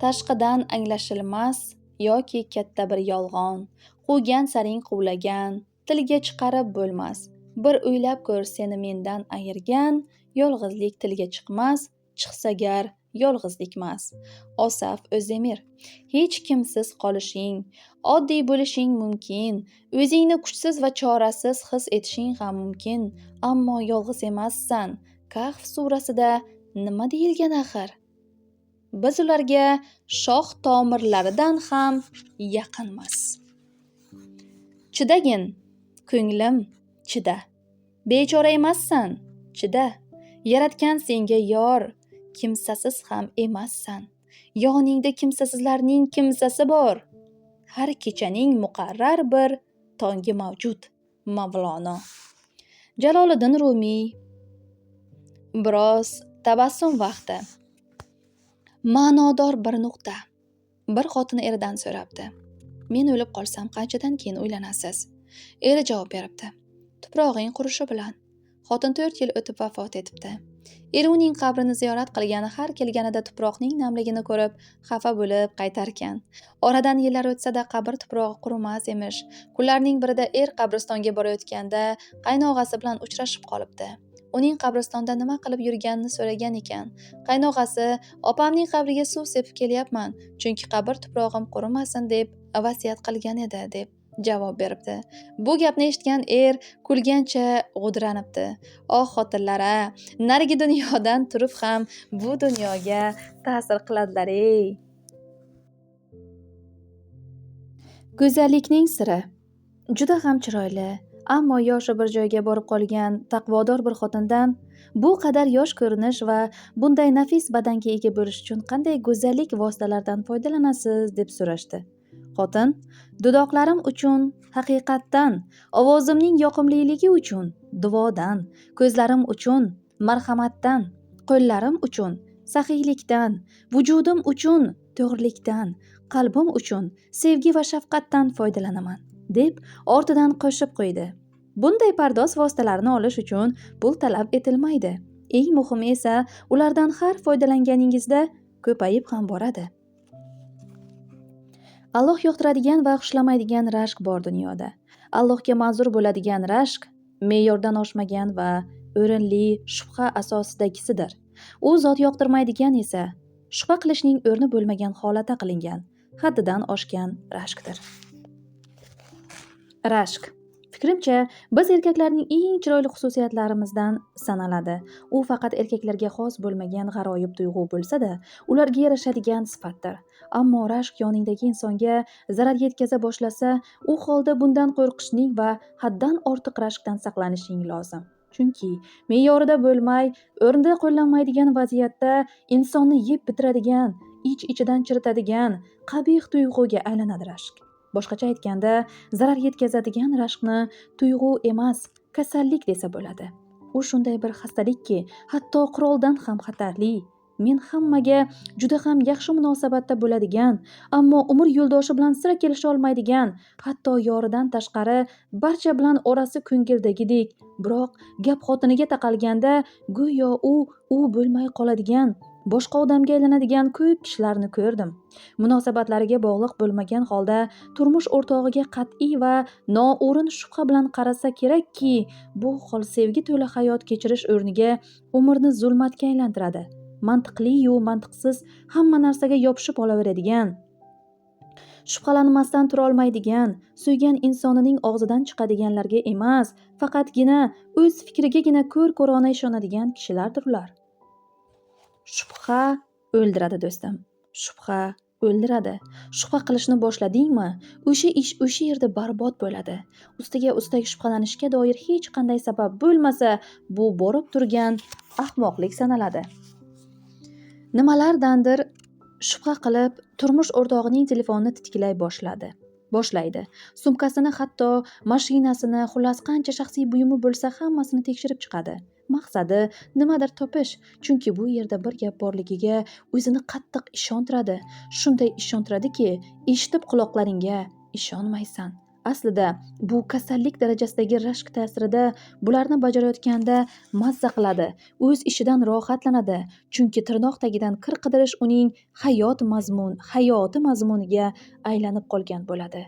tashqidan anglashilmas yoki katta bir yolg'on, quvgan saring quvlagan, tilga chiqarib bo'lmas. Bir o'ylab ko'r seni mendan ayirgan, yolg'izlik tilga chiqmas, chiqsa gar yolg'izlikmas. Osaf O'zdemir. Hech kimsiz qolishing, oddiy bo'lishing mumkin, o'zingni kuchsiz va chorasiz his etishing ham mumkin, ammo yolg'iz emassan. Kahf surasida nima deyilgan axir? Biz ularga shoh tomirlaridan ham yaqinmiz. Chidagin, ko'nglim, chida. Bechora emassan, chida. Yaratgan senga yor, kimsasiz ham emassan. Yoningda kimsasizlarning kimsasi bor. Har kechaning muqarrar bir tongi mavjud. Mavlono. Jaloliddin Rumiy. Biroz tabassum vaqti. Ma'nodor bir nuqta. Bir xotin eridan so'rabdi. Men o'lib qolsam qanchadan keyin uylanasiz? Eri javob beribdi. Tuprog'ing qurishi bilan. Xotin 4 yil o'tib vafot etibdi. Eri uning qabrini ziyorat qilgani har kelganida tuproqning namligini ko'rib, xafa bo'lib qaytarkan. Oradan yillar o'tsa-da qabr tuprog'i qurimas emish. Kunlarning birida er qabristonga borayotganda qaynog'asi bilan uchrashib qolibdi. Uning qabristonda nima qilib yurganini so'ragan ekan. Qaynog'asi, opamning qabriga suv sepib kelyapman, chunki qabr tuprog'im qurimasin deb vasiyat qilgan edi, deb javob beribdi. Bu gapni eshitgan er kulgancha g'udranibdi. Oh xotinlar-a, narigi dunyodan turib ham bu dunyoga ta'sir qiladilar-ey. Go'zallikning siri. Juda ham chiroyli, ammo yoshi bir joyga borib qolgan taqvodor bir xotindan bu qadar yosh ko'rinish va bunday nafis badanga ega bo'lish uchun qanday go'zallik vositalaridan foydalanasiz deb so'rashdi. Xotin, dudoqlarim uchun, haqiqatdan, ovozimning yoqimliligi uchun, duodan, ko'zlarim uchun, marhamatdan, qo'llarim uchun, saxiylikdan, vujudim uchun, to'g'rilikdan, qalbim uchun, sevgi va shafqatdan foydalanaman. deb ortidan qo'shib qo'ydi. Bunday pardoz vositalarini olish uchun pul talab etilmaydi. Eng muhimi esa ulardan har foydalanganingizda ko'payib ham boradi. Alloh yoqtiradigan va xushlamaydigan rashk bor dunyoda. Allohga manzur bo'ladigan rashk me'yordan oshmagan va o'rinli shubha asosidagisidir. U zot yoqtirmaydigan esa shubha qilishning o'rni bo'lmagan holatda qilingan, haddidan oshgan rashkdir. Rashk. Fikrimcha, biz erkaklarning eng chiroyli xususiyatlarimizdan sanaladi. U faqat erkaklarga xos bo'lmagan g'aroyib tuyg'u bo'lsa-da, ularga yarashadigan sifatdir. Ammo rashk yoningdagi insonga zarar yetkaza boshlasa, u holda bundan qo'rqishning va haddan ortiq rashkdan saqlanishing lozim. Chunki me'yorida bo'lmay, o'rnida qo'llanmaydigan vaziyatda insonni yeb bitiradigan, ich-ichidan chiritadigan qabih tuyg'uga aylanadi rashk. Boshqacha aytganda, zarar yetkazadigan rashkni tuyg'u emas, kasallik desa bo'ladi. U shunday bir xastalikki, hatto quroldan ham xatarli. Men hammaga juda ham yaxshi munosabatda bo'ladigan, ammo umr yo'ldoshi bilan sira kelisha olmaydigan, hatto yoridan tashqari barcha bilan orasi ko'ngildagidek, biroq gap xotiniga taqalganda go'yo u bo'lmay qoladigan, boshqa odamga aylanadigan ko'p kishilarni ko'rdim. Munosabatlariga bog'liq bo'lmagan holda turmush o'rtog'iga qat'iy va noo'rin shubha bilan qarasa kerakki, bu hol sevgi to'la hayot kechirish o'rniga umrni zulmatga aylantiradi. Mantiqli-yu mantiqsiz hamma narsaga yopishib olaveradigan, shubhalanmasdan tura olmaydigan, suygan insonining og'zidan chiqadiganlarga emas, faqatgina o'z fikrigagina ko'r-ko'rona ishonadigan kishilardir ular. Shubha o'ldiradi do'stim. Shubha o'ldiradi. Shubha qilishni boshladingmi, o'sha ish o'sha yerda barbod bo'ladi. Ustiga ustak shubhalanishga doir hech qanday sabab bo'lmasa, bu borib turgan ahmoqlik sanaladi. Nimalardandir shubha qilib, turmush o'rtog'ining telefonini titiklay boshlaydi. Sumkasini, hatto mashinasini, xullas qancha shaxsiy buyumi bo'lsa hammasini tekshirib chiqadi. Maqsadi nimadir topish, chunki bu yerda bir gap borligiga o'zini qattiq ishontiradi. Shunday ishontiradiki, eshitib quloqlaringga ishonmaysan. Aslida bu kasallik darajasidagi rashk ta'sirida bularni bajarayotganda mazza qiladi, o'z ishidan rohatlanadi, chunki tirnoq tagidan kir qidirish uning hayoti mazmuniga aylanib qolgan bo'ladi.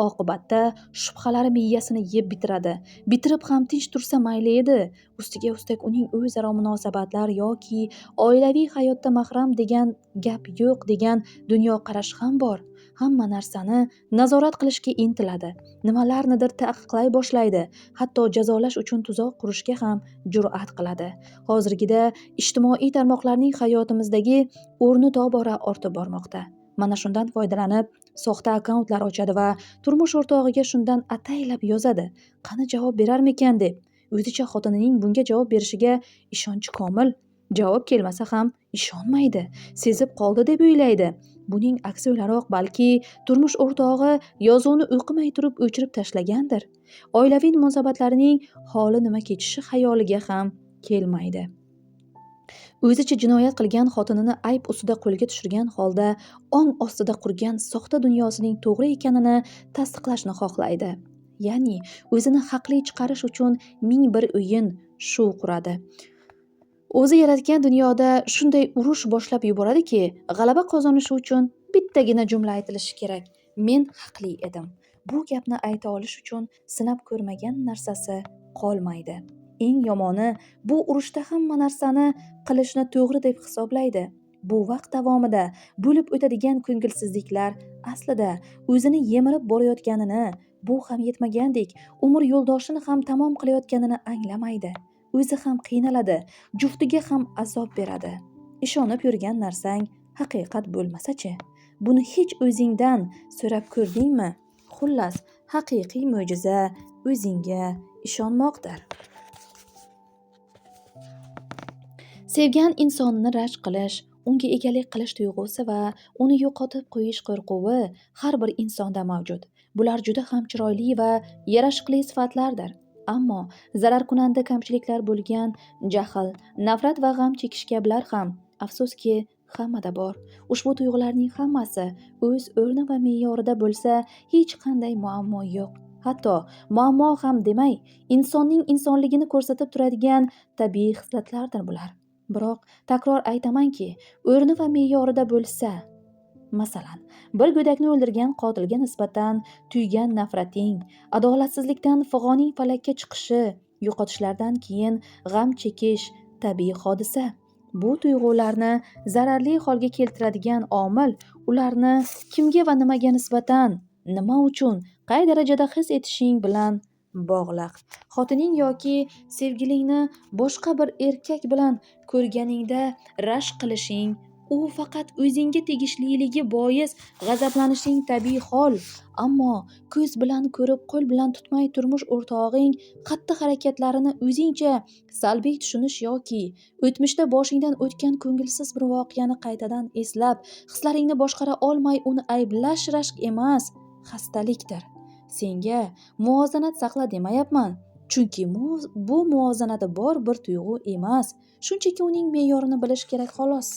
Oqibatda shubhalari miyasini yeb bitiradi. Bitirib ham tinch tursa mayli edi. Ustiga ustak uning o'zaro munosabatlar yoki oilaviy hayotda mahram degan gap yo'q degan dunyoqarash ham bor. Hamma narsani nazorat qilishga intiladi. Nimalarnidir taqiqlay boshlaydi. Hatto jazolash uchun tuzoq qurishga ham jur'at qiladi. Hozirgida ijtimoiy tarmoqlarning hayotimizdagi o'rni tobora ortib bormoqda. Mana shundan foydalanib, soxta akkauntlar ochadi va turmush o'rtog'iga shundan ataylab yozadi. Qani javob berarmikan deb. O'zicha xotinining bunga javob berishiga ishonchi komil. Javob kelmasa ham ishonmaydi. Sezib qoldi deb o'ylaydi. Buning aksi o'laroq balki turmush o'rtog'i yozuvni o'qimay turib o'chirib tashlagandir. Oilaviy munosabatlarining holi nima kechishi xayoliga ham kelmaydi. O'zicha jinoyat qilgan xotinini ayb ustida qo'lga tushirgan holda ong ostida qurgan soxta dunyosining to'g'ri ekanini tasdiqlashni xohlaydi. Ya'ni o'zini haqli chiqarish uchun ming bir o'yin shu quradi. O'zi yaratgan dunyoda shunday urush boshlab yuboradiki, g'alaba qozonishi uchun bittagina jumla aytilishi kerak. Men haqli edim. Bu gapni ayta olish uchun sinab ko'rmagan narsasi qolmaydi. Eng yomoni, bu urushda hamma narsani qilishni to'g'ri deb hisoblaydi. Bu vaqt davomida bo'lib o'tadigan ko'ngilsizliklar aslida o'zini yemirib borayotganini, bu ham yetmagandek, umr yo'ldoshini ham tamom qilayotganini anglamaydi. O'zi ham qiynaladi, juftiga ham azob beradi. Ishonib yurgan narsang haqiqat bo'lmasa-chi? Buni hech o'zingdan so'rab ko'rdingmi? Xullas, haqiqiy mo'jiza o'zingga ishonmoqdir. Sevgan insonni rashk qilish, unga egalik qilish tuyg'usi va uni yo'qotib qo'yish qo'rquvi har bir insonda mavjud. Bular juda ham chiroyli va yarashiqli sifatlardir. Ammo zararkunanda kamchiliklar bo'lgan jahl, nafrat va g'am chekish kabilar ham afsuski hammada bor. Ushbu tuyg'ularning hammasi o'z o'rni va me'yorida bo'lsa, hech qanday muammo yo'q. Hatto muammo ham demay, insonning insonligini ko'rsatib turadigan tabiiy xislatlardir bular. Biroq takror aytamanki, o'rni va me'yorida bo'lsa, masalan, bir go'dakni o'ldirgan qotilga nisbatan tuygan nafrating, adolatsizlikdan fig'oning falakka chiqishi, yo'qotishlardan keyin g'am chekish tabiiy hodisa. Bu tuyg'ularni zararli holga keltiradigan omil ularni kimga va nimaga nisbatan, nima uchun, qay darajada his etishing bilan bog'liq. Xotining yoki sevgilingni boshqa bir erkak bilan ko'rganingda rashk qilishing, u faqat o'zingga tegishliligi bois g'azablanishing tabiiy hol. Ammo ko'z bilan ko'rib, qo'l bilan tutmay turmush o'rtog'ing xatti harakatlarini o'zingcha salbiy tushunish yoki o'tmishda boshingdan o'tgan ko'ngilsiz bir voqeani qaytadan eslab, hislaringni boshqara olmay uni ayblash rashk emas, xastalikdir. Senga muvozanat saqla demayapman, chunki bu muvozanati bor bir tuyg'u emas, shunchaki uning me'yorini bilish kerak xolos.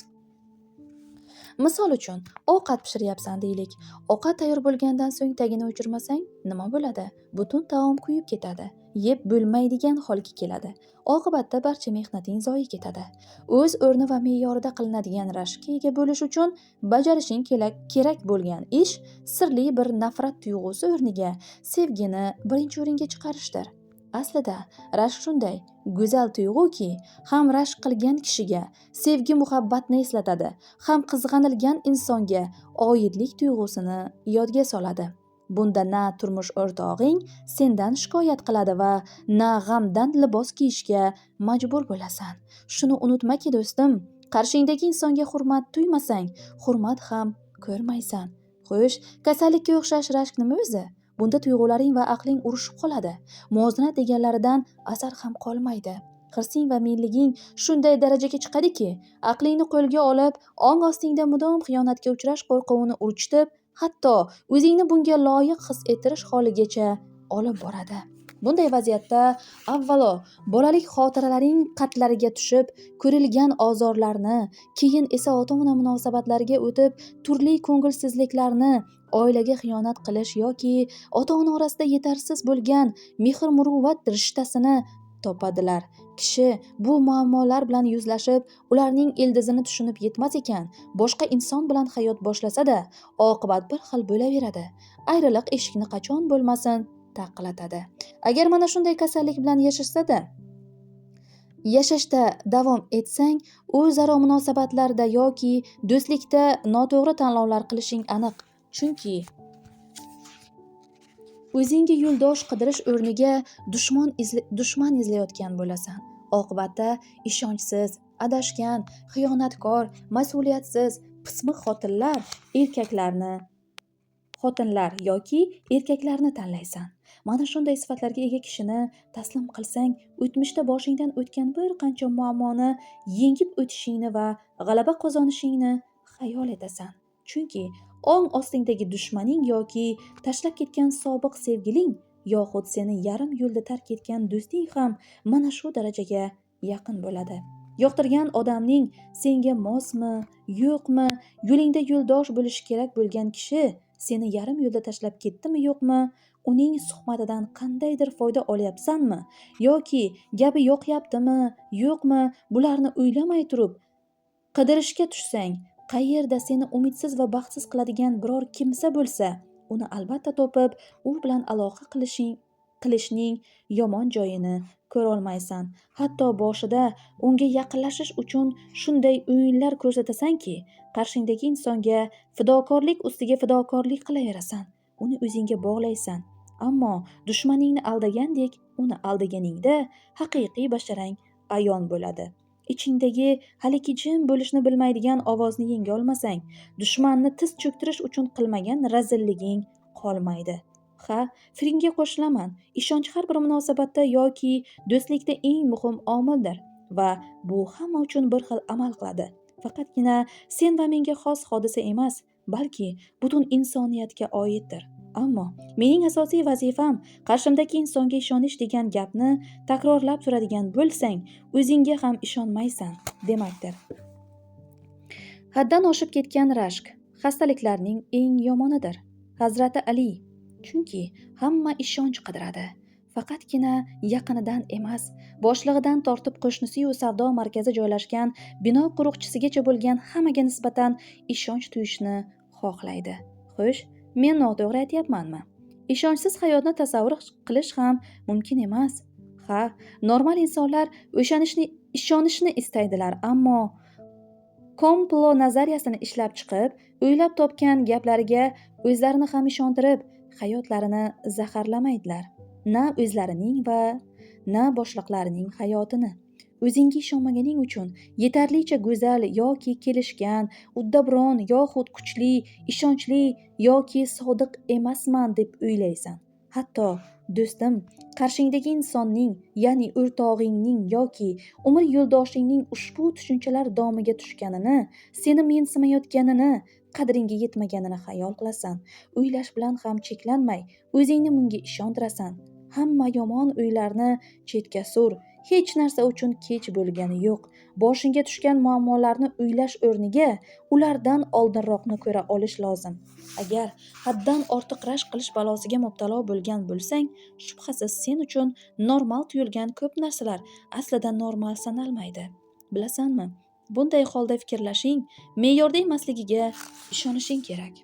Misol uchun, ovqat pishiryapsan deylik. Ovqat tayyor bo'lgandan so'ng tagini o'chirmasang, nima bo'ladi? Butun taom kuyib ketadi, yeb bo'lmaydigan holga keladi. Oqibatda barcha mehnating zoyi ketadi. O'z o'rni va me'yorida qilinadigan rashkka ega bo'lish uchun bajarishing kerak bo'lgan ish sirli bir nafrat tuyg'usi o'rniga sevgini birinchi o'ringa chiqarishdir. Aslida rashk shunday go'zal tuyg'uki, ham rashk qilgan kishiga sevgi muhabbatni eslatadi, ham qizg'anilgan insonga oidlik tuyg'usini yodga soladi. Bunda na turmush o'rtog'ing sendan shikoyat qiladi va na g'amdan libos kiyishga majbur bo'lasan. Shuni unutmaki do'stim, qarshingdagi insonga hurmat tuymasang, hurmat ham ko'rmaysan. Xo'sh, kasallikka o'xshash rashk nima o'zi? Bunda tuyg'ularing va aqling urushib qoladi. Muvozanat deganlaridan asar ham qolmaydi. Hirsing va menliging shunday darajaga chiqadiki, aqlingni qo'lga olib, ong ostingda mudom xiyonatga uchrash qo'rquvini urchitib, hatto o'zingni bunga loyiq his ettirish holigacha olib boradi. Bunday vaziyatda avvalo bolalik xotiralaring qatlariga tushib, ko'rilgan ozorlarni, keyin esa ota-ona munosabatlariga o'tib, turli ko'ngilsizliklarni, oilaga xiyonat qilish yoki ota-ona orasida yetarsiz bo'lgan mehr-muruvvat rishtasini topadilar. Kishi bu muammolar bilan yuzlashib, ularning ildizini tushunib yetmas ekan, boshqa inson bilan hayot boshlasa-da, oqibat bir xil bo'laveradi. Ayriliq eshikni qachon bo'lmasin taqillatadi. Agar mana shunday kasallik bilan yashashda davom etsang, o'zaro munosabatlarda yoki do'stlikda noto'g'ri tanlovlar qilishing aniq. Chunki o'zingga yo'ldosh qidirish o'rniga dushman izlayotgan bo'lasan. Oqibatda ishonchsiz, adashgan, xiyonatkor, mas'uliyatsiz, pismiq xotinlar yoki erkaklarni tanlaysan. Mana shunday sifatlarga ega kishini taslim qilsang, o'tmishda boshingdan o'tgan bir qancha muammoni yengib o'tishingni va g'alaba qozonishingni xayol etasan. Chunki ong ostingdagi dushmaning yoki tashlab ketgan sobiq sevgiling yoxud seni yarim yo'lda tark etgan do'sting ham mana shu darajaga yaqin bo'ladi. Yoqtirgan odamning senga mosmi, yo'qmi, yo'lingda yo'ldosh bo'lishi kerak bo'lgan kishi seni yarim yo'lda tashlab ketdimi, yo'qmi, uning suhbatidan qandaydir foyda olyapsanmi yoki gapi yoqyaptimi, yo'qmi, bularni o'ylamay turib qidirishga tushsang, qayerda seni umidsiz va baxtsiz qiladigan biror kimsa bo'lsa, uni albatta topib, u bilan aloqa qilishning yomon joyini ko'rolmaysan. Hatto boshida unga yaqinlashish uchun shunday o'yinlar ko'rsatasanki, qarshingdagi insonga fidokorlik ustiga fidokorlik qilaverasan. Uni o'zingga bog'laysan. Ammo dushmaningni aldagandek, uni aldaganingda haqiqiy basharang ayon bo'ladi. Ichingdagi haligi jim bo'lishni bilmaydigan ovozni yenga olmasang, dushmanni tiz cho'ktirish uchun qilmagan razilliging qolmaydi. Fikringga qo'shilaman. Ishonch har bir munosabatda yoki do'stlikda eng muhim omildir va bu hamma uchun bir xil amal qiladi. Faqatgina sen va menga xos hodisa emas, balki butun insoniyatga oiddir. Ammo mening asosiy vazifam qarshimdagi insonga ishonish degan gapni takrorlab turadigan bo'lsang, o'zingga ham ishonmaysan demakdir. Haddan oshib ketgan rashk xastaliklarning eng yomonidir. Hazrati Ali Chunki hamma ishonch qidiradi. Faqatgina yaqinidan emas, boshlig'idan tortib qo'shnisiyu savdo markazi joylashgan bino quruqchisigacha bo'lgan hammaga nisbatan ishonch tuyishni xohlaydi. Xo'sh, men noto'g'ri aytyapmanmi? Ishonchsiz hayotni tasavvur qilish ham mumkin emas. Ha, normal insonlar ishonishni istaydilar, ammo komplo nazariyasini ishlab chiqib, o'ylab topgan gaplariga o'zlarini ham ishontirib, hayotlarini zaharlamaydilar. Na o'zlarining va na boshliqlarining hayotini. O'zingga ishonmaganing uchun yetarlicha go'zal yoki kelishgan, uddaburon yoxud kuchli, ishonchli yoki sodiq emasman deb o'ylaysan. Hatto do'stim, qarshingdagi insonning, ya'ni o'rtog'ingning yoki umr yo'ldoshingning ushbu tushunchalar domiga tushganini, seni mensimayotganini, qadringga yetmaganini xayol qilasan. O'ylash bilan ham cheklanmay, o'zingni bunga ishontirasan. Hamma yomon o'ylarni chetga sur. Hech narsa uchun kech bo'lgani yo'q. Boshingga tushgan muammolarni o'ylash o'rniga ulardan oldinroqni ko'ra olish lozim. Agar haddan ortiq rashk qilish balosiga mubtalo bo'lgan bo'lsang, shubhasiz sen uchun normal tuyulgan ko'p narsalar aslida normal sanalmaydi. Bilasanmi? Bunday holda fikrlashing me'yorda emasligiga ishonishing kerak.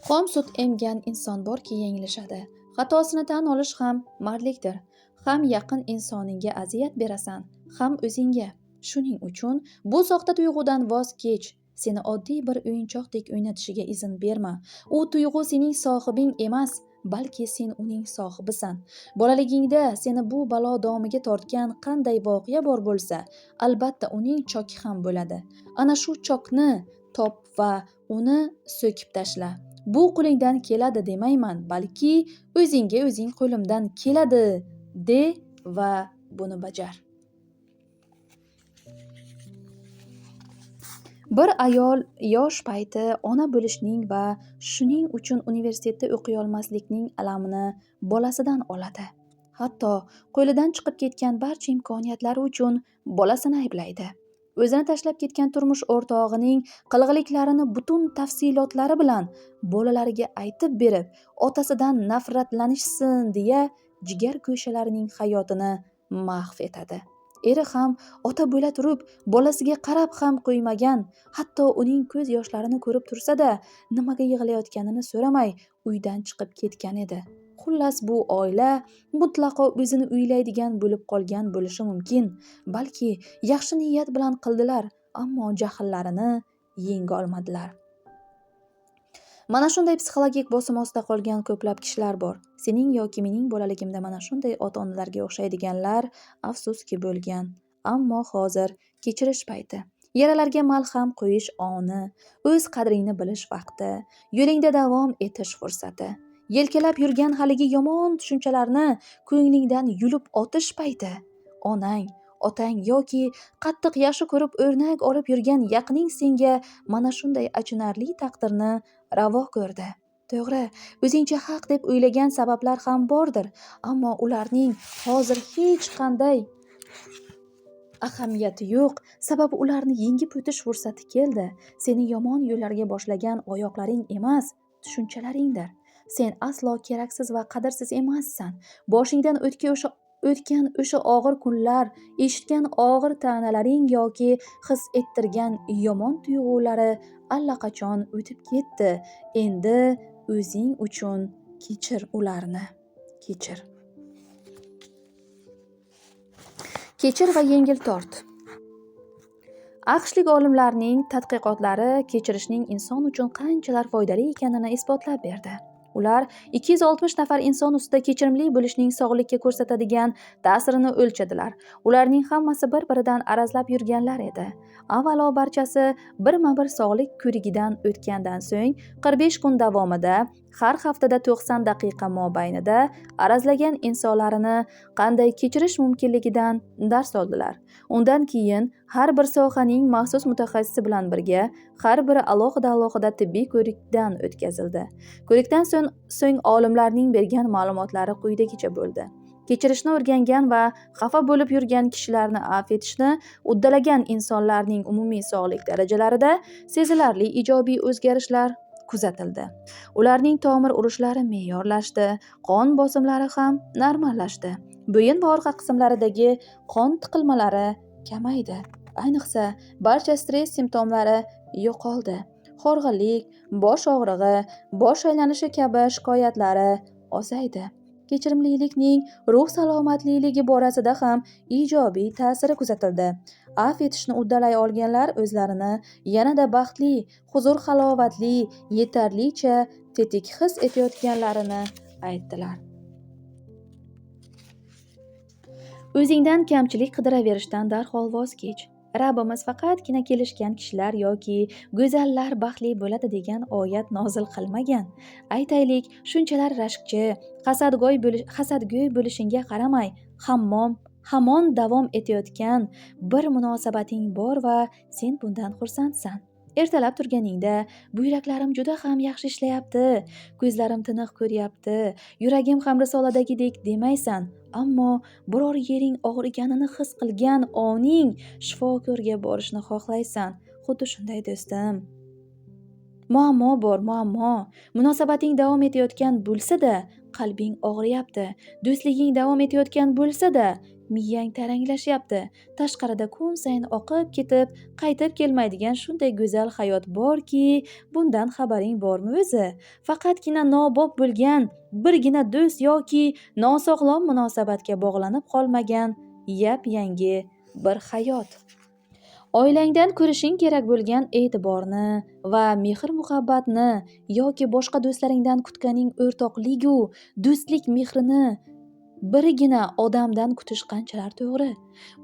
Xom sut emgan inson borki yanglishadi. Xatosini tan olish ham mardlikdir. Ham yaqin insoningga aziyat berasan, ham o'zingga. Shuning uchun bu soxta tuyg'udan voz kech. Seni oddiy bir o'yinchoqdek o'ynatishiga izn berma. U tuyg'u sening sohibing emas, balki sen uning sohibisan. Bolaligingda seni bu balo domiga tortgan qanday voqea bor bo'lsa, albatta uning choki ham bo'ladi. Ana shu chokni top va uni so'kib tashla. Bu qo'lingdan keladi demayman, balki o'zingga o'zing qo'limdan keladi de va buni bajar. Bir ayol yosh payti ona bo'lishning va shuning uchun universitetda o'qiy olmaslikning alamini bolasidan oladi. Hatto qo'lidan chiqib ketgan barcha imkoniyatlari uchun bolasini ayblaydi. O'zini tashlab ketgan turmush o'rtog'ining qilg'iliklarini butun tafsilotlari bilan bolalariga aytib berib, otasidan nafratlanishsin deya jigar go'shalarining hayotini mahv etadi. Eri ham ota bo'la turib bolasiga qarab ham qo'ymagan, hatto uning ko'z yoshlarini ko'rib tursa-da, nimaga yig'layotganini so'ramay uydan chiqib ketgan edi. Xullas bu oila mutlaqo o'zini o'ylaydigan bo'lib qolgan bo'lishi mumkin. Balki yaxshi niyat bilan qildilar, ammo jahllarini yenga olmadilar. Mana shunday psixologik bosim ostida qolgan ko'plab kishilar bor. Sening yoki mening bolaligimda mana shunday ota-onalarga o'xshaydiganlar afsuski bo'lgan. Ammo hozir kechirish payti. Yaralarga malham qo'yish oni, o'z qadringni bilish vaqti, yo'lingda davom etish fursati. Yelkalab yurgan haligi yomon tushunchalarni ko'nglingdan yulib otish payti. Onang, otang yoki qattiq yaxshi ko'rib o'rnak olib yurgan yaqining senga mana shunday achinarli taqdirni ravo ko'rdi. To'g'ri, o'zingcha haq deb o'ylagan sabablar ham bordir, ammo ularning hozir hech qanday ahamiyati yo'q, sababi ularni yengib o'tish fursati keldi. Seni yomon yo'llarga boshlagan oyoqlaring emas, tushunchalaringdir. Sen aslo keraksiz va qadrsiz emassan. Boshingdan o'tgan o'sha og'ir kunlar, eshitgan og'ir ta'nalaring yoki his ettirgan yomon tuyg'ulari allaqachon o'tib ketdi. Endi o'zing uchun kechir ularni. Kechir. Kechir va yengil tort. AQShlik olimlarning tadqiqotlari kechirishning inson uchun qanchalar foydali ekanini isbotlab berdi. Ular 260 nafar inson ustida kechirimli bo'lishning sog'likka ko'rsatadigan ta'sirini o'lchadilar. Ularning hammasi bir-biridan arazlab yurganlar edi. Avvalo barchasi birma-bir sog'lik ko'rigidan o'tgandan so'ng 45 kun davomida har haftada 90 daqiqa mobaynida arazlagan insonlarini qanday kechirish mumkinligidan dars oldilar. Undan keyin har bir sohaning maxsus mutaxassisi bilan birga har biri alohida tibbiy ko'rikdan o'tkazildi. Ko'rikdan so'ng olimlarning bergan ma'lumotlari quyidagicha bo'ldi. Kechirishni o'rgangan va xafa bo'lib yurgan kishilarni afv etishni uddalagan insonlarning umumiy sog'lik darajalarida sezilarli ijobiy o'zgarishlar kuzatildi. Ularning tomir urishlari me'yorlashdi, qon bosimlari ham normallashdi. Bo'yin va orqa qismlaridagi qon tiqilmalari kamaydi. Ayniqsa, barcha stress simptomlari yo'qoldi. Horg'inlik, bosh og'rig'i, bosh aylanishi kabi shikoyatlari ozaydi. Kechirimlilikning ruh salomatligi borasida ham ijobiy ta'siri kuzatildi. Afv etishni uddalay olganlar o'zlarini yanada baxtli, huzur halovatli, yetarlicha tetik his etayotganlarini aytdilar. O'zingdan kamchilik qidiraverishdan darhol voz kech. Rabbimiz faqatgina kelishgan kishilar yoki go'zallar baxtli bo'ladi degan oyat nozil qilmagan. Aytaylik, shunchalar rashkchi, hasadgo'y bo'lishingga qaramay, hamon davom etayotgan bir munosabating bor va sen bundan xursandsan. Ertalab turganingda buyraklarim juda ham yaxshi ishlayapti, ko'zlarim tiniq ko'ryapti, yuragim ham risoladagidek demaysan. Ammo biror yering og'riganini his qilgan oning shifokorga borishni xohlaysan. Xuddi shunday do'stim. Muammo bor, muammo. Munosabating davom etayotgan bo'lsa-da, qalbing og'riyapti. Do'stliging davom etayotgan bo'lsa-da, miyang taranglashyapti. Tashqarida kun sayin oqib ketib, qaytib kelmaydigan shunday go'zal hayot borki, bundan xabaring bormi o'zi? Faqatgina nobop bo'lgan birgina do'st yoki nosog'lom munosabatga bog'lanib qolmagan yap-yangi bir hayot. Oilangdan ko'rishing kerak bo'lgan e'tiborni va mehr-muhabbatni yoki boshqa do'stlaringdan kutganing o'rtoqlik-u do'stlik mehrini birgina odamdan kutish qanchalar to'g'ri?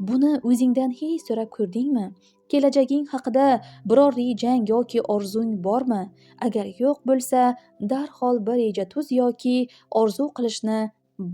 Buni o'zingdan hech so'rab ko'rdingmi? Kelajaging haqida biror rejang yoki orzung bormi? Agar yo'q bo'lsa, darhol bir reja tuz yoki orzu qilishni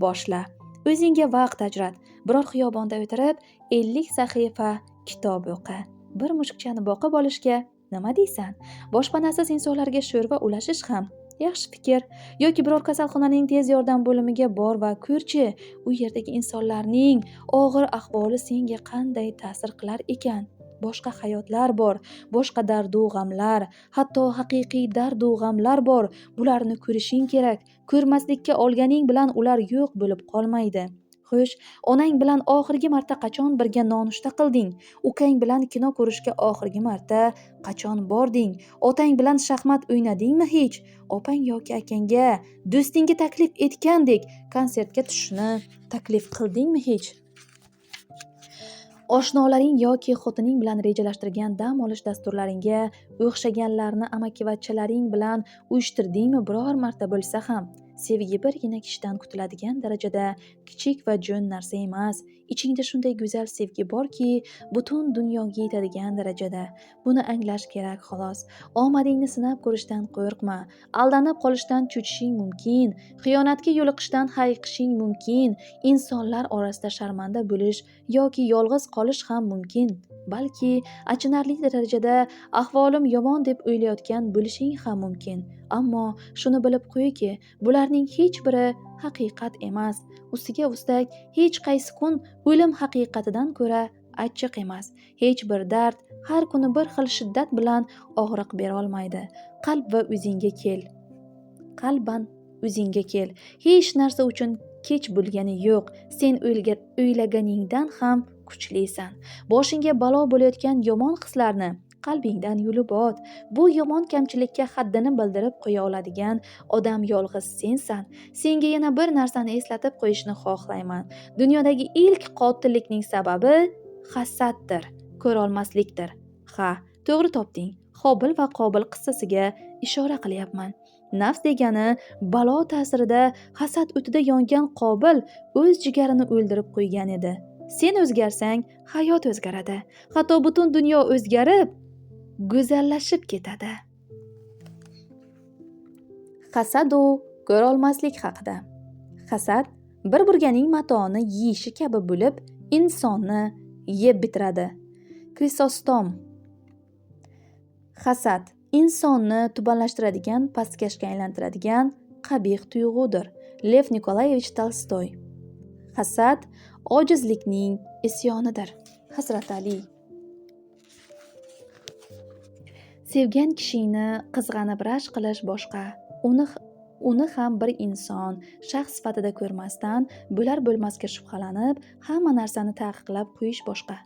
boshla. O'zingga vaqt ajrat. Biror xiyobonda o'tirib 50 sahifa kitob o'qi. Bir mushukchani boqib olishga nima deysan? Boshpanasiz insonlarga sho'rva ulashish ham yaxshi fikr. Yoki biror kasalxonaning tez yordam bo'limiga bor va ko'rchi, u yerdagi insonlarning og'ir ahvoli senga qanday ta'sir qilar ekan. Boshqa hayotlar bor, boshqa dardu g'amlar, hatto haqiqiy dardu g'amlar bor. Bularni ko'rishing kerak. Ko'rmaslikka olganing bilan ular yo'q bo'lib qolmaydi. Xo'sh, onang bilan oxirgi marta qachon birga nonushta qilding? Ukang bilan kino ko'rishga oxirgi marta qachon bording? Otang bilan shaxmat o'ynadingmi hech? Opang yoki akangga do'stingga taklif etgandek konsertga tushishni taklif qildingmi hech? Oshnolaring yoki xotining bilan rejalashtirgan dam olish dasturlaringga o'xshaganlarni amakivachchalaring bilan uyushtirdingmi biror marta bo'lsa ham? Sevgi birgina kishidan kutiladigan darajada kichik va jo'n narsa emas. Ichingda shunday go'zal sevgi borki, butun dunyoga yetadigan darajada. Buni anglash kerak xolos. Omadingni sinab ko'rishdan qo'rqma. Aldanib qolishdan cho'chishing mumkin. Xiyonatga yo'liqishdan hayiqishing mumkin. Insonlar orasida sharmanda bo'lish yoki yolg'iz qolish ham mumkin. Balki achinarli darajada ahvolim yomon deb o'ylayotgan bo'lishing ham mumkin. Ammo shuni bilib qo'yki, bularning hech biri haqiqat emas. Ustiga ustak, hech qaysi kun o'lim haqiqatidan ko'ra achchiq emas. Hech bir dard har kuni bir xil shiddat bilan og'riq bera olmaydi. Qalb va o'zingga kel. Qalban o'zingga kel. Hech narsa uchun kech bo'lgani yo'q. Sen o'ylaganingdan ham kuchlisan. Boshingga balo bo'layotgan yomon hislarni qalbingdan yulib ot. Bu yomon kamchilikka haddini bildirib qo'ya oladigan odam yolg'iz sensan. Senga yana bir narsani eslatib qo'yishni xohlayman. Dunyodagi ilk qotillikning sababi hasaddir, ko'rolmaslikdir. Ha, to'g'ri topding. Qobil va Qobil qissasiga ishora qilyapman. Nafs degani balo ta'sirida hasad o'tida yongan Qobil o'z jigarini o'ldirib qo'ygan edi. Sen o'zgarsang, hayot o'zgaradi. Hatto butun dunyo o'zgarib, go'zallashib ketadi. Hasad u ko'rolmaslik haqida. Hasad bir burganing matoni yeyishi kabi bo'lib, insonni yeb bitiradi. Krisostom. Hasad insonni tubanlashtiradigan, pastkashga aylantiradigan qabih tuyg'udir. Lev Nikolayevich Tolstoy. Hasad ojizlikning isyonidir. Hazrat Ali. sevgan kishingni qizg'anib rashk qilish boshqa. Uni ham bir inson, shaxs sifatida ko'rmasdan, bo'lar bo'lmasga shubhalanib, hamma narsani taqiqlab qo'yish boshqa.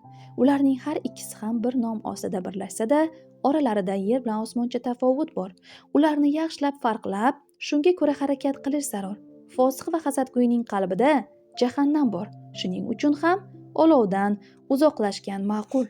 Ularning har ikkisi ham bir nom ostida birlashsa-da, oralarida yer bilan osmoncha tafovut bor. Ularni yaxshilab farqlab, shunga ko'ra harakat qilish zarur. Fosiq va hasadgo'yning qalbida jahannam bor. Shuning uchun ham olovdan uzoqlashgan ma'qul.